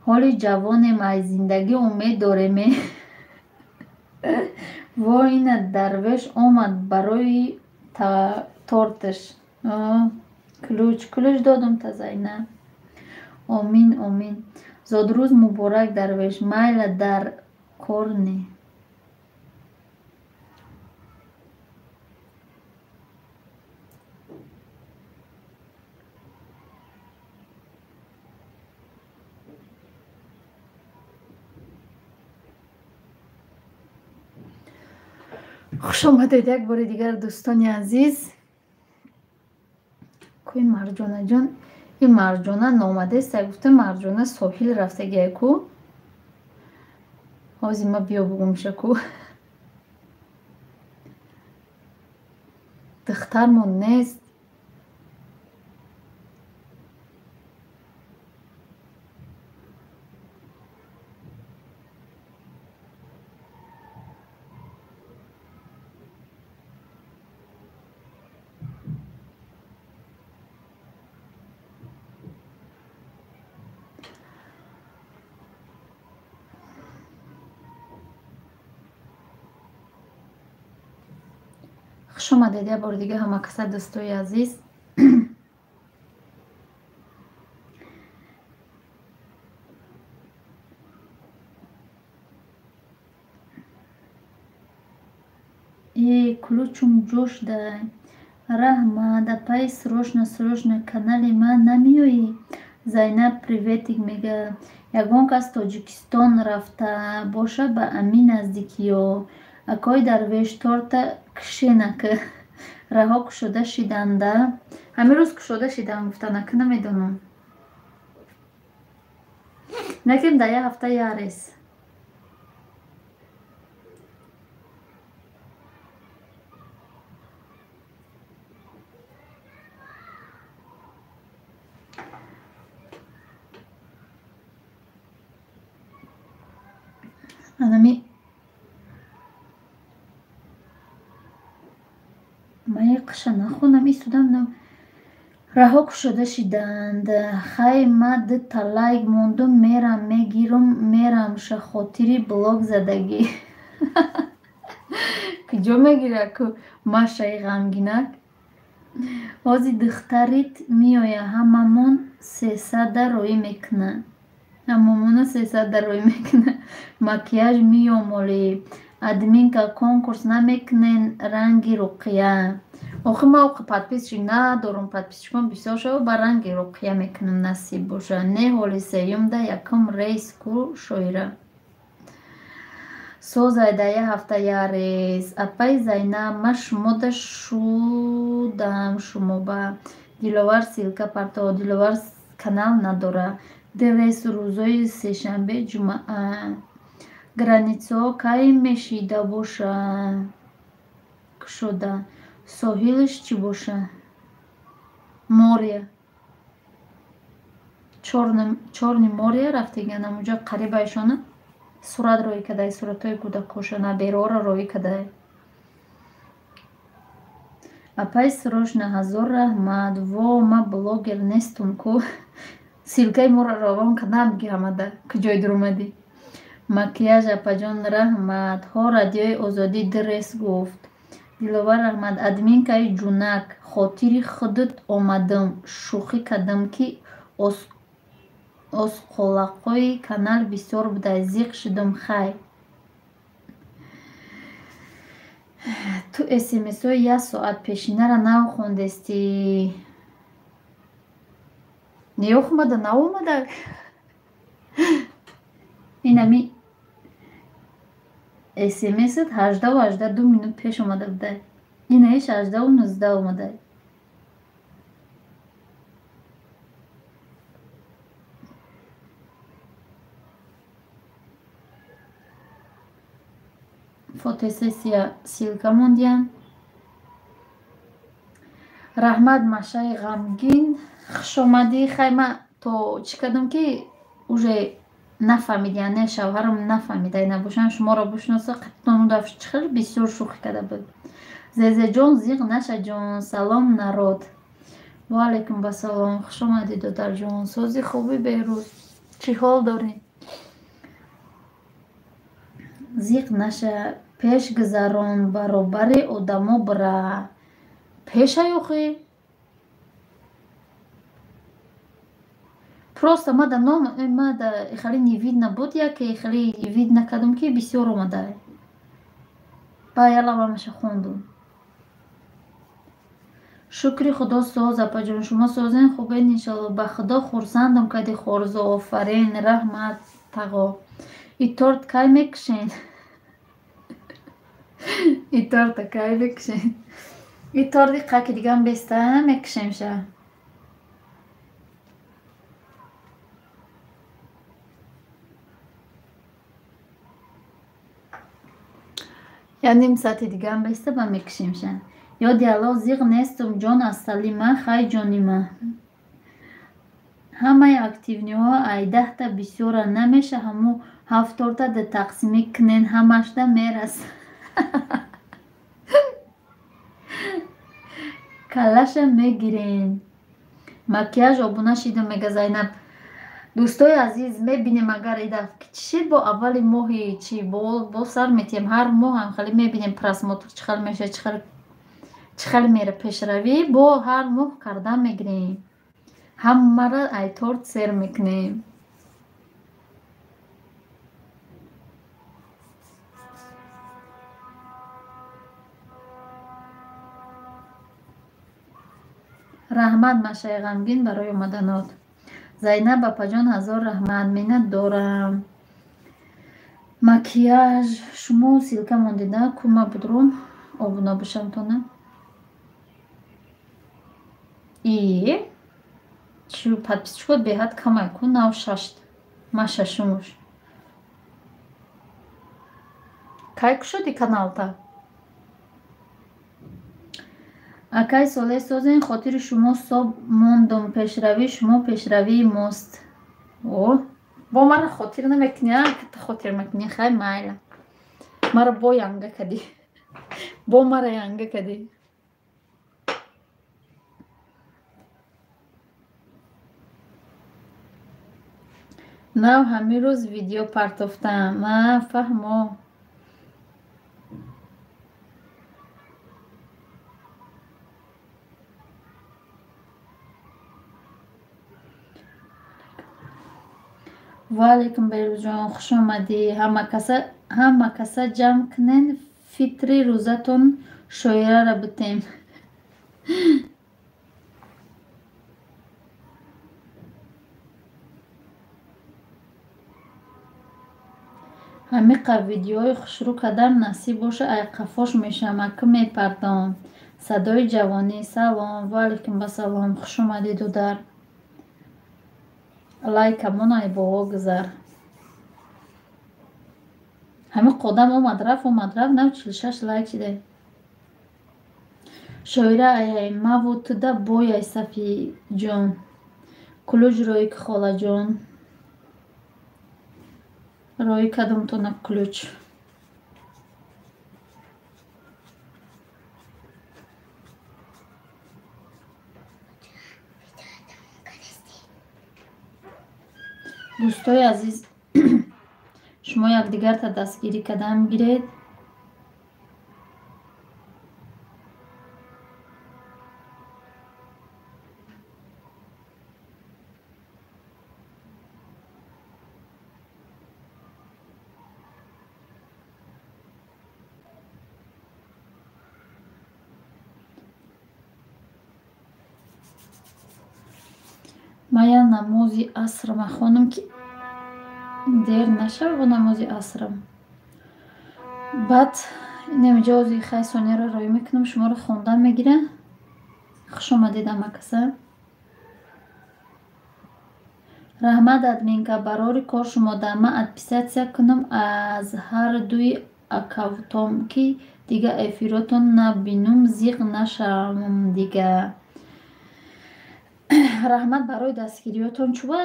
ҳоли ҷавонем ай зиндагӣ умед дореме вой ина дарвеш омад барои торташ ключ додум та зайнаб омин омин зодрӯз муборак дарвеш майла дар кор не хуш омадед як бори дигар дӯстони азиз кӯи марҷонаҷон ин марҷона номадеста гуфта марҷона соҳил рафтагия ку ҳози ма биё бугумша ку духтармон нест. خوش آمدید یه بار دیگه همه کسا دوستوی عزیز. И ключом джош да Рахма, да пай срочно канали ма намиёи. Зайнаб приветик мега. Ягон кас Тоҷикистон рафта боша ба амин наздикиё. Акои дарвеш торта кишенак раҳо кушода шиданда. Ҳамин рӯз кушода шидан гуфтанак намедонам. Наким да я ҳафта ярес. Анами ман қиша нахонам истудам раҳо кушода шиданд. Хай ма ду талайк мондум мерам мегирум мерам шахотири блог задагӣ. куҷо мегира ку машаи ғамгинак. ҳози духтарит меоя ҳамамон 300 роӣ мекуна. Ҳамамона 300 роӣ мекуна. Макияж меомолӣ. Админка конкурс намекунен ранги руқия. Охи ма подписчик надорум. Подписчикон бисёр шава ба ранги руқия мекунам насиб боша. Не ҳоли сеюмда якум рейс ку шоира. Созайда я ҳафта ярес. Апай Зайнаб ма шумода шудам шумо ба Диловар силка парто. Диловар канал надора. Дерес рӯзои сешанбе ҷумъа. Границаҳо кай мешида боша кушода. Соҳилиш чӣ боша? Мория. Чорни Мория рафтиган амуҷа қарибаишона. Сурат роӣ кадай, суратҳои кӯдакошона берора роӣ кадай. Апай срочно ҳазор раҳмат. Во ма блогер нестум ку. Силкаи моро равон кадам гиҳамада куҷои дуромадӣ. Макияж апаҷон раҳмат. Ҳо радиои озодӣ дирес гуфт. Диловар раҳмат. Админкаи ҷунак хотири худут омадам шӯхӣ кардам ки осқолақҳои канал бисёр буда зиқ шудам. Хай ту смсҳои 1 соат пешинара наохондестӣ. неохӯмада наомада. инами смсит 18 минут пеш омада буда. инаиш 18:19 омада. фотосессия силка мондиан. раҳмат машаи ғамгин хушомадӣ. хайма то чӣ кардам ки уже нафаҳмид, яъне шавҳарам нафаҳмида набошам шуморо бушноса қатонудафш чӣ хел бисёр шӯхӣ карда буд. зезеҷон зиқ нашаҷон. Салом народ. ва алайкум басалом. хушомадӣ додарҷон. сози хуби беҳрӯз чӣ ҳол дорӣ? зиқ наша пеш гузарон баробари одамо бира. пешай охӣ. Просто мада хеле не видно буд, яке хеле видно кардам ки бисёр омада. Ба ялавамаша хондум. шукри худо соз апаҷон. шумо созен хубен иншалло. ба худо хурсандам кади хорзо. офарин. раҳмат тағо. И торт кай мекушен? И торта кай мекушен? И торти қаки дигам беста мекушемша. я ним соати дигам беста ба мекушемша. ёди Алло зиқ нестум ҷон аз Салима хай ҷонима. Ҳамаи активниҳо айдаҳта бисёра намеша ҳаму 70 да тақсимӣ кунен ҳамашда мерас. Калаша мегирен. Макияж обуна шида мега Зайнаб. Дӯстои азиз мебинем агар ида чӣ шид бо аввали моҳи чӣ бо сар метиҳем ҳар моҳ ҳам хеле мебинем просмотр чӣ хел меша чӣ хел мера пешравӣ бо ҳар моҳ кардан мегирем. Ҳамаро ай торт сер мекунем. раҳмат машаи ғамгин барои омаданот. Зайнаб апаҷон ҳазор раҳмат, миннат дорам. Макияж шумо силка мондида кума будрум обуна бошамтона. Чӣ подписчикот беҳад камай кун нав шашт. Ма шашумуш. Кай кушоди каналта? Акай соле созен хотири шумо соб мондум пешравӣ шумо пешравии мост. Бо мара хотир намекунӣ, ката хотир мекунӣ. Хай майла. Мара бо янга кадӣ. Бо мара янга кадӣ. Нав ҳамин рӯз видео партофтам. Ма фаҳмо. Ваалейкум Берӯзҷон, хуш омадӣ. Ҳама каса ҷамъ кунен фитри рӯзатон шоираро битем. ҳамиқа видеои хушрӯ кадар насиб боша ай қафош мешам ака мепардом. Садои ҷавонӣ салом. Ваалейкум басалом. Хуш омадӣ дудар. Лайкамон ай бого гузар. Ҳамин қодам омад рафт нав 46 лайк шиде. Шоира ай маву туда бояй Сафи ҷон. Кулуҷ рои холаҷон. Рои кадомтона кулуҷ. дӯстои азиз шумо якдигарта дастгирӣ кардан гиред. Мая намози асрам хонам ки дер нашав бо намози асрам. Баъд инамиҷози хай сонияро роӣ мекунам шуморо хондан мегира. хуш омадед амакаса. раҳмат админка барори кор шумо дама отписатсия кунам аз ҳар дуи аккаунтом ки дига эфиротон набинум зиқ нашавам дига. раҳмат барои дастгириётон. чуба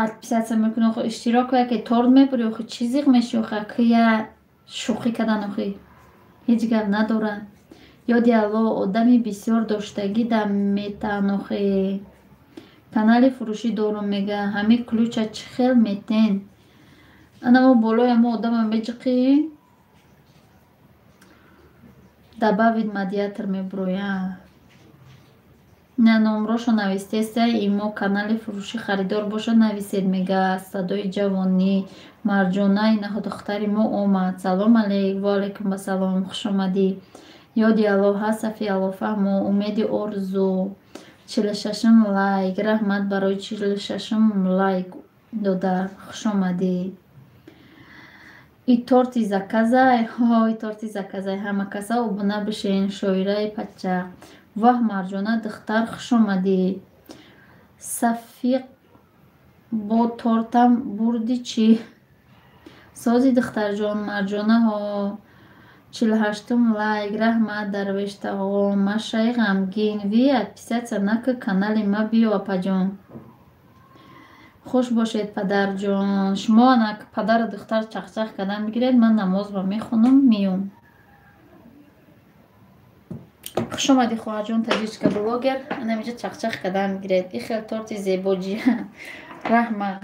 отписатсия мекунӣ охо иштирок яке торт мебурӣ охо чӣ зиқ мешӣ охо кия шӯхӣ кардан охо ҳеҷ гап надорад. ёди Алло одами бисёр доштагӣ да метаън охе. канали фурӯшӣ дорум мега ҳамин ключа чӣ хел метен. анамо болои ҳама одама меҷиқӣ дабавид медиатор мебуроя. на номрошо навистеста имо канали фурӯшӣ харидор боша нависед мега садои ҷавонӣ Марҷона инаҳо духтари мо омад. Салом алейк. Ваалейкум басалом. хуш омадӣ. ёди Алло ҳасафи аллофаҳмо умеди орзу 46 лайк. раҳмат барои 46 лайк додар. хуш омадӣ. и торти заказай. ҳой торти заказай. ҳама каса обуна бишен. шоираи паччақ. ваҳ Марҷона духтар хуш омадӣ. Сафиқ бо тортам бурди чӣ? сози духтарҷон Марҷонаҳо 48-ум лайк. Раҳмат дарвештаҳо. Машаи ғамгин. Ви отписаться на к канали ма биё апаҷон. хуш бошед падарҷон. Шумо нак падару духтар чахчах кардан бигиред. Ман намозро мехонам миём. хуш омадӣ хоҳарҷон таҷичка блогер. Намиҷа чахчах кардан бигиред. И хел торти зебоҷия. Раҳмат.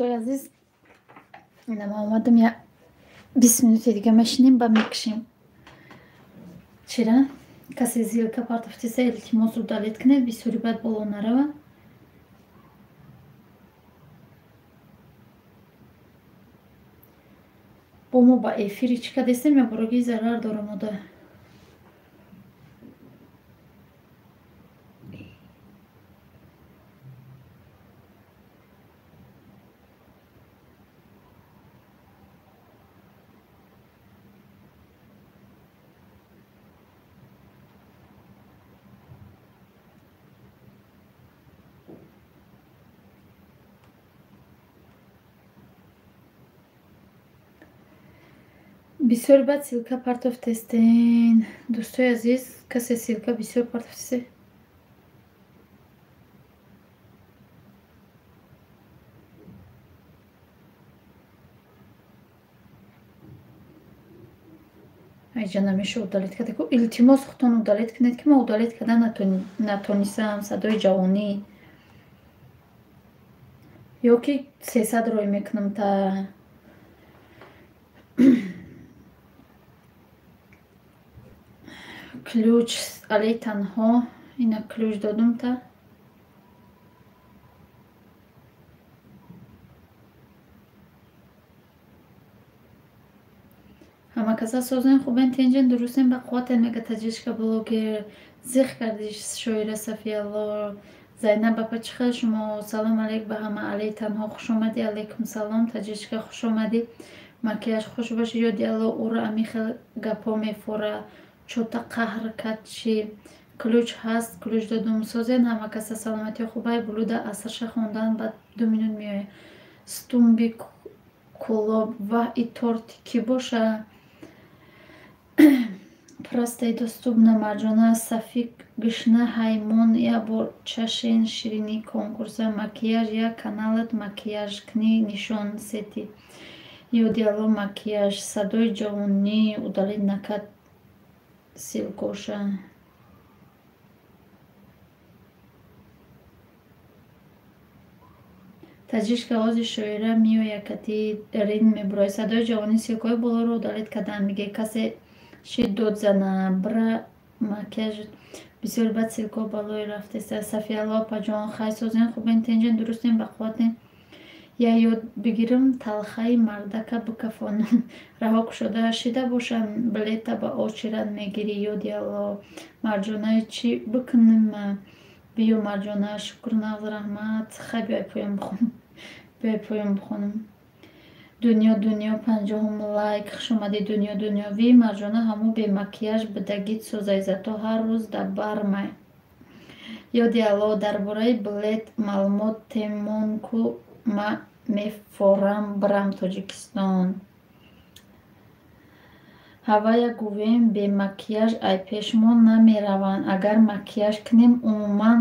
دوستای عزیز، ما اومدم یه 20 минути دیگه مشینیم با میکشیم. چرا؟ کسی زیلکا партофтиса илтимос удалит кунед, бисёри бад боло нарава. бо мо ба эфири чӣ кардестем я бороги зарар дорам ода. бисёр бад силка партофтестен. дӯстои азиз, касе силка бисёр партофтест? айҷа намеша удалит карда. илтимос худтон удалит кунед ки ма удалит карда натонисам. садои ҷавонӣ ё ки 300 рой мекунам та ключ алай танҳо ина ключ додум та ҳама каса созен хубен тенҷен дурустен ба қувватен мега таҷришка блогер зих кардиш шоира Сафиялло Зайнаб апа чихел шумо салом алейк ба ҳама алай танҳо хуш омадӣ. алейкум салом таҷришка хуш омадӣ. макияж хуш боши ёди алло ура амихел гапо мефора чота қаҳр кад чи ключ ҳаст ключ додум созен ҳама каса саломатиё хубай булуда асрша хондан ба 2 минут меоя стумби кулоб ва и торти ки боша простай доступна марҷона сафик гишна ҳаймон я бор чашен ширини конкурса макияж я каналат макияж кни нишон сети ёди алло макияж садои ҷавонӣ удалит накад силкоша таҷришка ози шоира миёя кати рин мебурой садои ҷавонӣ силкои болоро удалит кардан миге касе ши дод зана бра макияж бисёр бад силко балои рафтеста. Сафиялло апаҷон хай созен хубен тенҷен дурустен ба қувватен я ёд бигирим талхаи мардака бикафонам раҳо кушода шида бошам билета ба очират мегирӣ ёди алло марҷонаи чӣ бикуним биё марҷона шукр нағз раҳмат хай биёй поём бихонам дунё 50 лайк хуш омадӣ дунё дунёвӣ марҷона ҳамо бемакияж бидагит созай зато ҳар рӯз да бармай ёди алло дар бораи билет маълумот темон ку ма мефорам бирам Тоҷикистон ҳавая гувем бемакияж ай пешмон намераванд агар макияж кунем умуман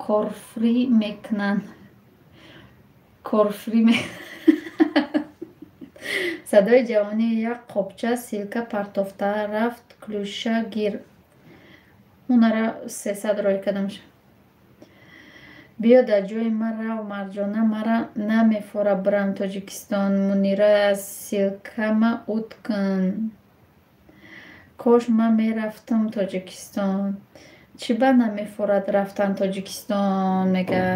корфрӣ мекунанд садои ҷавонӣ як қопча силка партофта рафт клюша гир унара 300 рой кадам биё дар ҷои ма рав марҷона мара намефора бирам Тоҷикистон мунира силкама ут кун кош ма мерафтам Тоҷикистон чӣ ба намефорад рафтан Тоҷикистон мега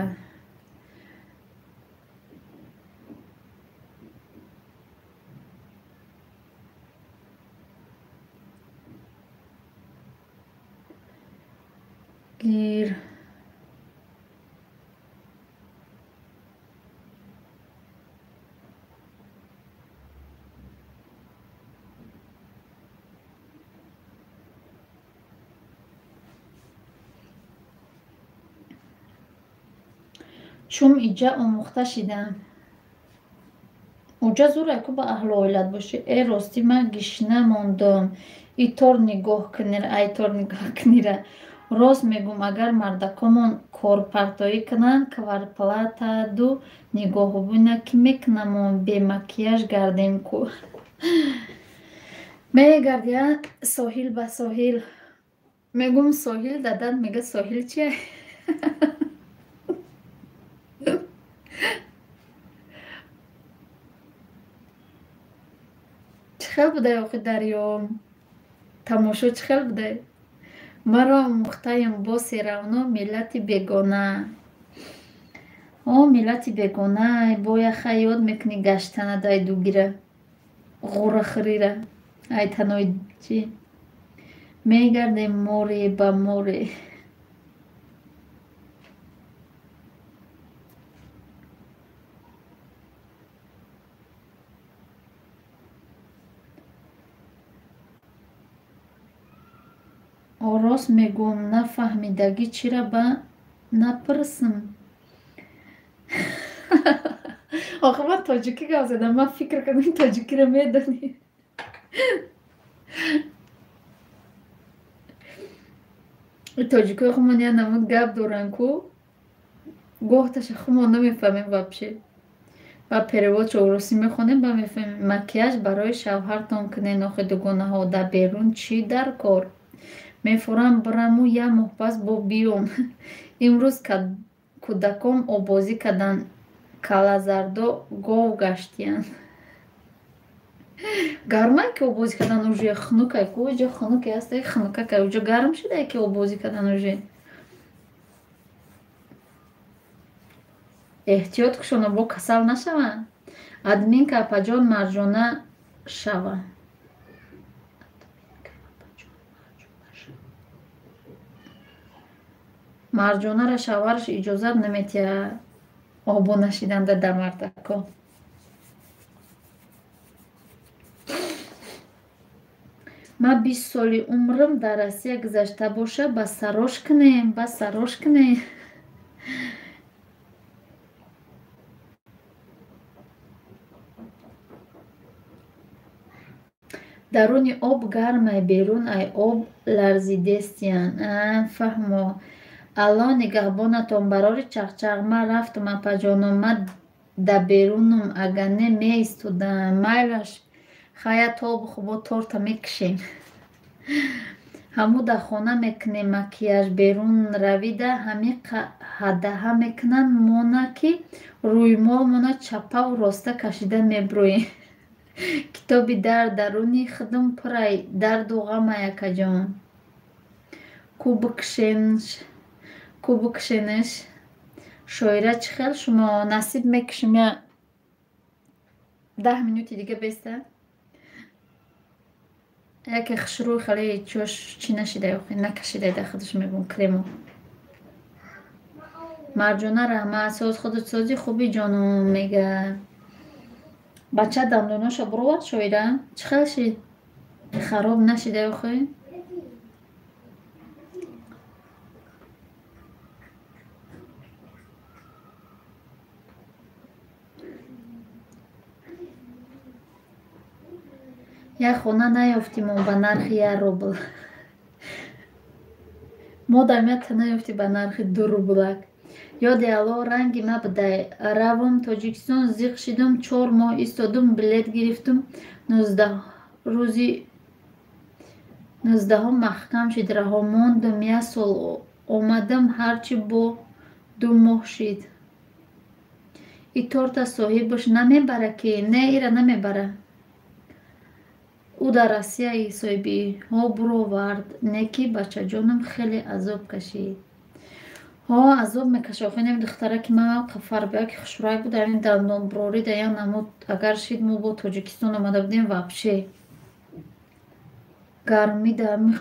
гир чум иҷа омӯхта шидам уҷа зурай ку ба аҳлу оилат бошӣ э ростӣ ма гишна мондам и тор нигоҳ кунира рост мегӯм агар мардакомон корпартоӣ кунанд кварплатаду нигоҳубина ки мекунамон бемакияж гардем ку мегардия соҳил ба соҳил мегӯм соҳил дадан мега соҳил чия хел будай охи дарё тамошо чӣ хел будай. Маро омӯхтаем боси равно миллати бегона. О миллати бегона бо яха ёд мекунӣ гаштана дай дугира ғура хирира ай танои чӣ мегардем море ба море. Рост мегӯям нафаҳмидагӣ чира ба напирсим. охир ман тоҷикӣ гап задам, ман фикр кардам тоҷикиро медонӣ. тоҷикои хумон я намуд гап доранд ку гоҳташа хумон намефаҳмем вообще. ва перевод чорусӣ мехонем ба мефаҳмем. Макияж барои шавҳартон кунед охи дугонаҳо дар берун чӣ дар кор. Мефурам бираму як моҳ пас бо биём. Имрӯз кӯдакон овозӣ карданд калазардо гов гаштиянд. гармае ки овозӣ карданд уже хунукай ку иҷо хунуке аста хунукака уҷо гарм шудае ки овозӣ карданд уже. эҳтиёт кушона бо касал нашаванд. Админка апаҷон Марҷона шава. Марҷонара шавҳараш иҷозат наметиҳад обу нашиданда дар мардако. Ман 20 соли умрим дар Россия гузашта боша ба сарош кунем, ба сарош кунем. даруни об гармай берун ай об ларзидестиян. Фаҳмо алло нигаҳбонатон барори чақчақ. Ман рафтум апаҷоном, ман да берунум агар не меистудам. Майлаш хая тобу хубо торта мекушем. ҳамӯ дар хона мекунем макияж берун равида ҳами ҳадаҳа мекунанд мона ки рӯймолмона чапаву роста кашида меброем. китоби дар даруни худам пурай дарду ғамай акаҷон. ку бикушенш шоира чӣ хел шумо насиб мекушем я 10 минути дига беста. яке хушрӯй хеле чош чӣ нашидай охи накашидай дар худаш мегӯм кремо. Марҷона раҳмат соз худат сози хуби ҷонум мега. бача дандоноша буровард шоира чӣ хел шид хароб нашидай охи. як хона наёфтимо ба нархи 1 рубл. модар мета наёфти ба нархи 2 рублак. ёди алло ранги мабудай. равам тоҷикистон зиқ шидум 4 моҳ истодум билет гирифтум 19 маҳкам шид раҳо мондум 1 сол омадам ҳарчи бо 2 моҳ шид. и торта соҳибаш намебара ки не ира намебара. ӯ дар Россияи соҳибиҳо буровард. Не ки бачаҷонам хеле азоб кашид. азоб мекаша охи нем духтара ки ман фарбияки хушрӯй буда ин дандонбурорӣ да як намуд агар шид мо бо Тоҷикистон омада будем вообще гармӣ да ами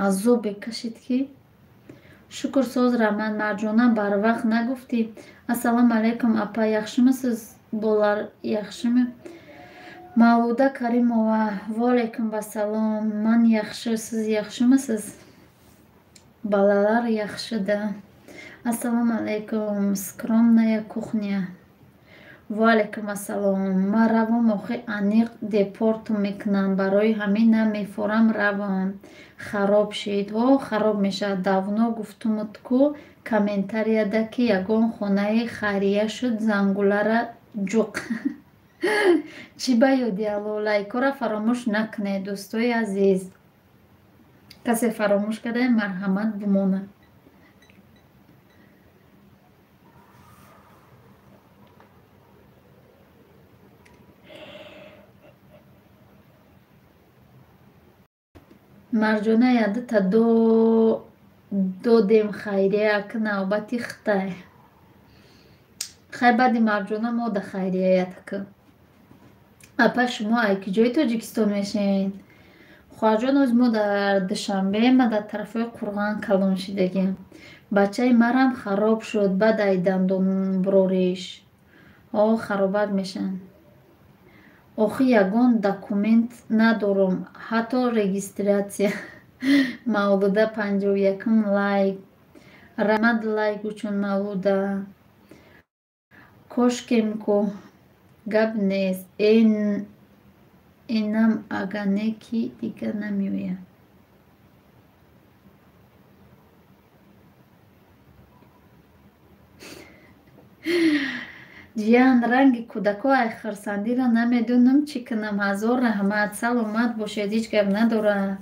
азобе кашид ки шукр соз раҳмат. Марҷона барвақт нагуфтӣ. ассалому алайкум апа яхшимисиз болар яхшими. Мавлуда Каримова ваалайкум ассалом. ман яхшы сиз яхшимисиз. балалар яхшида. ассалому алайкум скромная кухня. ваалайкум ассалом. ман равам охи аниқ депорту мекунам барои ҳамина мефурам равам хароб шид. хароб мешавад. давно гуфтумуд ку комментарияда ки ягон хонаи хайрия шуд зангулара ҷуқ. чӣ ба ёди алло лайкора фаромӯш накунед дӯстои азиз. касе фаромӯш карда марҳамат бимона. марҷона ядита додем хайрия ки навбати хитай хай баъди марҷона мо да хайрия ятки апа шумо айкиҷои тоҷикистон мешавед хоҳаҷон оз мо дар душанбе ма дар тарафҳои қурған калон шидагем бачаи марам хароб шуд баъд ай дандонбурориш харобат мешаванд охи ягон документ надорам ҳатто регистратсия мавлуда 51 лайк раҳмат лайк учун мавлуда кошкем ку гап нест энам агане ки дигар намеояд ҷиян ранги кӯдако ай харсандира намедонам чӣ кунам ҳазор раҳмат саломат бошед ҳеҷ гап надорад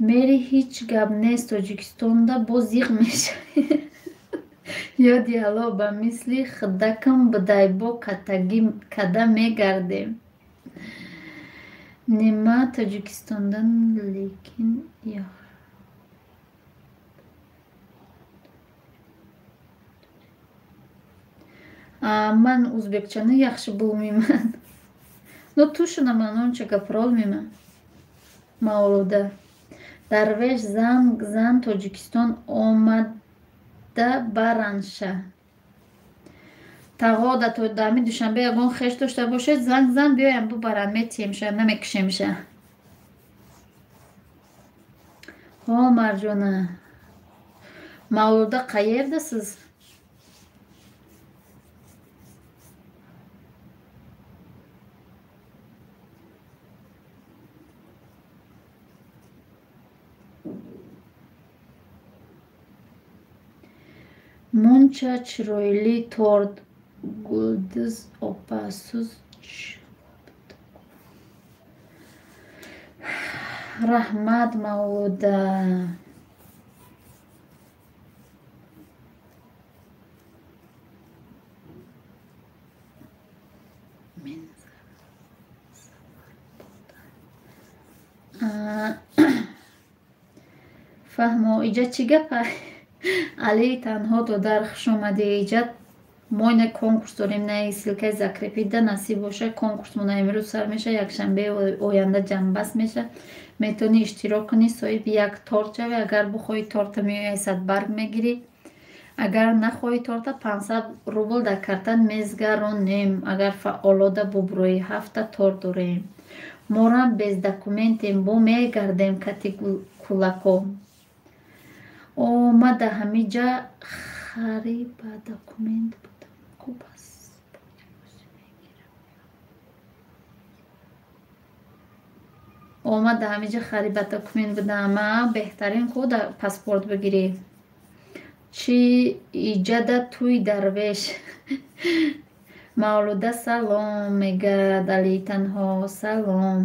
мери ҳеҷ гап нест тоҷикистонда боз зиқ мешавӣ ёди алло ба мисли хидакам бидай бо катагӣ када мегардем нима тоҷикистондан лекин ман ӯзбекчани яхши булмиман но тушуна ман онча гапрол миман мавлуда дарвеш зан тоҷикистон омада баранша тағода то дами душанбе ягон хеш дошта бошед зан биёям бубаранд метиемша намекишемша марҷона мавлуда қаердасиз мунча чиройли торт гулдиз опасуз раҳмат мавлуда фаҳмо иҷа чӣ гапа алии танҳо додар хушомадӣ иҷа мо ина конкурс дорем на силкаи закрепида насиб боша конкурс мона имрӯз сар меша якшанбеи оянда ҷамъбаст меша метавонӣ иштирок кунӣ соҳиби як торт шавӣ агар бихоҳӣ торта меояи садбарг мегирӣ агар нахоҳӣ торта 500 рубл дар картан мезгаронем агар фаъолода бубурӯӣ 7 торт дорем морам без документем бо мегардем кати кӯлако омада ҳамиҷа хариба документ будам кубас омада ҳамиҷа хариба документ будама беҳтарин куда паспорт бигирӣ чӣ иҷада туй дарвеш мавлуда салом мегӯяд алии танҳо салом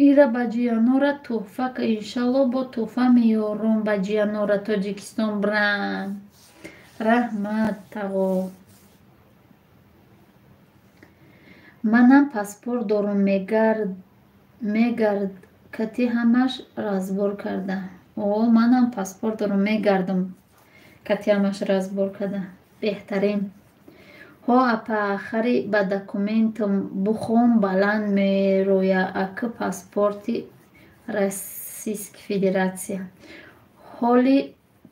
ира ба ҷиёнора тӯҳфа ка иншалло бо тӯҳфа меёрум ба ҷиёнора тоҷикистон бирам раҳмат тағо манам паспорт дорум мегард кати ҳамаш разбор карда манам паспорт дорум мегардум кати ҳамаш разбор карда беҳтарин апа ахари ба документам бухом баланд мероя аки паспорти Российской Федератсия ҳоли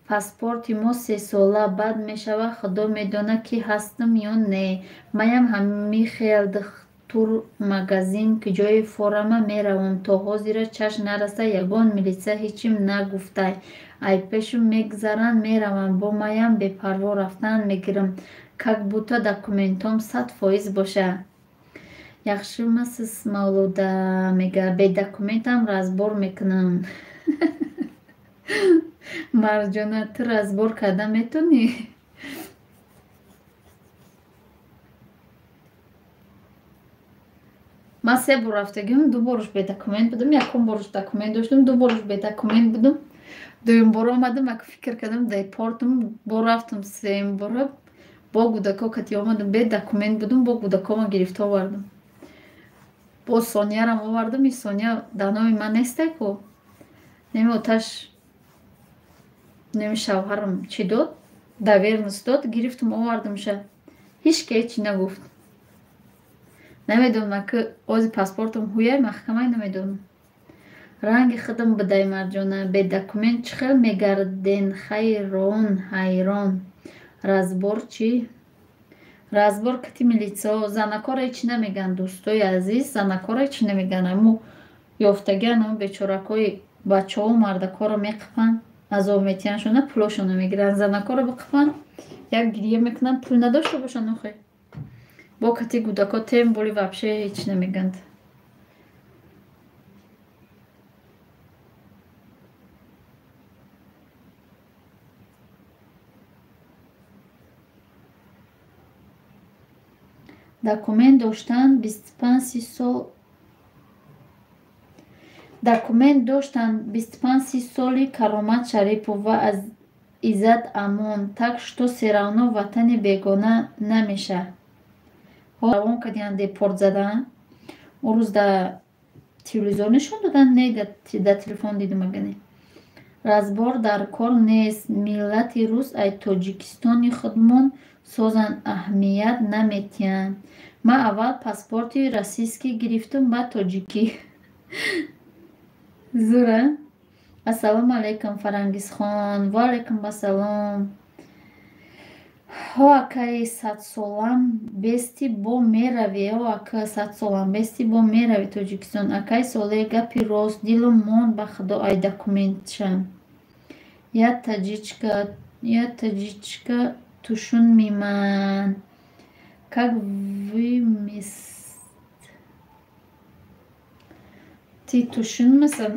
паспорти мо 3 сола баъд мешава худо медона ки ҳастам ё не маям ҳамихел духтур магазин ки ҷои форама меравам то ҳозира чашм нараса ягон милитсия ҳечим нагуфтай ай пешум мегзаранд меравам бо маям бепарво рафтан мегирам как будто документом 100% боша яхшимасиз мавлуда мега бе документам разбор мекунам Марҷона, ту разбор карда метавонӣ? Ман 3 бор рафтагим, 2 бораш бедокумент будам, якум бораш документ доштам, 2 бораш бедокумент будам. Дуюм бора омадам, ака фикр кардам депортам, бо рафтам 3-м бора, бо гудако кати омадам, бе документ будам, бо гудакома гирифта овардам. Бо Сонярам овардам, и Соня дар номи ман нестай ку. Неми оташ, неми шавҳарам чӣ дод? Доверенность дод, гирифтам овардамша. Ҳеҷ ки ҳечӣ нагуфт. Намедонам ки ози паспортам ҳуяй маҳкамаи намедонам. Ранги худам бидай Марҷона, бе документ чӣ хел мегарден? Ҳайрон. Разбор чӣ? Разбор кати милитсо, занакора ҳечӣ намеган, дӯстои азиз, занакора ҳечӣ намеган. Аммо ёфтагиану бечоракои бачаҳо мардакора меқипанд, азоб метиҳанд, шуна пулошона мегиранд. Занакора биқипанд, як гирия мекунанд, пул надошта бошанд охе. Бо кати гудако тем боли вообще ҳеҷ намеганд. Документ доштан 25 сол. Документ доштан 25 соли Каромат Шарипов ва аз Иззат Амон. Так что все равно в ватани бегона намеша. Равон кадиан депорт задан. Он рӯз да телевизор нишон додан, не да телефон дидам агане. Разбор дар кор нест. Миллати рус ай Тоҷикистони худмон созан аҳамият наметиҳанд. Ман аввал паспорти российский гирифтам, баъд тоҷикӣ. Зура. Ассалому алайкум Фарангизхон. Ва алайкум ассалом. Ҳо акаи 100 солам бести бо меравӣ. Ҳо ака 100 солам бести бо меравӣ Тоҷикистон. Акаи соле гапи рост, дилам монд ба худо ай документшам. Я таҷичка тушун миман. Как вы Ты тушун мисан?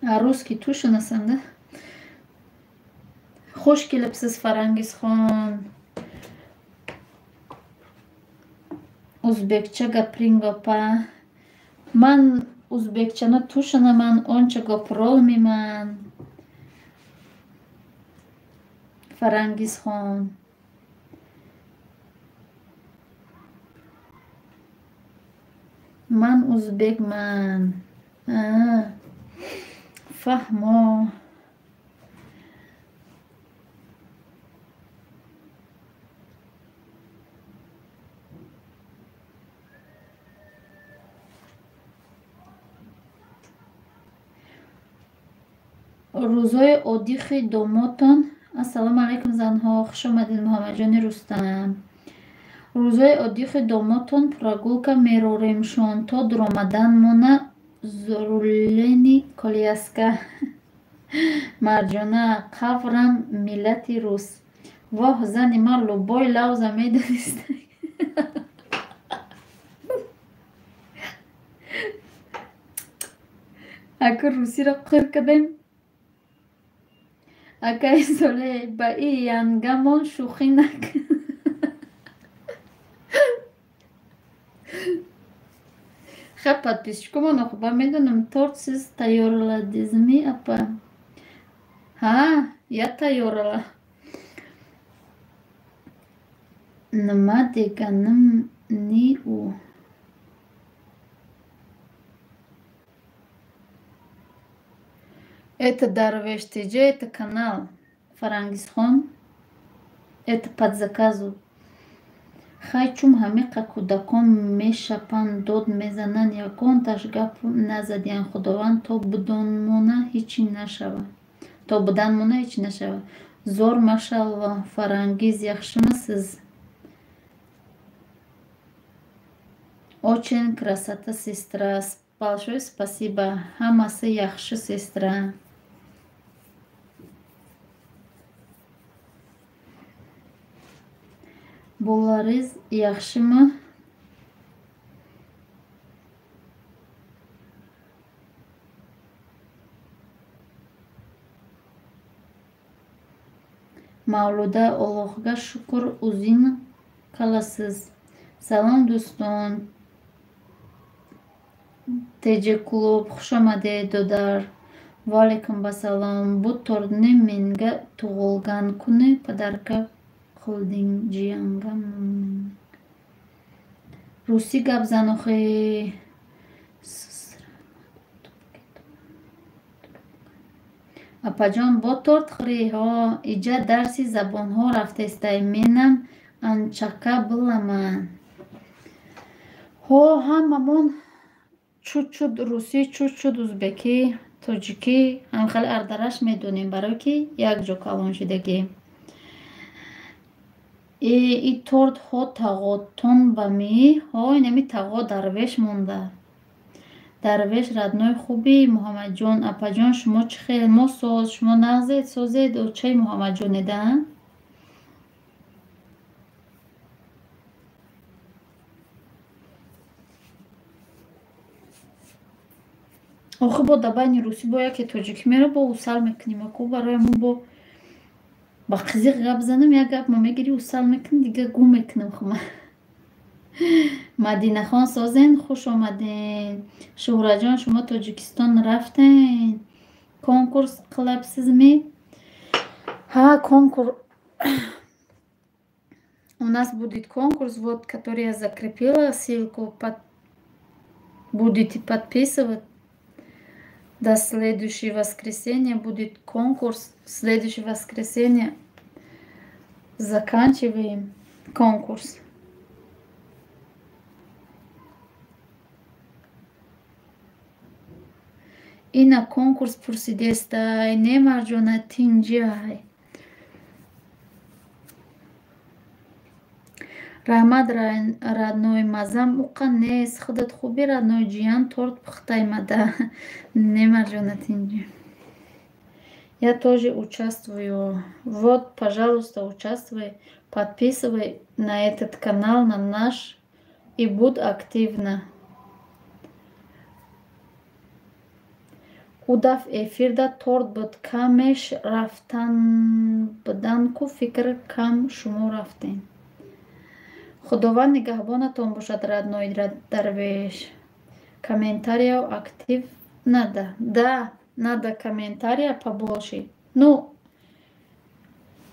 А русский тушун асан да? Хуш келибсиз Фарангизхон. Узбекча гапиринг опа. Ман узбекчана тушунаман, онча гапиролмиман. Фарангизхон. Ман узбекман. Фаҳмо. рӯзҳои оддихи домотон. Ассалому алайкум занҳо, хуш омадед Муҳаммадҷони Рустам. Рӯзҳои оддихи домотон прогулка мероремшон то дуромаданмона зурулени Коляска. Марҷона қаврам миллати рус. Воҳ зани ман лубои лавза медонист. Ака русиро қир кардем. Акаи соле ба и янгамон шӯхӣ накун. Хаб подписчикумон охба медонам торт сиз тайёрладизми апа. Ҳа, я тайёрала. Нима деганим ни у. Это Дарвеш ТЖ, это канал Фарангизхон. Это под заказу. Хай чум ҳамиқа кӯдакон мешапанд, дод мезананд, ягонташ гап назадиянд. Худованд то буданмона ҳичи нашава. Зор машаллоҳ. Фарангиз яхшимисиз? Очень красота сестра. Большое спасибо. Ҳамаси яхши сестра. Болариз яхшима? Mavluda Allohga shukr, o'zing qalasiz. Salom do'ston. Teja klub xush omaded dodar. Va alaykum assalom. Bu tortni menga tug'ilgan kuni padarka qilding jiyangam. Rusiy gap zan oxi. Апаҷон, бо торт хӯриҳо, иҷа дарси забонҳо рафтестай, менам анчака биламан. Ҳо ҳамамон чуд-чуд русӣ, чуд-чуд узбекӣ, тоҷикӣ, ҳамхел ардараш медонем, барое ки якҷо калон шудагӣ. И тортҳо тағотон ба ми, ҳо инами тағо дарвеш монда. Дарвеш раднои хуби Муҳаммадҷон. Апаҷон, шумо чӣ хел? Мо соз, шумо нағзед, созед, чаи Муҳаммадҷонеда? охи бо дабайни русӣ бо яке тоҷикӣ мера бо усал мекунем, аку барои мо бо ба қизиқ гап занам, як гап мо мегири усал мекунем, дига гум мекунам хума. Мадинахон созен, хуш омаден. Шӯҳраҷон, шумо Тоҷикистон рафтен? Конкурс қилабсизми? Ҳа, конкурс. У нас будет конкурс, вот, который я закрепила ссылку, будете подписывать. До следующего воскресенья будет конкурс. Следующее воскресенье заканчиваем конкурс. И на конкурс пурсидестай, не Марҷона тинҷай. Раҳмат радной мазам уқа нест, худат хуби радной ҷиян торт пухтаймада. Не Марҷона тинҷай. Я тоже участвую. Вот, пожалуйста, участвуй, подписывай на этот канал, на наш, и будь активна. Удав эфирда торт буд камеш рафтан будан ку фикр кам шумо рафтен. Худованд нигаҳбонатон бошад, радной дарвеш. Комментария актив надо. Да, надо комментария побольше. Ну,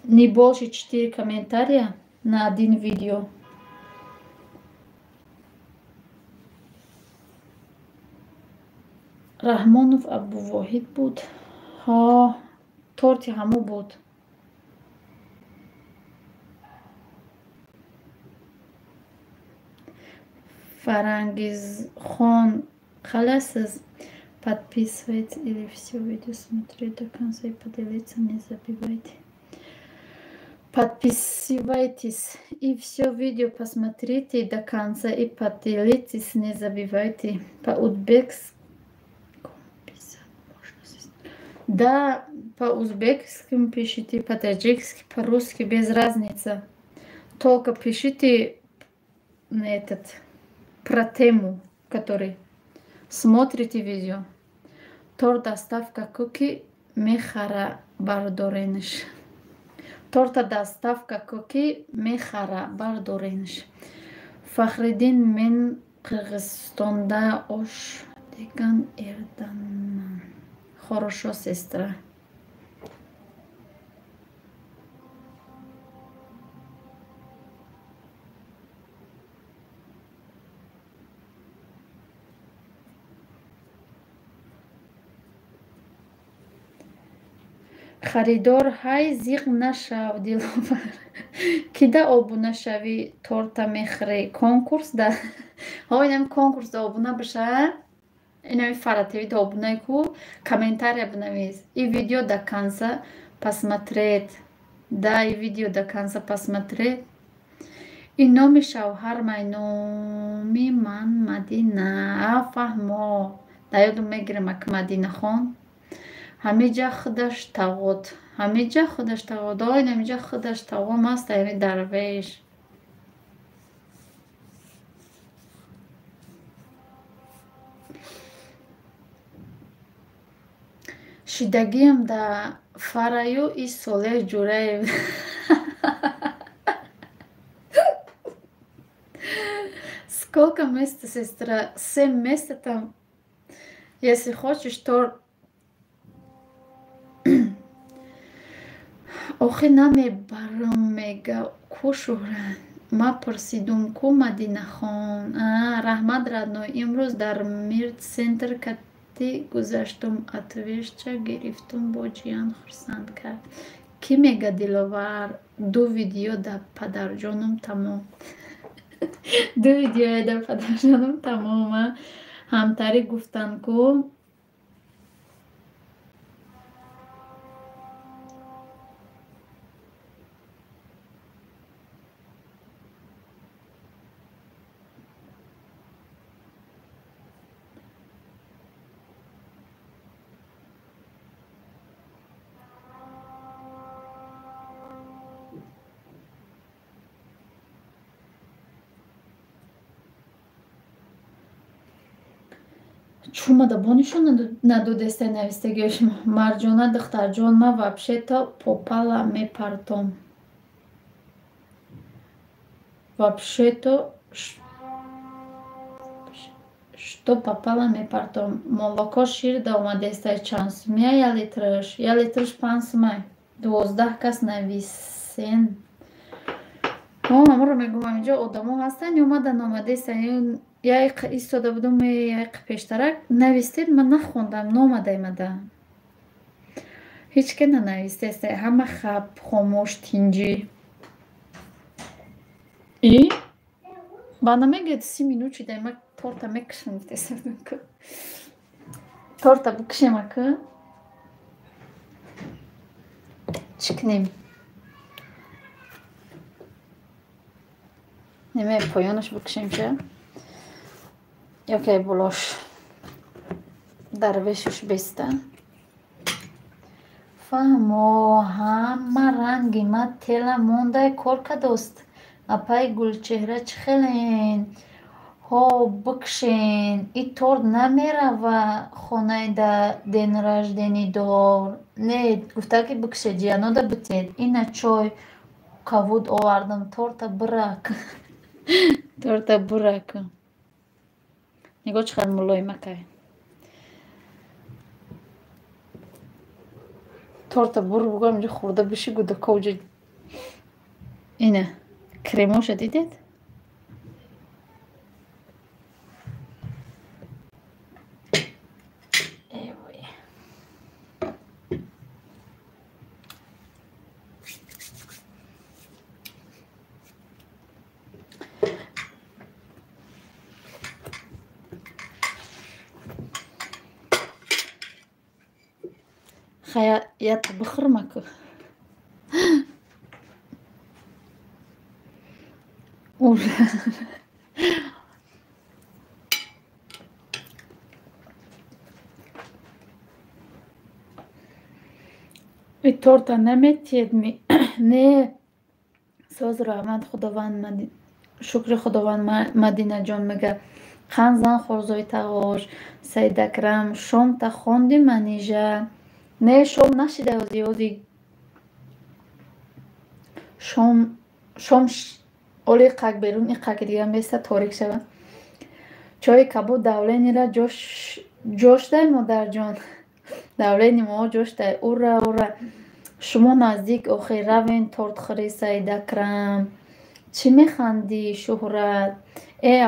не больше 4 комментария на один видео. Раҳмонов Абдувоҳид буд. Ҳо, торти ҳамо буд. Фарангизхон, халасиз? Подписывайтесь или все видео смотреть до конца и поделиться не забывайте. Подписывайтесь и все видео посмотрите до конца и поделитесь не забывайте. По-узбекски. Да, по-узбекски пишите, по-таджикски, по-русски, без разницы. Только пишите этот, про тему, который смотрите видео. Торт доставка куки мехара бардоренш. Торта доставка куки мехара бардоренш. Фахриддин, мен Қырғызстонда ош деган эрданман. Хорошо, сестра. Харидор, ҳай зиқ нашав, диловар. Кида обуна шави торта мехӯре? Конкурс да. Ҳо, инам конкурс да обуна баша. Инами фаратеви да обунай ку комментария бинавис. И видео до конца посмотреть. Да, и видео до конца посмотреть. И номи шавҳар май, номи ман Мадина. Фаҳмо. Да ёдум мегирам ак Мадинахон. Ҳамиҷа худаш тағот. Ҳамиҷа худаш тағот. Ой, намиҷа худаш тағот маст ами дарвеш. шидагиам да фараю и Солеҳ Ҷураев. Сколько места, сестра? 7 места там. Если хочешь, то... охи намебарам, мега ку Шуҳрат. Ма пурсидум ку Мадинахон. Раҳмат радной, имрӯз дар Мирд центр катӣ гузаштум, отвешча гирифтум, бо ҷиян хурсанд кард. Кӣ мега диловар? Ду видео да падарҷонум тамом. Ду видео да падарҷонум тамома. Ҳамтарӣ гуфтанд ку чума да бонишон надудесте навистагиош. Марҷона духтарҷон, ма вообще-то попала мепартом. Вообще-то что попала мепартом. Молоко шир да омадестай чанд сумия? Я литраш 5 сумай. 12 кас нависен. Амаро мегӯям инҷо одамо ҳастанд, омадан омадестай. Як истода будум, як пештарак навистед, ман нахондам, номадаймада. Ҳеч ке нанавистест, ҳама хаб, хомӯш, тинҷӣ. Бана мегӯяд 30 минут шидай, ман торта мекушам. Торта бикушем ака. Чӣ кунем? Нема поёнаш бикушем ча? Ёке булош дарвешуш беста. Фаҳмо ҳама ранги ма тела мондай кор кадост. Апай Гулчеҳра чӣ хелен? Ҳо бикушен. И торт намерава хонаи да ден раждени дор. Не, гуфта ки бикушед, ҷиянода битед. Ина чой кавуд овардам, торта бирак. Торта бирак. Нигоҳ чӣ қадр мулоим акай. Торта бур бугам инҷо хӯрда биши гудако уҷа. Ина кремоша дидед? Хая ята бихӯрмаку. И торта наметиед ми. Не. Соз раҳмат худованд шукри худованд Мадинаҷон мега. Ханзан хозои тағош Саидакрам шом та хонди манижа. Не, шом нашида зиёди. Шом оли қак берун, и қаки дигам беста торик шава. Чои кабуд давленира ҷоштай модарҷон. Давлени мо ҷоштай. Ура, ура. Шумо наздик охир равен тортхӯри Саидакрам. Чӣ механдӣ Шуҳрат?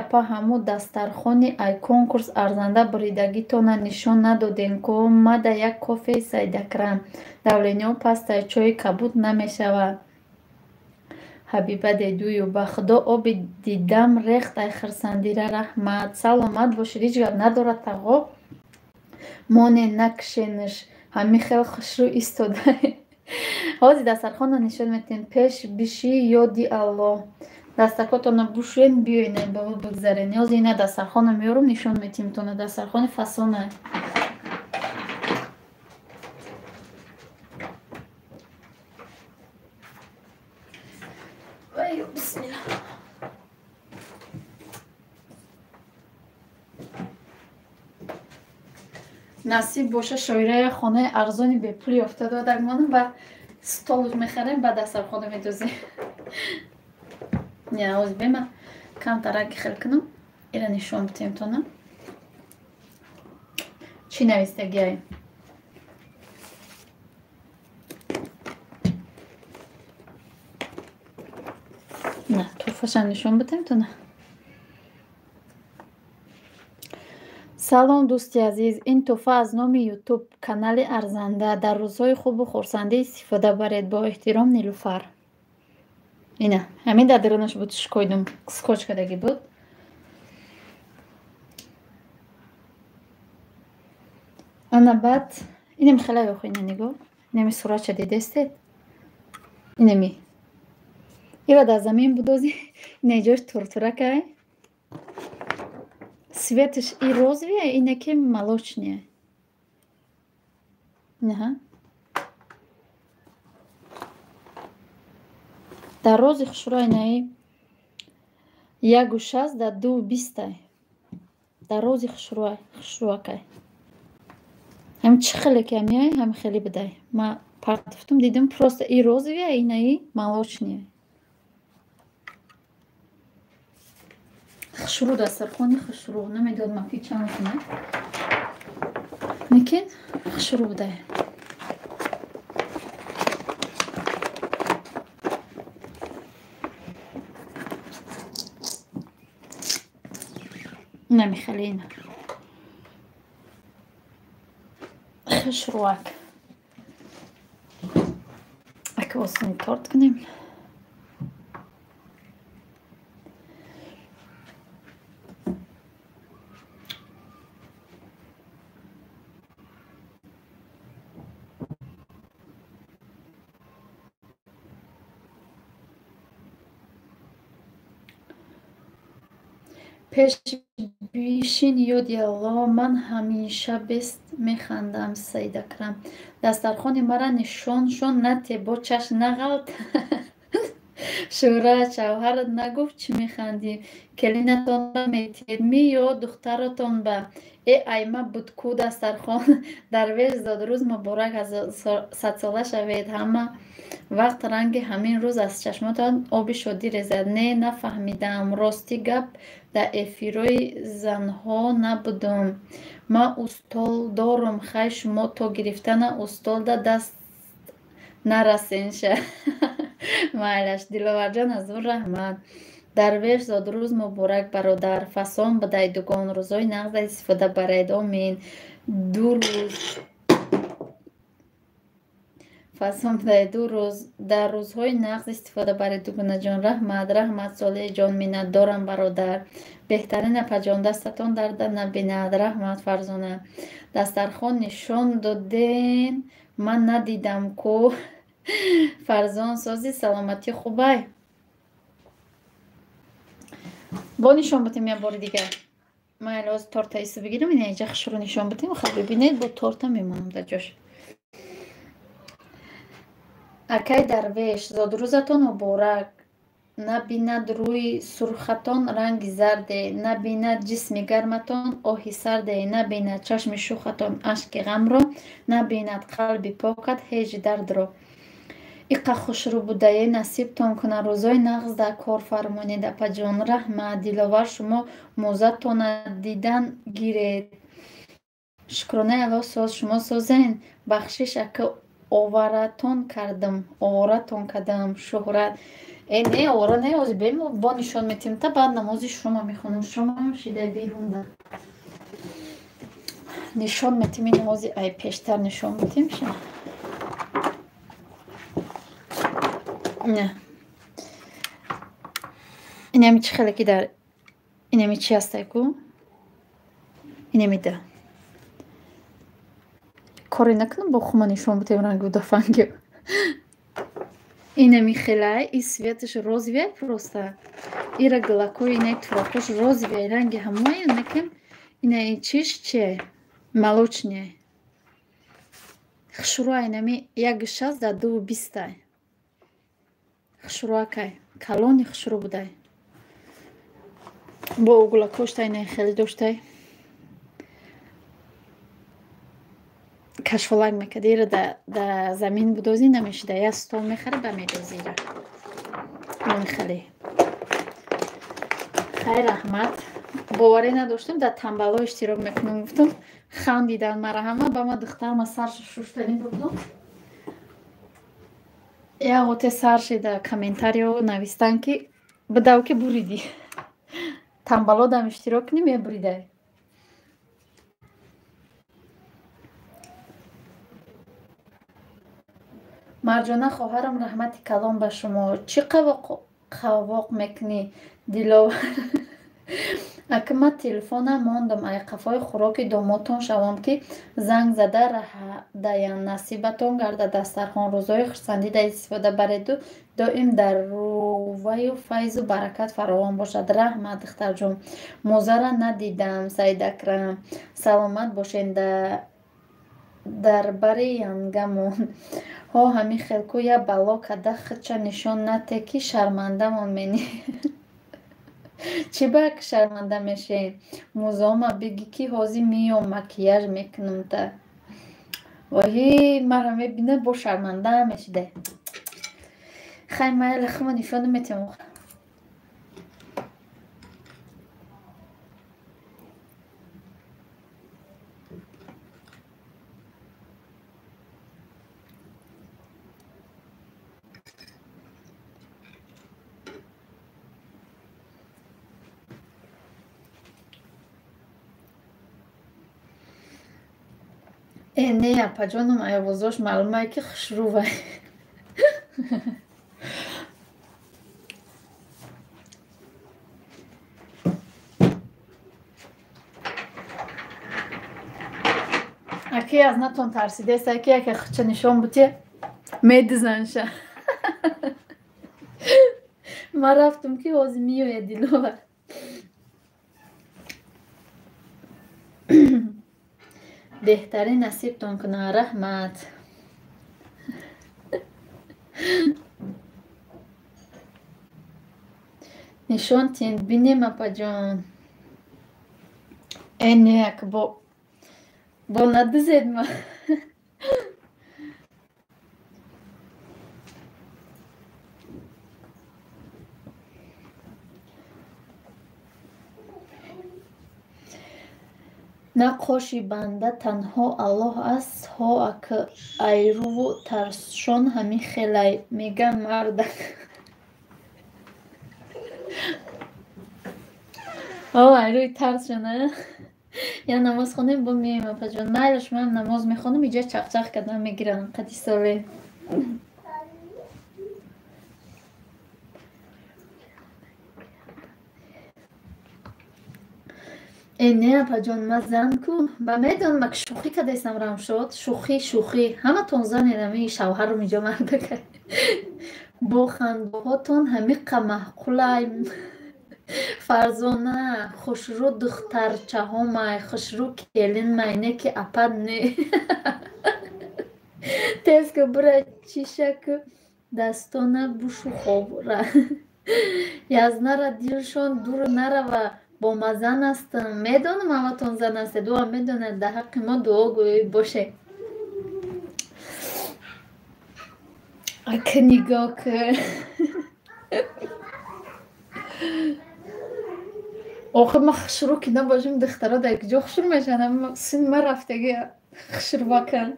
Апа ҳамун дастархони ай конкурс арзанда буридагитона нишон надодем ку? Мада як кофеи Саидакрам. Давлениҳо пастай, чои кабуд намешавад. Ҳабиба дедую ба худо оби дидам рехт. Ай хирсандира раҳмат. Саломат бошед, ҳеҷ гап надорад тағо. Моне накушенаш. Ҳами хел хушрӯ истода. Ҳозир дастархонро нишон метем. Пеш биши ёди Аллоҳ. Дастакотона бушӯед биёед баво бигзарен. Ҳозир ина дастархонро меёрам, нишон метем тона. Дастархони фасона. Бисмилла. насиб боша шоираи хонаи арзони бепули офтода одагмона ба стол мехарем ба дастархона медозем. Не ҳозир бема камтараки хел кунам. Ира нишон битем тона. Чӣ навистагиай? نه توفاشم نشون بدیم تو نه. سلام دوستی عزیز، این توفه از نام یوتیوب کانال ارزنده. در روزهای خوب و خورسنده استفاده برید. با احترام نیلوفر. اینه همین در درونش بودش کویدم سکوچ کدگی بود. انا بعد اینم خیلی بخوی نگاه. اینمی صورت چه دیده استید؟ اینمی ایراد از زمین بدوزی نیجاش تورتورکای سویتش ای розовее, اینه که молочнее. نه در روزی خشورای نه 1.6 در 2.20 در روزی خشروکای هم چه خیلی کمیه هم خیلی بدای ما پرتفتم دیدم پروست ای розовее, اینه ای молочнее. خشرو دسترخوانی خشرو نمیداد ما پیچم کنه لیکن خشرو بوده نمیخلی اینه خشروک اکه آسانی تارت کنیم. پیش بیشین یودیالا من همیشه بست میخندم سیده کرم دسترخوانی مرا نشون شون نتی با چش نغلط شوره شوهر نگفت چی میخندی کلینتون را میتیرمی یا دخترتون با ایمه بودکو دسترخوان درویش زاد روز مبارک از 100 ساله شوید همه وقت رنگ همین روز از چشمتان آبی شدی رزد نه نفهمیدم راستی گپ در افیروی زنها نبودم ما استول دارم خیلی شما تا گرفتن استول در دست نرسین شه مایلش دلوار جان از اون رحمت درویش زاد روز مبارک برادر فسان بدای دوگان روزای نقد استفاده برید آمین دو روز فسان بدای 2 روز در روزهای نقد استفاده برید دوگان جان رحمت صالح جان مینت دارم برادر بهترین پجان دستتان درد نبیند رحمت فرزانه دسترخوان نشان دادین من ندیدم کو فرزان سازی سلامتی خوبه با نشان بتیم یه بار دیگه ما الان تورت ایسو بگیرم این اینجا خشرو نشان بتیم خب ببینید با تورت میمونم در جاش اکای درویش زاد روزتون مبارک نبیند روی سرختان رنگ زرده نبیند جسم گرمتان آهی سرده نبیند چشم شوختان اشک غم را نبیند قلب پاکت هیچ درد را ایقا خوش رو بوده نصیب تان کنه روزای نغز در کار فرمانید پجان رحمت دلوار شما موزتان دیدن گیرید شکرانه الا ساز شما سازین بخشش اکا آورتان کردم شهرت نه آورا نه از بیم با نشان میتیم تا بعد نمازی شما میخونم شما هم شیده بیرون ده نشان میتیم این نمازی ای پیشتر نشان میتیم شما نه اینمی چی خلقی در اینمی چی هسته کو اینمی ده کاری نکنم با خوما نشان بتیم رنگو دفنگی اینمی خیلی ای سویتش розовее просто ایره گلاکوی اینه تفاقش розовее رنگ همه نکم اینه چیش چه молочнее خشروع اینمی 1.6 در 2.20 خشروعکای کلونی خشرو بوده با گلاکوش اینه خیلی داشته кашфолак мекадира да замин будозӣ намешуда, я стол мехара ба медозира. Мунхали хайр раҳмат. боварӣ надоштам дар танбало иштирок мекунам. Гуфтам хандидан мара ҳама, ба ма духтарама сарша шуштанӣ бурдум. яготе сарши дар комментарио навистан ки бидав ки буриди танбало дам иштирок кунӣ мебуридай. марҷона хоҳарам, раҳмати калон ба шумо. Чӣ қавоқ мекунӣ диловар? ака ман телефонам мондам, ай қафои хӯроки домодтон шавам ки занг зада раҳадаян насибатон гарда дастархон. рӯзҳои хурсандида истифода бареду доим дар рӯваю файзу баракат фаровон бошад. раҳмат духтарҷон. музара надидам. Саидакрам саломат бошед. дар бари янгамон ҳо ҳами хелку я бало када хича нишон нате ки шармандамон мени. чӣ бак шарманда мешем? музома биги ки ҳози миём макияж мекунам та. ваҳи мара мебина бо шарманда мешида. хай майли хума нишон метем. не апаҷонам овозош маълумае ки хушрӯвай. аки аз натон тарсидест, аки яке хуча нишон бутӣ медизанша. ман рафтум ки ҳози миёя диловар. беҳтарин насибтон кунад. раҳмат. нишон тин бинем апаҷон. энеак бо надизед ма. нақоши банда танҳо аллоҳ аст. ҳо ака айруву тарсшон ҳами хелай меган марда. айруи тарсшона я намоз хонем бо меем апаҷон. майли шумаам намоз мехонам, иҷа чақчақ кардан мегирам қади соле. не апаҷон ма занку ба медон мак шӯхӣ кадесам рамшод. шӯхӣ ҳаматон занедами шавҳарум иҷо мардака. бо хандҳотон ҳами қамаҳқулай фарзона хушрӯ духтарчаҳомай хушрӯ келин майне ки апад не. тезку бура чишаку дастона бушу хобра. язнара дилшон дур нарава бо мазан астм. медонам ҳаматон зан астед. ва медонед дар ҳаққи мо дуо гӯӣ боше. ака нигоҳ кун. охир ма хушрӯ ки набошам духтаро дар куҷо хушрӯ мешаванд. син ма рафтаги хушрӯвакан.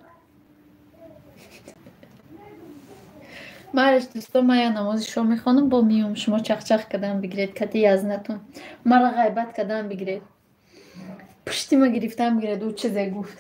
майраш дӯстон, ман я намози шом мехонам бо миём. шумо чақчақ кардан бигиред кади язнатон. мара ғайбат кардан бигиред. пушти ма гирифтан бигиред. ӯ чизе гуфт.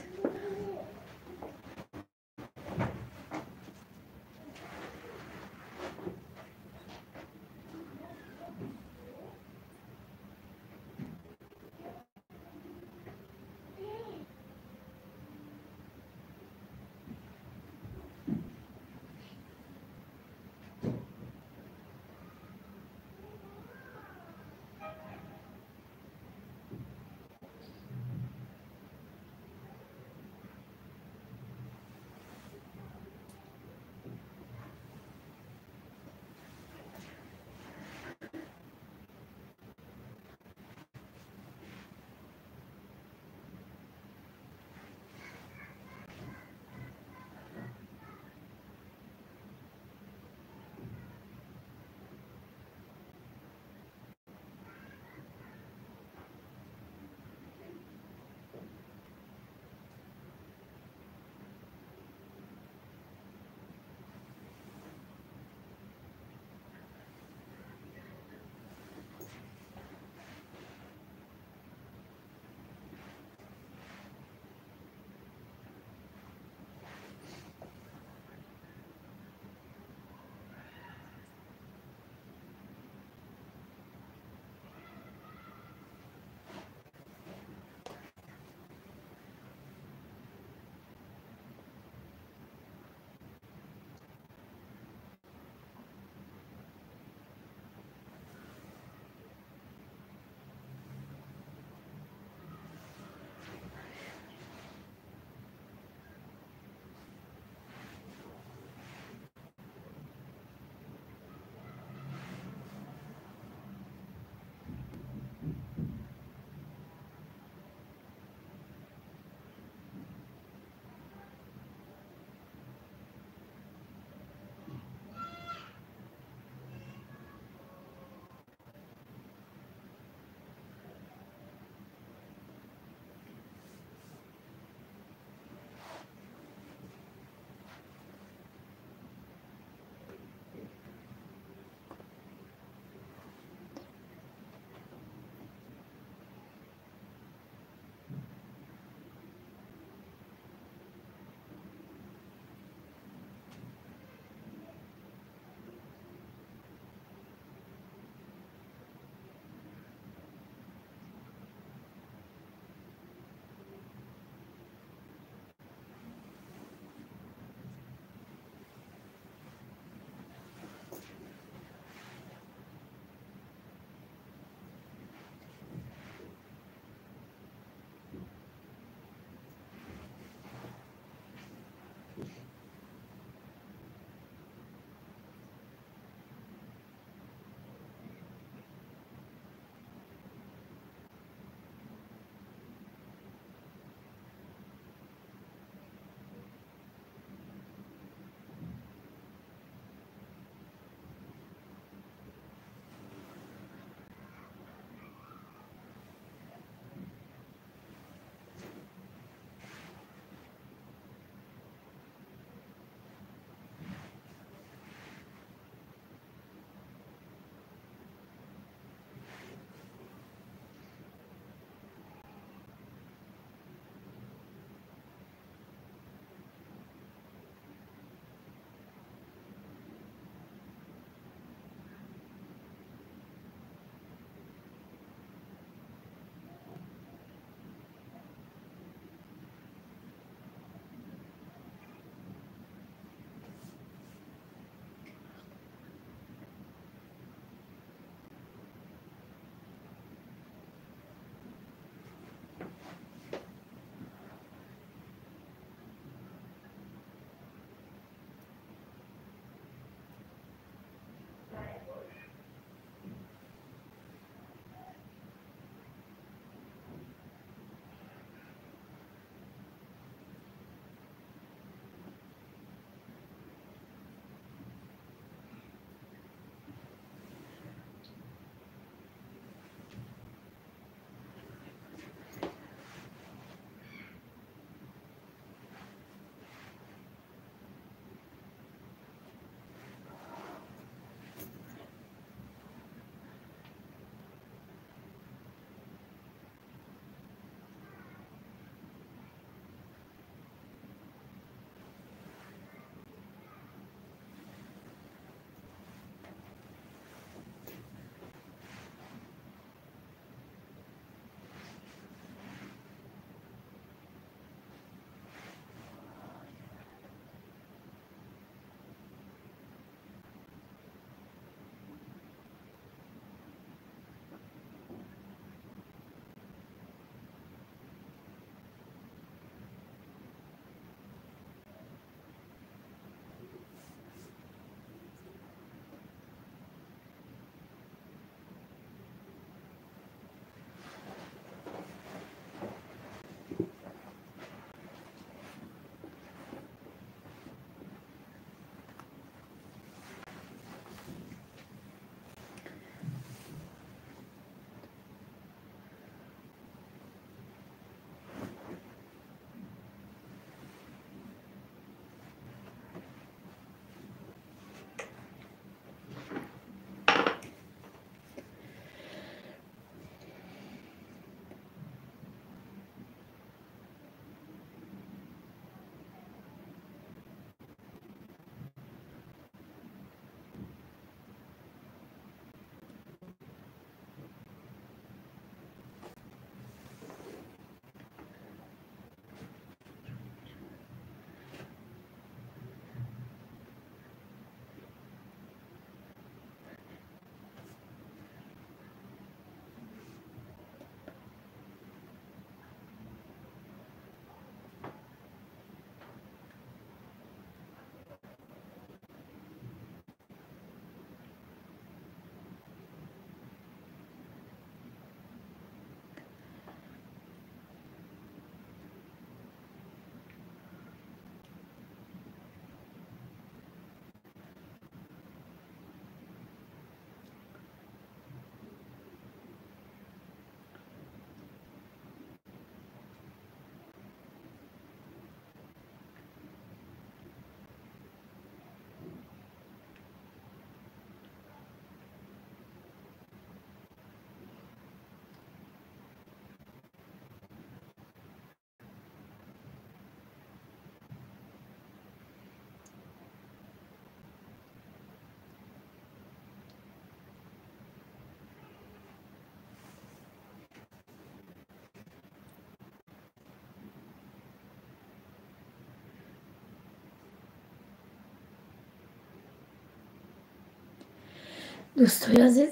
дӯстои азиз,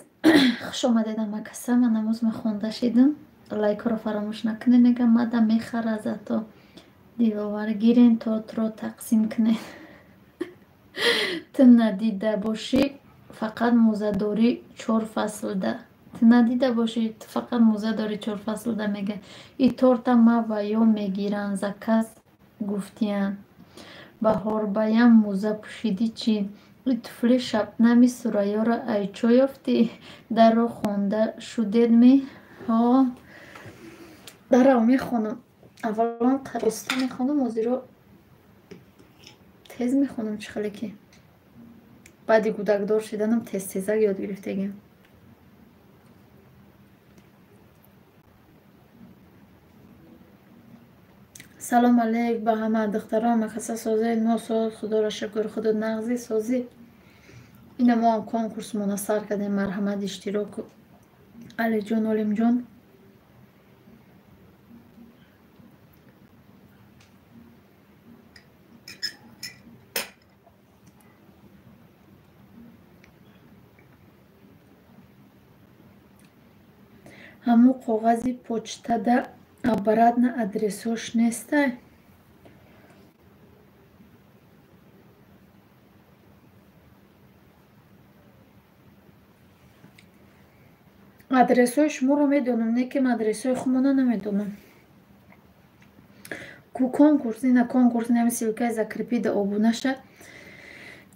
хуш омадед. Амакаса ман намоз мехонда шидам. Лайкро фаромӯш накунед. Мегам мада мехара зато диловар гирен то туро тақсим кунед. Ту надида бошӣ фақат мӯзадорӣ 4 фаслда. Ту надида бошӣ ту фақат мӯзадорӣ 4 фаслда мега. И торта ма ва ё мегиранд за кас гуфтиян. Баҳорбаям мӯза пӯшидӣ чӣ? И туфли шабнами Сурайёро ай чо ёфтӣ? Дарро хонда шудед ме? Ҳо, дарро мехонам. Аввалон оста мехонам, ҳозиро тез мехонам. Чӣ хеле ки баъди гӯдакдор шиданам тез-тезак ёд гирифтагим. салом алейк ба ҳама духтарон. Макаса созии носоз, худоро шукр. худу нағзи созӣ. ина мо ҳам конкурсмона сар кардем. марҳамат, иштироку алиҷон, олимҷон. ҳамо коғази почтада обратно адресош нестай? адресои шуморо медонам, неким адресои худмона намедонам. Ку конкурс, ина конкурс нами силкаи закрепида обунаша.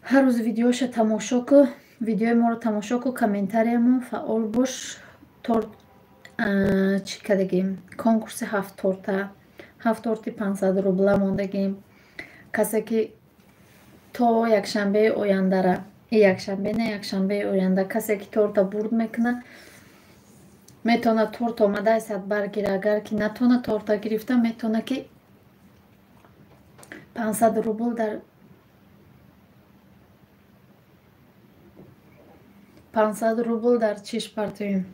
ҳар рӯз видеоша тамошо ку, видеои моро тамошо ку, комментариямо фаъол бош. торт чӣ кардагим? Конкурси 7 торта, 7 торти 500 рубла мондагим. касе ки то якшанбеи ояндара, якшанбе не, якшанбеи оянда касе ки торта бурд мекуна, метавона торта омадаи сад баргира. Агар ки натавона торта гирифта, метавона ки 500 рубл дар 500 рубл дар чиш партоим.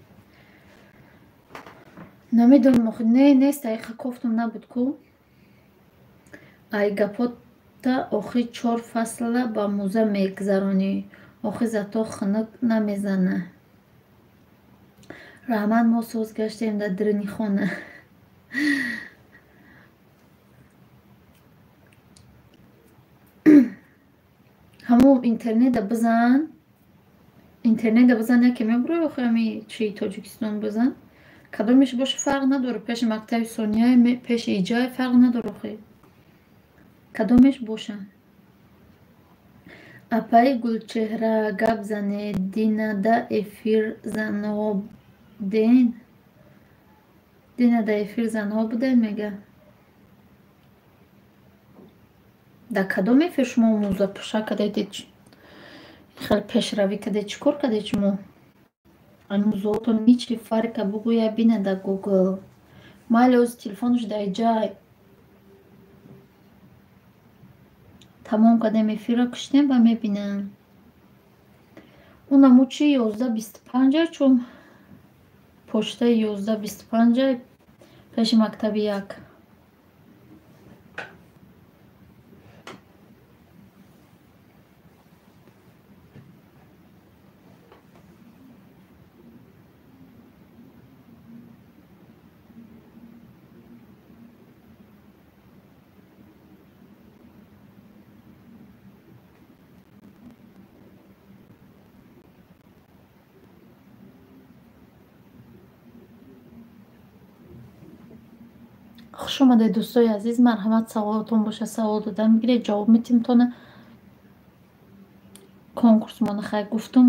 намедонам охи нест аиқа кофтам набуд ку. ай гапота охи 4 фасла ба мӯза мегзаронӣ. охи зато хунук намезана. раҳмат, мо соз гаштем дар дурини хона. ҳамо интернета бизан. интернета бизан яке мебурои охи ами чи Тоҷикистон бизан. кадомеш боша фарқ надоре. пеши мактаби сонияе, пеши иҷае фарқ надоре охи. кадомеш боша. апаи Гулчеҳра гап занед. динада эфир занҳо буден. динада эфир занҳо буден мега. дар кадом эфир шумо мӯза пӯша кардед? хеле пешравӣ кардед. чӣ кор кардед шумо? мӯзаотон ничи фарка бугӯя бина дар Google. майли оз телефонаш дар ҷай. тамом кардем эфирро киштем ва мебинам. унаму чи 11:25 чум почтаи 11:25 пеши мактаби 1. хуш омадед дӯстои азиз. марҳамат, саволотон боша, савол дода мегиред, ҷавоб медим. тона конкурсмона хай гуфтум.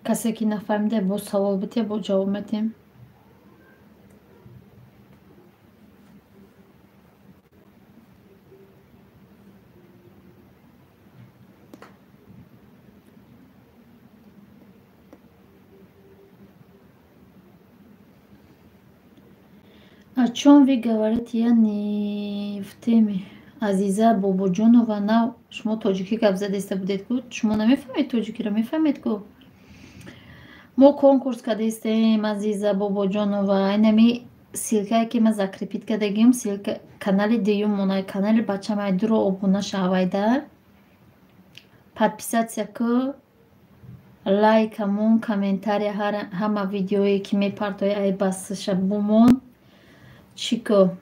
касе ки нафаҳмиде бо савол бития, бо ҷавоб медим. О чём вы говорите, я не в теме. Азиза Бобоҷонова, нав шумо тоҷикӣ гап задаиста будед ку? Шумо намефаҳмед тоҷикиро, мефаҳмед ку? мо конкурс кардаистем, Азиза Бобоҷонова. Инами ссилкае ки ма закрепит кардагим, ссилка канали дуюмона, канали бачамай дуро обуна шавайда, подписатсия ку, лайкамун, комментария ҳама видеое ки мепартои ай басша бумон, чӣ ку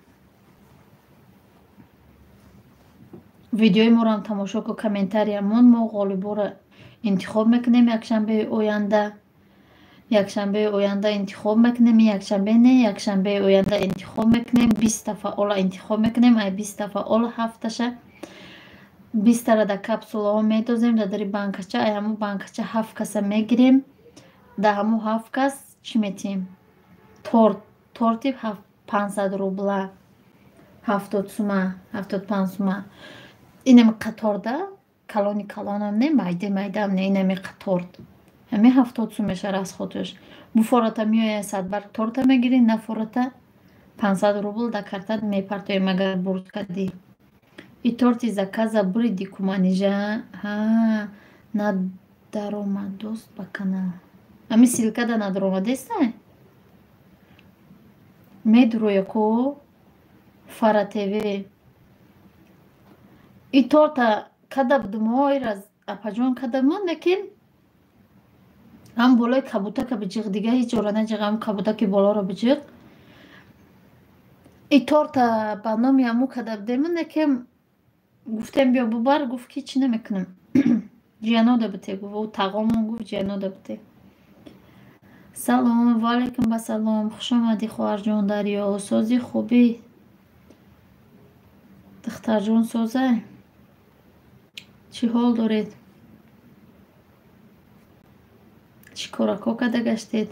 видеои моро ҳам тамошо ку, комментариямон мо ғолиборо интихоб мекунем якшанбеи оянда. якшанбеи оянда интихоб мекунем, якшанбе не, якшанбеи оянда интихоб мекунем, 20 фаъола интихоб мекунем, ай 20 фаъола ҳафташа 20 да капсулаҳо медозем дар дари банкача, ай ҳамун банкача 7 каса мегирем, дар ҳамун 7 кас чӣ метиҳем? Торти 500 рубла, 70 сума, 75 сума. Инами қаторда калони калонам не, майдаам не, инами қаторд ҳами 70 сум меша расходаш. Буфората меояй 100 бар торта мегирӣ, нафората 500 рубл да картат мепартоем агар бурд кардӣ. И торти заказа буриди куманижа на даромадост ба канал. Ами силка да на даромадест не? Медуроя ко Фара ТВ. И торта када будмой раз апаҷон када мон лекин ҳам болои кабутака биҷиқ дига ҳеҷ ҷора наҷиқ, ҳам кабутаки болоро биҷиқ. И торта ба номи ҳаму када будемон лекин гуфтем биё бубар, гуфт ки чӣ намекунам. ҷиянода бите гуфт тағомон гуфт ҷиянода бите. Салом, ва алайкум басалом, хуш омадӣ хоҳарҷон Дарё, сози хубӣ. Духтарҷон соза, чӣ ҳол доред? чӣ корако када гаштед?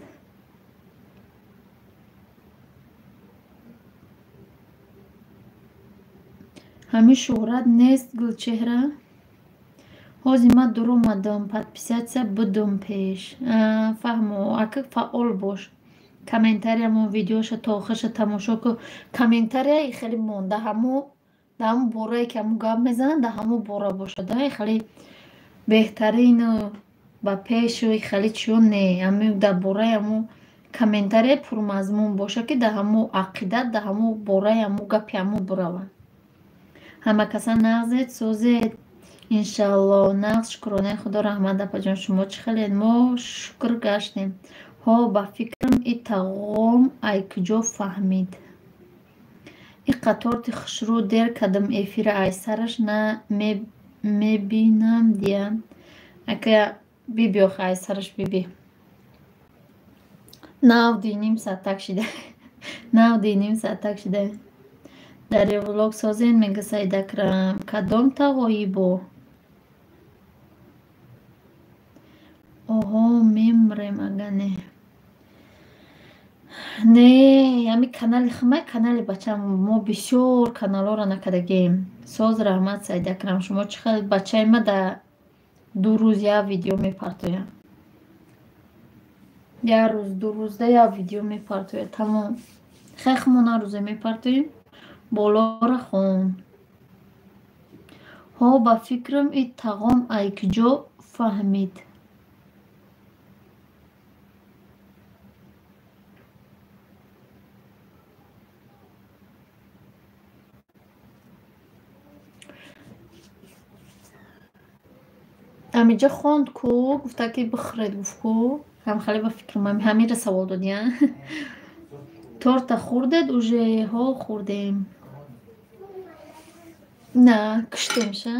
ҳамин шӯҳрат нест Гулчеҳра. ҳозир ман дуромадам, подписатсия будум пеш. Фаҳмо, ака фаъол бош. Комментариямон видеоша то охирша тамошо ку. Комментария хеле мон да ҳамун борае ки ҳамун гап мезанад да ҳамун бора бошад. Хеле беҳтарину ба пешу хеле чиён не. Ҳамин да бораи ҳамун комментария пурмазмун боша ки да ҳамун ақидат да ҳамун бораи ҳамун гапи ҳамун бурава. ҳама каса нағзед созед. Иншалло нағз шукронаи худо раҳмат апаҷон, шумо чӣ хелед? Мо шукр гаштем. ҳо ба фикрам и тағом ай куҷо фаҳмид. И қаторти хушрӯ дер кардам эфира ай сараш на мебинам дия. Ака биби охи ай сараш биби. Навди ним саътак шида. Навди ним саътак шида. Дарё влог созен мега Саидакрам. Кадом тағои бо? Оҳо мемрем ага не. Не, ами канали химай канали бачам мо бисёр каналоро накардагем. Соз раҳмат Саидакрам, шумо чӣ хел бачаи ма да 2 рӯз як видео мепартоям. Як рӯз 2 рӯзда як видео мепартоям. Тамом. Хехмона рӯзе мепартоем. болора хон. ҳо ба фикрам и тағом ай куҷо фаҳмид. амиҷа хонд ку гуфта ки бихӯред гуфт ку ҳам хеле ба фикрам ҳамира савол додия. торта хӯрдед уже? ҳо хӯрдем. На киштемша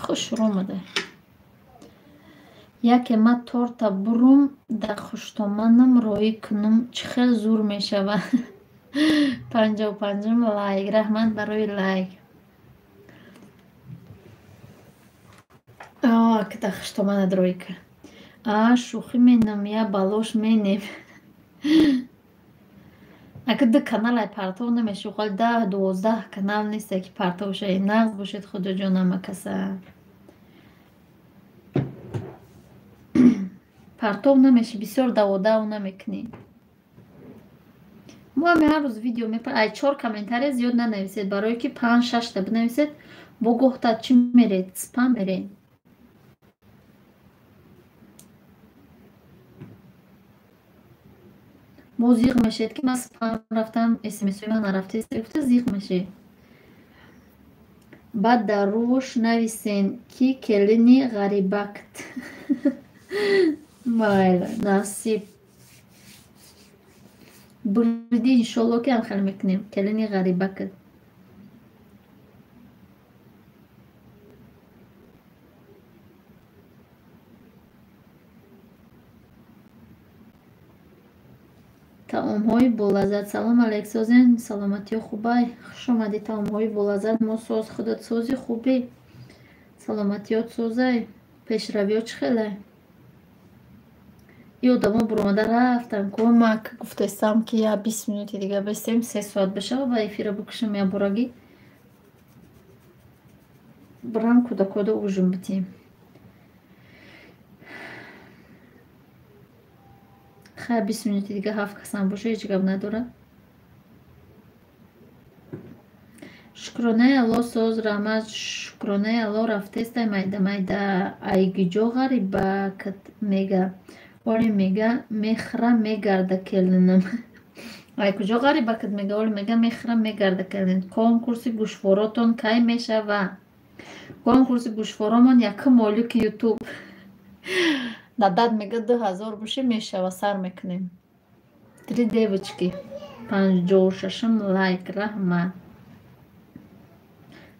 хушр омада. Яке ма торта бурум да хуштоманам роӣ кунум чӣ хел зур мешава. 55 лайк. Раҳмат барои лайк. Ака да хуштоманад роӣ кун. Шӯхӣ менам я балош менем. Ака ду каналай партов намешавад, хали 10-12 канал нест ки партов шавед. Нағз бошед худоҷон ҳама каса. партов намеши, бисёр даводав намекунӣ. мо ҳами ҳар рӯз видео мепарам. Ай 4 комментария зиёд нанависед, барое ки 5-6 та бинависед бо гуфта чӣ меред? Спам меред. бо зиқ мешед ки ман спам рафтам смсои ман нарафтест гуфта зиқ мешед. баъд дар рӯш нависен ки келини ғарибакт. майла насиб бурди иншолло ки ҳам хел мекунем келини ғарибакт. таомҳои болаззат. салом алейк созен, саломатиё хубай, хуш омадӣ. таомҳои болаззат мо соз худат сози хубӣ, саломатиёт созай, пешравиё чӣ хеле. и одамо буромада рафтан кӯмак гуфтастам ки я 20 минути дига бистем 3 соат бешава ба эфира букушам я бурагӣ бурам кӯдакода ужум битем. хай 20 минути дига 7 касам боша ҳеҷ гап надорад. шукронаи алло соз раҳмат. шукронаи алло рафтестай майда майда айгиҷо ғарибакт мега оли мега мехра мегарда келинам. ай куҷо ғарибакт мега оли мега мехра мегарда келин. конкурси гӯшворотон кай мешава? конкурси гӯшворомон якум молики ютуб дадад мега 2000 боши мешава сар мекунем. 3 девочки 56 лайк раҳмат.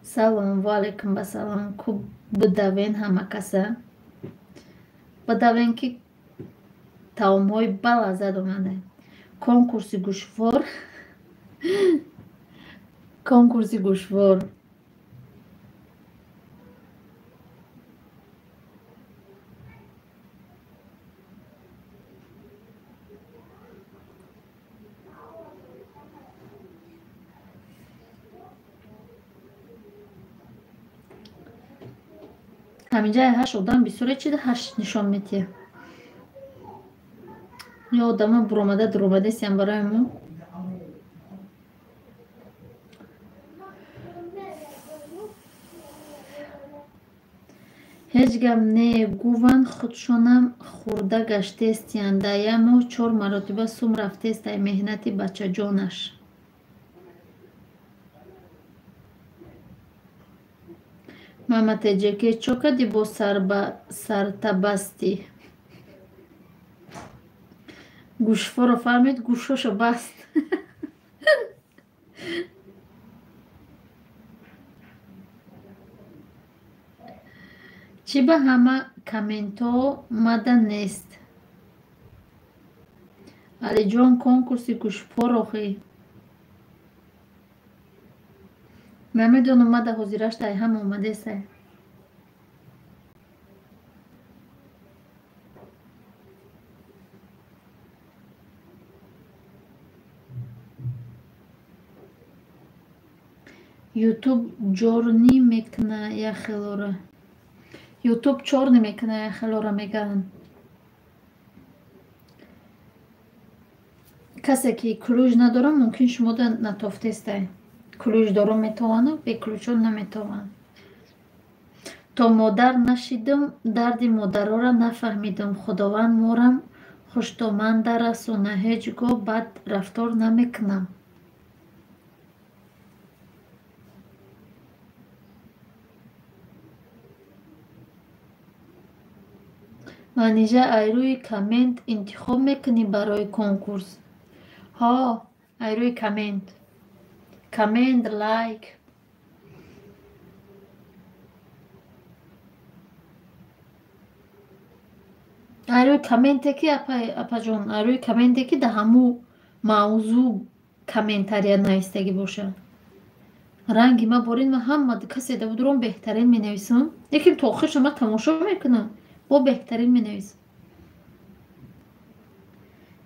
салом валейкум басалом. куб бидавен ҳама каса бидавен ки таомҳои балаззат омада. конкурси гӯшвор конкурси гӯшвор ҳаминҷа 8 одам бисёре чида 8 нишон метия. ё одама буромада дуромадасиям барои мо. ҳеҷ гап не гуван худшонам хурда гаштестиян. да я моҳ 4 маротиба сум рафтестай меҳнати бачаҷонаш. маматеҷеке чо кади бо сартабастӣ. гӯшворо фаҳмед гӯшошо баст. чӣ ба ҳама комментҳо мада нест. алиҷон конкурси гӯшвор охӣ намедонам мада ҳозираштай ҳама омадестай. ютуб ҷорнӣ мекна яхелора. ютуб чорнӣ мекна яхелора мегаан. касе ки клюж надорам мумкин шумо да натофтестай. клюж дорам метавонам бе ключон наметавонам. то модар нашидам дарди модарора нафаҳмидам. худованд морам хуштоманда расона. ҳеҷ гоҳ бад рафтор намекунам. манижа айрӯи коммент интихоб мекунӣ барои конкурс. ҳо айрӯи коммент лайк. айрӯи комменте ки апаҷон айрӯи комменте ки да ҳаму мавзӯъ комментария навистагӣ бошад. ранги ма борин ма ҳама касе да будурон беҳтарин менависам. лекин то охир шумо тамошо мекунам бо беҳтарин менависам.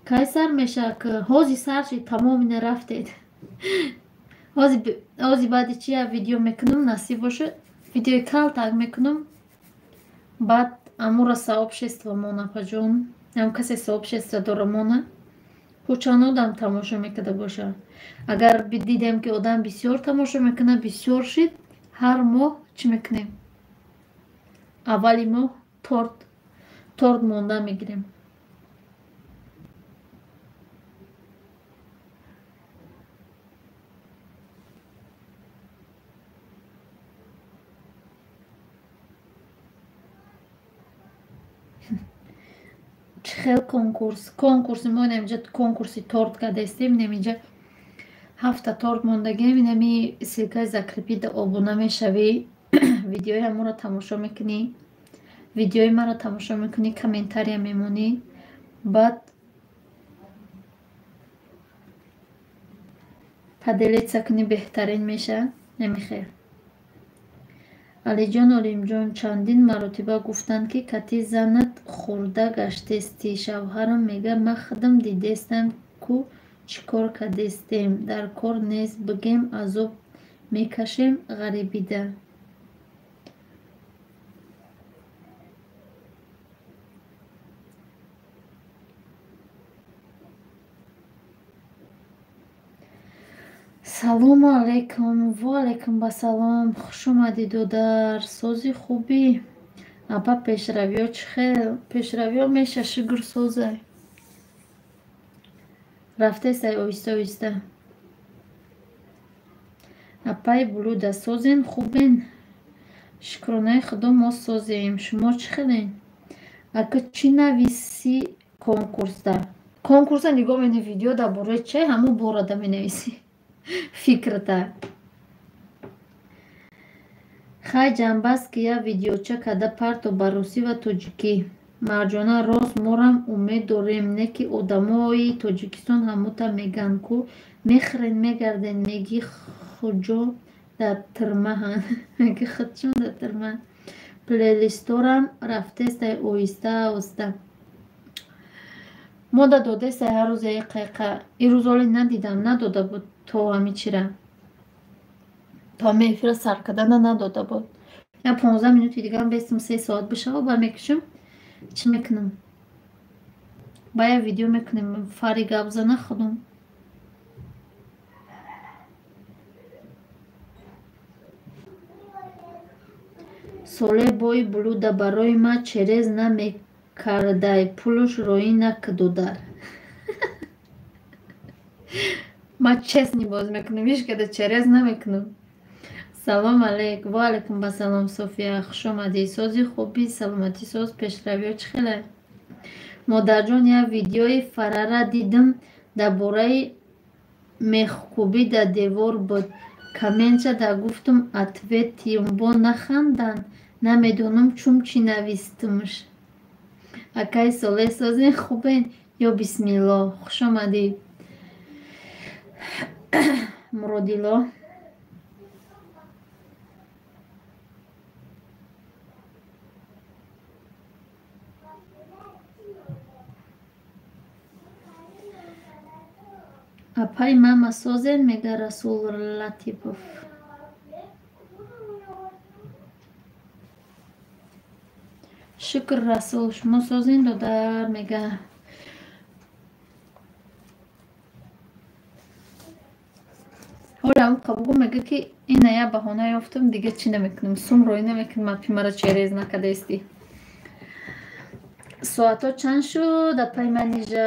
кай сар мешавад ки ҳози сарши тамоми рафтед. ҳози баъди чи я видео мекунам насиб бошад видеои кал так мекунам баъд амура сообщество мона паҷон ам касе сообщество дора мона ҳучанд одам тамошо мекарда бошад. агар дидем ки одам бисёр тамошо мекунад бисёр шид ҳар моҳ чӣ мекунем аввали моҳ торт монда мегирем. хел конкурси мо намиҷа конкурси торт кардастем намиҷа 7 торт мондагием инами силкаи закрипида обуна мешавӣ видеои ҳамонро тамошо мекунӣ видеои маро тамошо мекунӣ комментария мемонӣ баъд поделиться кунӣ беҳтарин меша намихел алиҷон олимҷон чандин маротиба гуфтанд ки кати занат хурда гаштести шавҳарам мега ма худам дидестам ку чӣ кор кардестем дар кор нез бигем азоб мекашем ғарибида салому алайкум ва алайкум басалом хуш омадид додар сози хубӣ апа пешравиё чӣ хел пешравиё меша шигр созай рафтесай оҳиста оҳиста апаи блюда созен хубен шукронаи худо мо созем шумо чӣ хелен ака чӣ нависи конкурса нигоҳ менӣ видео дар бораи чай ҳамон борада менависӣ фикрата хай ҷанбаст ки як видеоча карда парту ба русӣ ва тоҷикӣ марҷона рост морам умед дорем не ки одамои тоҷикистон ҳамута меган ку мехӯрен мегарден меги хуҷо дар тирмаҳан меги худчон дар тирмаҳан плейлисторам рафтестай оҳиста оҳиста мода додестай ҳар рӯз як қайқа ирӯз оли надидам надода буд то ҳами чира то ҳами эфира сар кардана надода буд я 15 минути дигам бестам 3 соат бишава бармекушам чӣ мекунам ба як видео мекунем фари гап зана худум соле бои блюда барои ма через намекардай пулуш роӣ накдодар ма честни боз мекунам иш када через намекунам салом алейк ва алейкум басалом софия хуш омадӣ сози хубӣ саломатӣ соз пешравиё чӣ хеле модарҷон як видеои фарара дидам дар бораи мехкӯбӣ дар девор буд комментша дар гуфтам ответим бо нахандан намедонам чум чӣ навистимш акаи соле созен хубен ё бисмилло хуш омадӣ муродило апаи мама созен мега расул латипов шукр расул шумо созен додар мега ҳолам қабугу мега ки ина я баҳона ёфтам дига чӣ намекунам сум роӣ намекунам апи мара через накадасти соато чанд шуд апаи манижа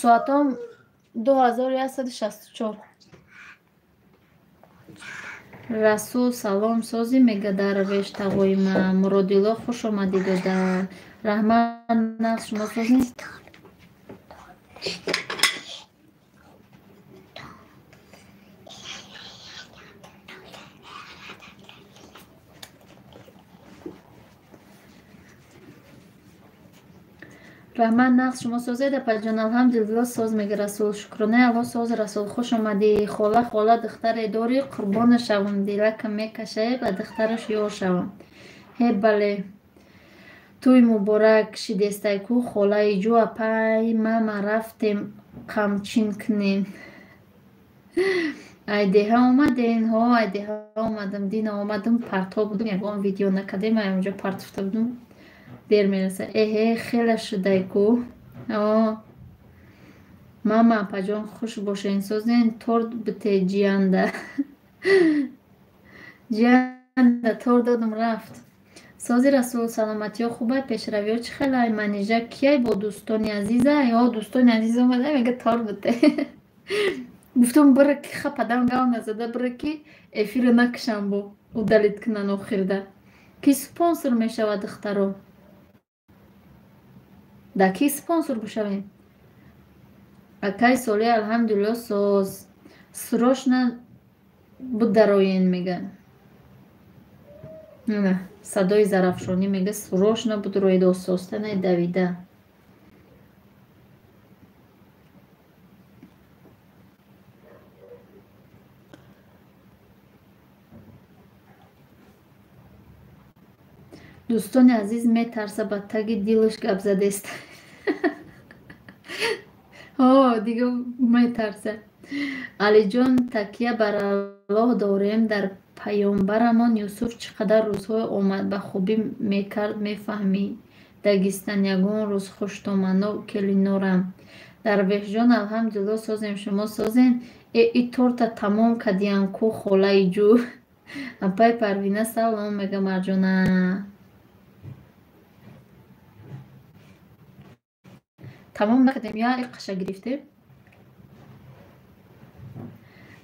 соатом 2164 расул салом сози мега дарвеш тағоима муродило хуш омадӣ додар раҳмат нақс шумо сози раҳмат нақс шумо созед апаҷон алҳамдулилло соз мега расул шукронаи алло соз расул хуш омадӣ хола духтаре дорӣ қурбона шавам дилакам мекашае ба духтараш ёр шавам ҳе бале тӯй муборак шидестай ку холаи ҷӯ апаи мама рафтем қамчин кунем айдеҳа омаден ҳо айдеҳа омадам дина омадам партҳо будам ягон видео накардем аёнҷо партофта будам дер мераса эҳе хеле шудай ку мама апаҷон хуш бошен созен торт бите ҷиянда ҷиянда торт додам рафт сози расул саломатиё хубай пешравиё чӣ хелай манижа кияй бо дӯстони азиза ё дӯстони азиз омада мега торт бите гуфтам бира ки хападам гав назада бира ки эфира накушам бо удалит кунан охирда ки спонсор мешавад духтаро дар ки спонсор бишавем? Акаи Солеҳ алҳамдулилло соз. Срочно будароен мега. Садои зарафшонӣ мега срочно будроед осостане давида. дӯстони азиз метарса ба таги дилаш гап задест. Дига метарса. Алиҷон такя бар Аллоҳ дорем. Дар паёмбарамон Юсуф чӣ қадар рӯзҳои омад ба хубӣ мекард мефаҳмӣ. Дагистан ягон рӯз хуштомано келинорам. Дарвешҷон алҳамдулилло созем. Шумо созен? И торта тамом кадиян ку холаи ҷӯ. Апай Парвина салом мега Марҷона. тамом накардем я қаша гирифтем.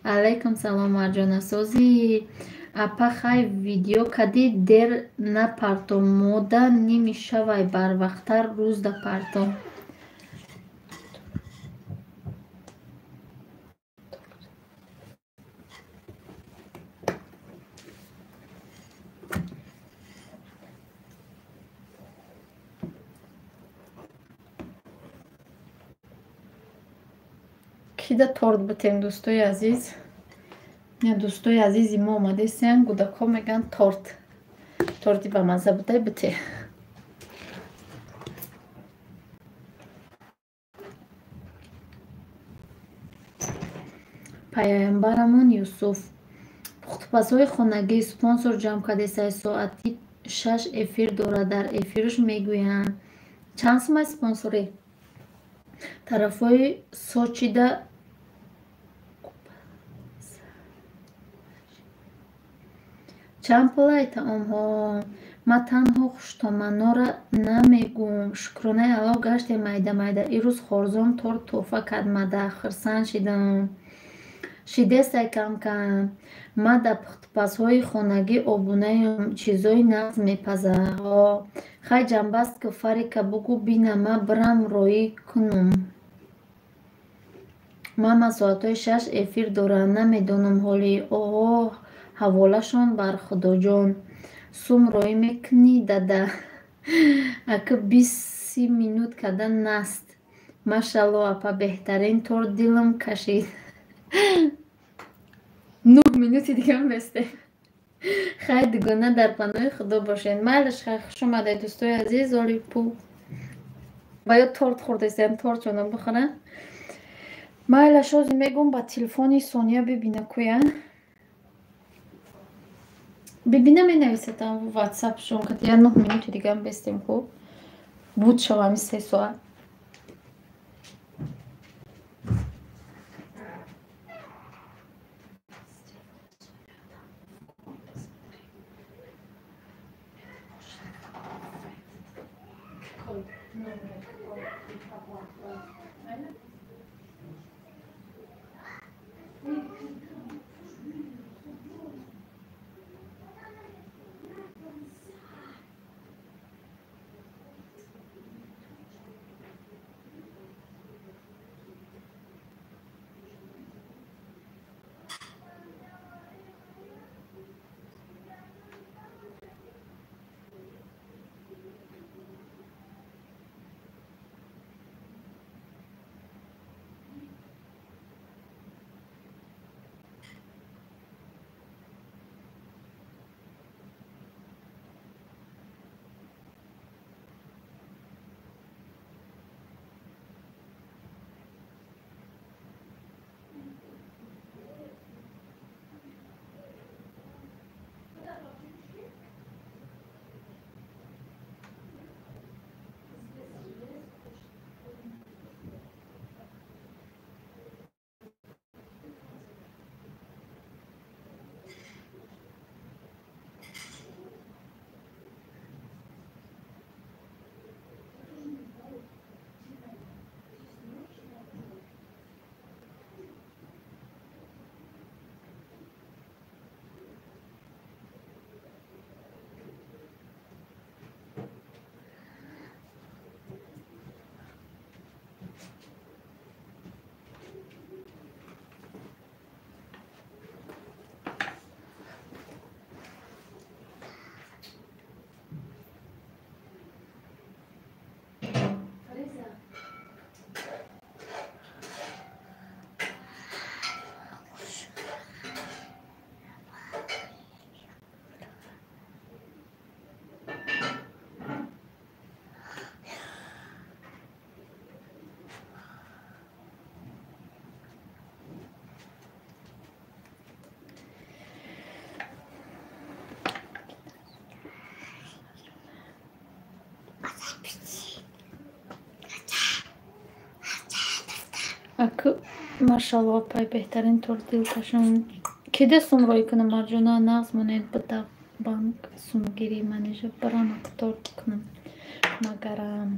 алайкум салом Марҷона сози. Апа хай видео кади дер на парто мода немешавай барвақттар рӯз да парто. кида торт бутем дӯстои азиз. дӯстои азизи мо омадестен гудако меган торти ба мазза будай буте. паямбарамон Юсуф пухтупазҳои хонагӣ спонсор ҷамъ кардесай соати 6 эфир дорад. Дар эфираш мегӯянд чанд сумаи спонсорӣ тарафҳои сочида чанд пулай таомҳо. Ма танҳо хуштоманора намегӯм. Шукронаи Аллоҳ гаштем майда майда. Ирӯз хорзон торт тӯҳфа кард. Мада хирсан шидам. Шидестай камкам. Ма дар пухтупазҳои хонагӣ обунаем чизои нағз мепаза. Хай ҷанбаст ки Фарика бугӯ бина ма бирам роӣ кунум. Мама соатҳои 6 эфир дорад. Намедонам ҳоли оғо ҳаволашон бар худоҷон. Сум роӣ мекунӣ дада. Ака 20 минут карда наст. Машалло апа беҳтарин торт дилам кашид. 9 минути дигар местем. хай дугона дар паноҳи худо бошед. Майлаш хай хуш омадед дӯстои азиз. Оли пу ба ё торт хӯрдестем тортшона бихӯрам. Майлаш ҳозир мегӯм ба телефони Сония бибина куя. бибина менависатам ватсапшон ка я 9 минути дигар местем ку буд шавами 3 соат. Акы машаллоҳ пай беҳтарин торт дилкашон киде сумрой кунам марҷона нағз монед буда банк сумгири манежа барам торт кунам магарам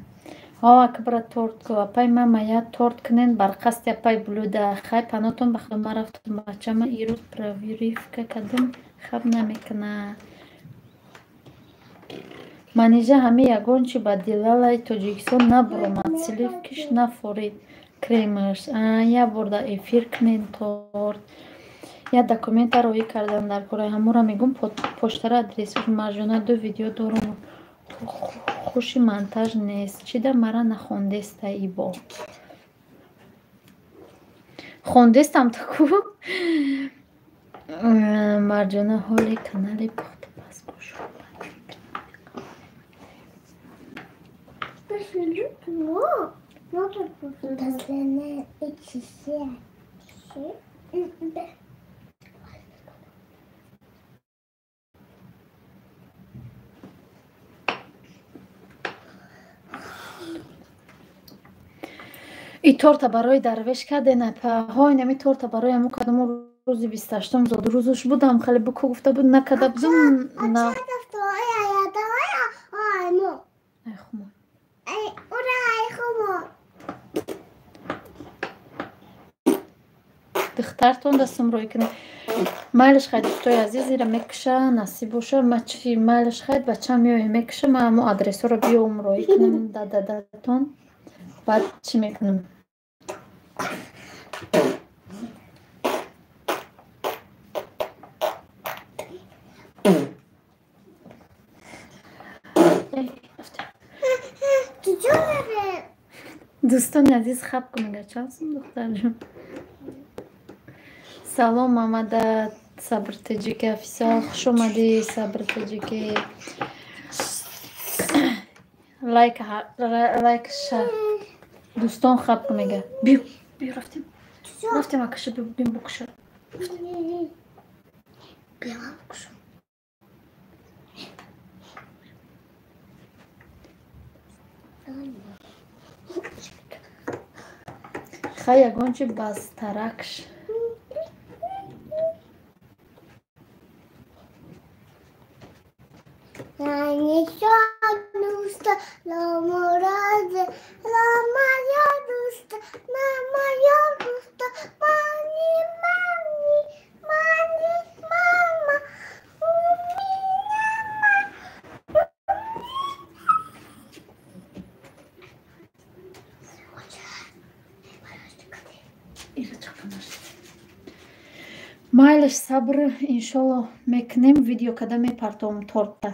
ак бара торт ку апай мама я торт кунен барқасти апай блюда хай панотон ба худома рафтам бачама ирӯз проверивка кардам хаб намекуна манежа ҳами ягон чи ба дилалаи тоҷикистон набуромад сливкиш нафорид кремаш я бурда эфир кунен торт я документа роӣ кардан дар кораи ҳамура мегум поштара адресаш марҷона ду видео дорум хуши монтаж нест чида мара нахондеста ибо хондестам таку марҷона ҳоли канали пухта пас бошу и торта барои дарвеш карден апаҳо инами торта барои ҳамун кадому рӯзи 28 зоду рӯзуш будам хеле буку гуфта буд накада будум на духтартон дастум рӯй кунед майлаш хайд дӯстои азизира мекуша насиб боша мачи майлаш хайд бачам меоя мекуша ма ҳамун адресҳоро биём рӯй кунам дадатон баъд чӣ мекунам дӯстони азиз хаб кунага чанд сум духтарҷон салом омада сабр таҷики офисиал хуш омадӣ сабр таҷики лайк ша дӯстон хаб кунага биё рафтем акаша бим букуша хай ягон чи бастаракш майлаш сабр иншолло мекунем видео када мепартовам торта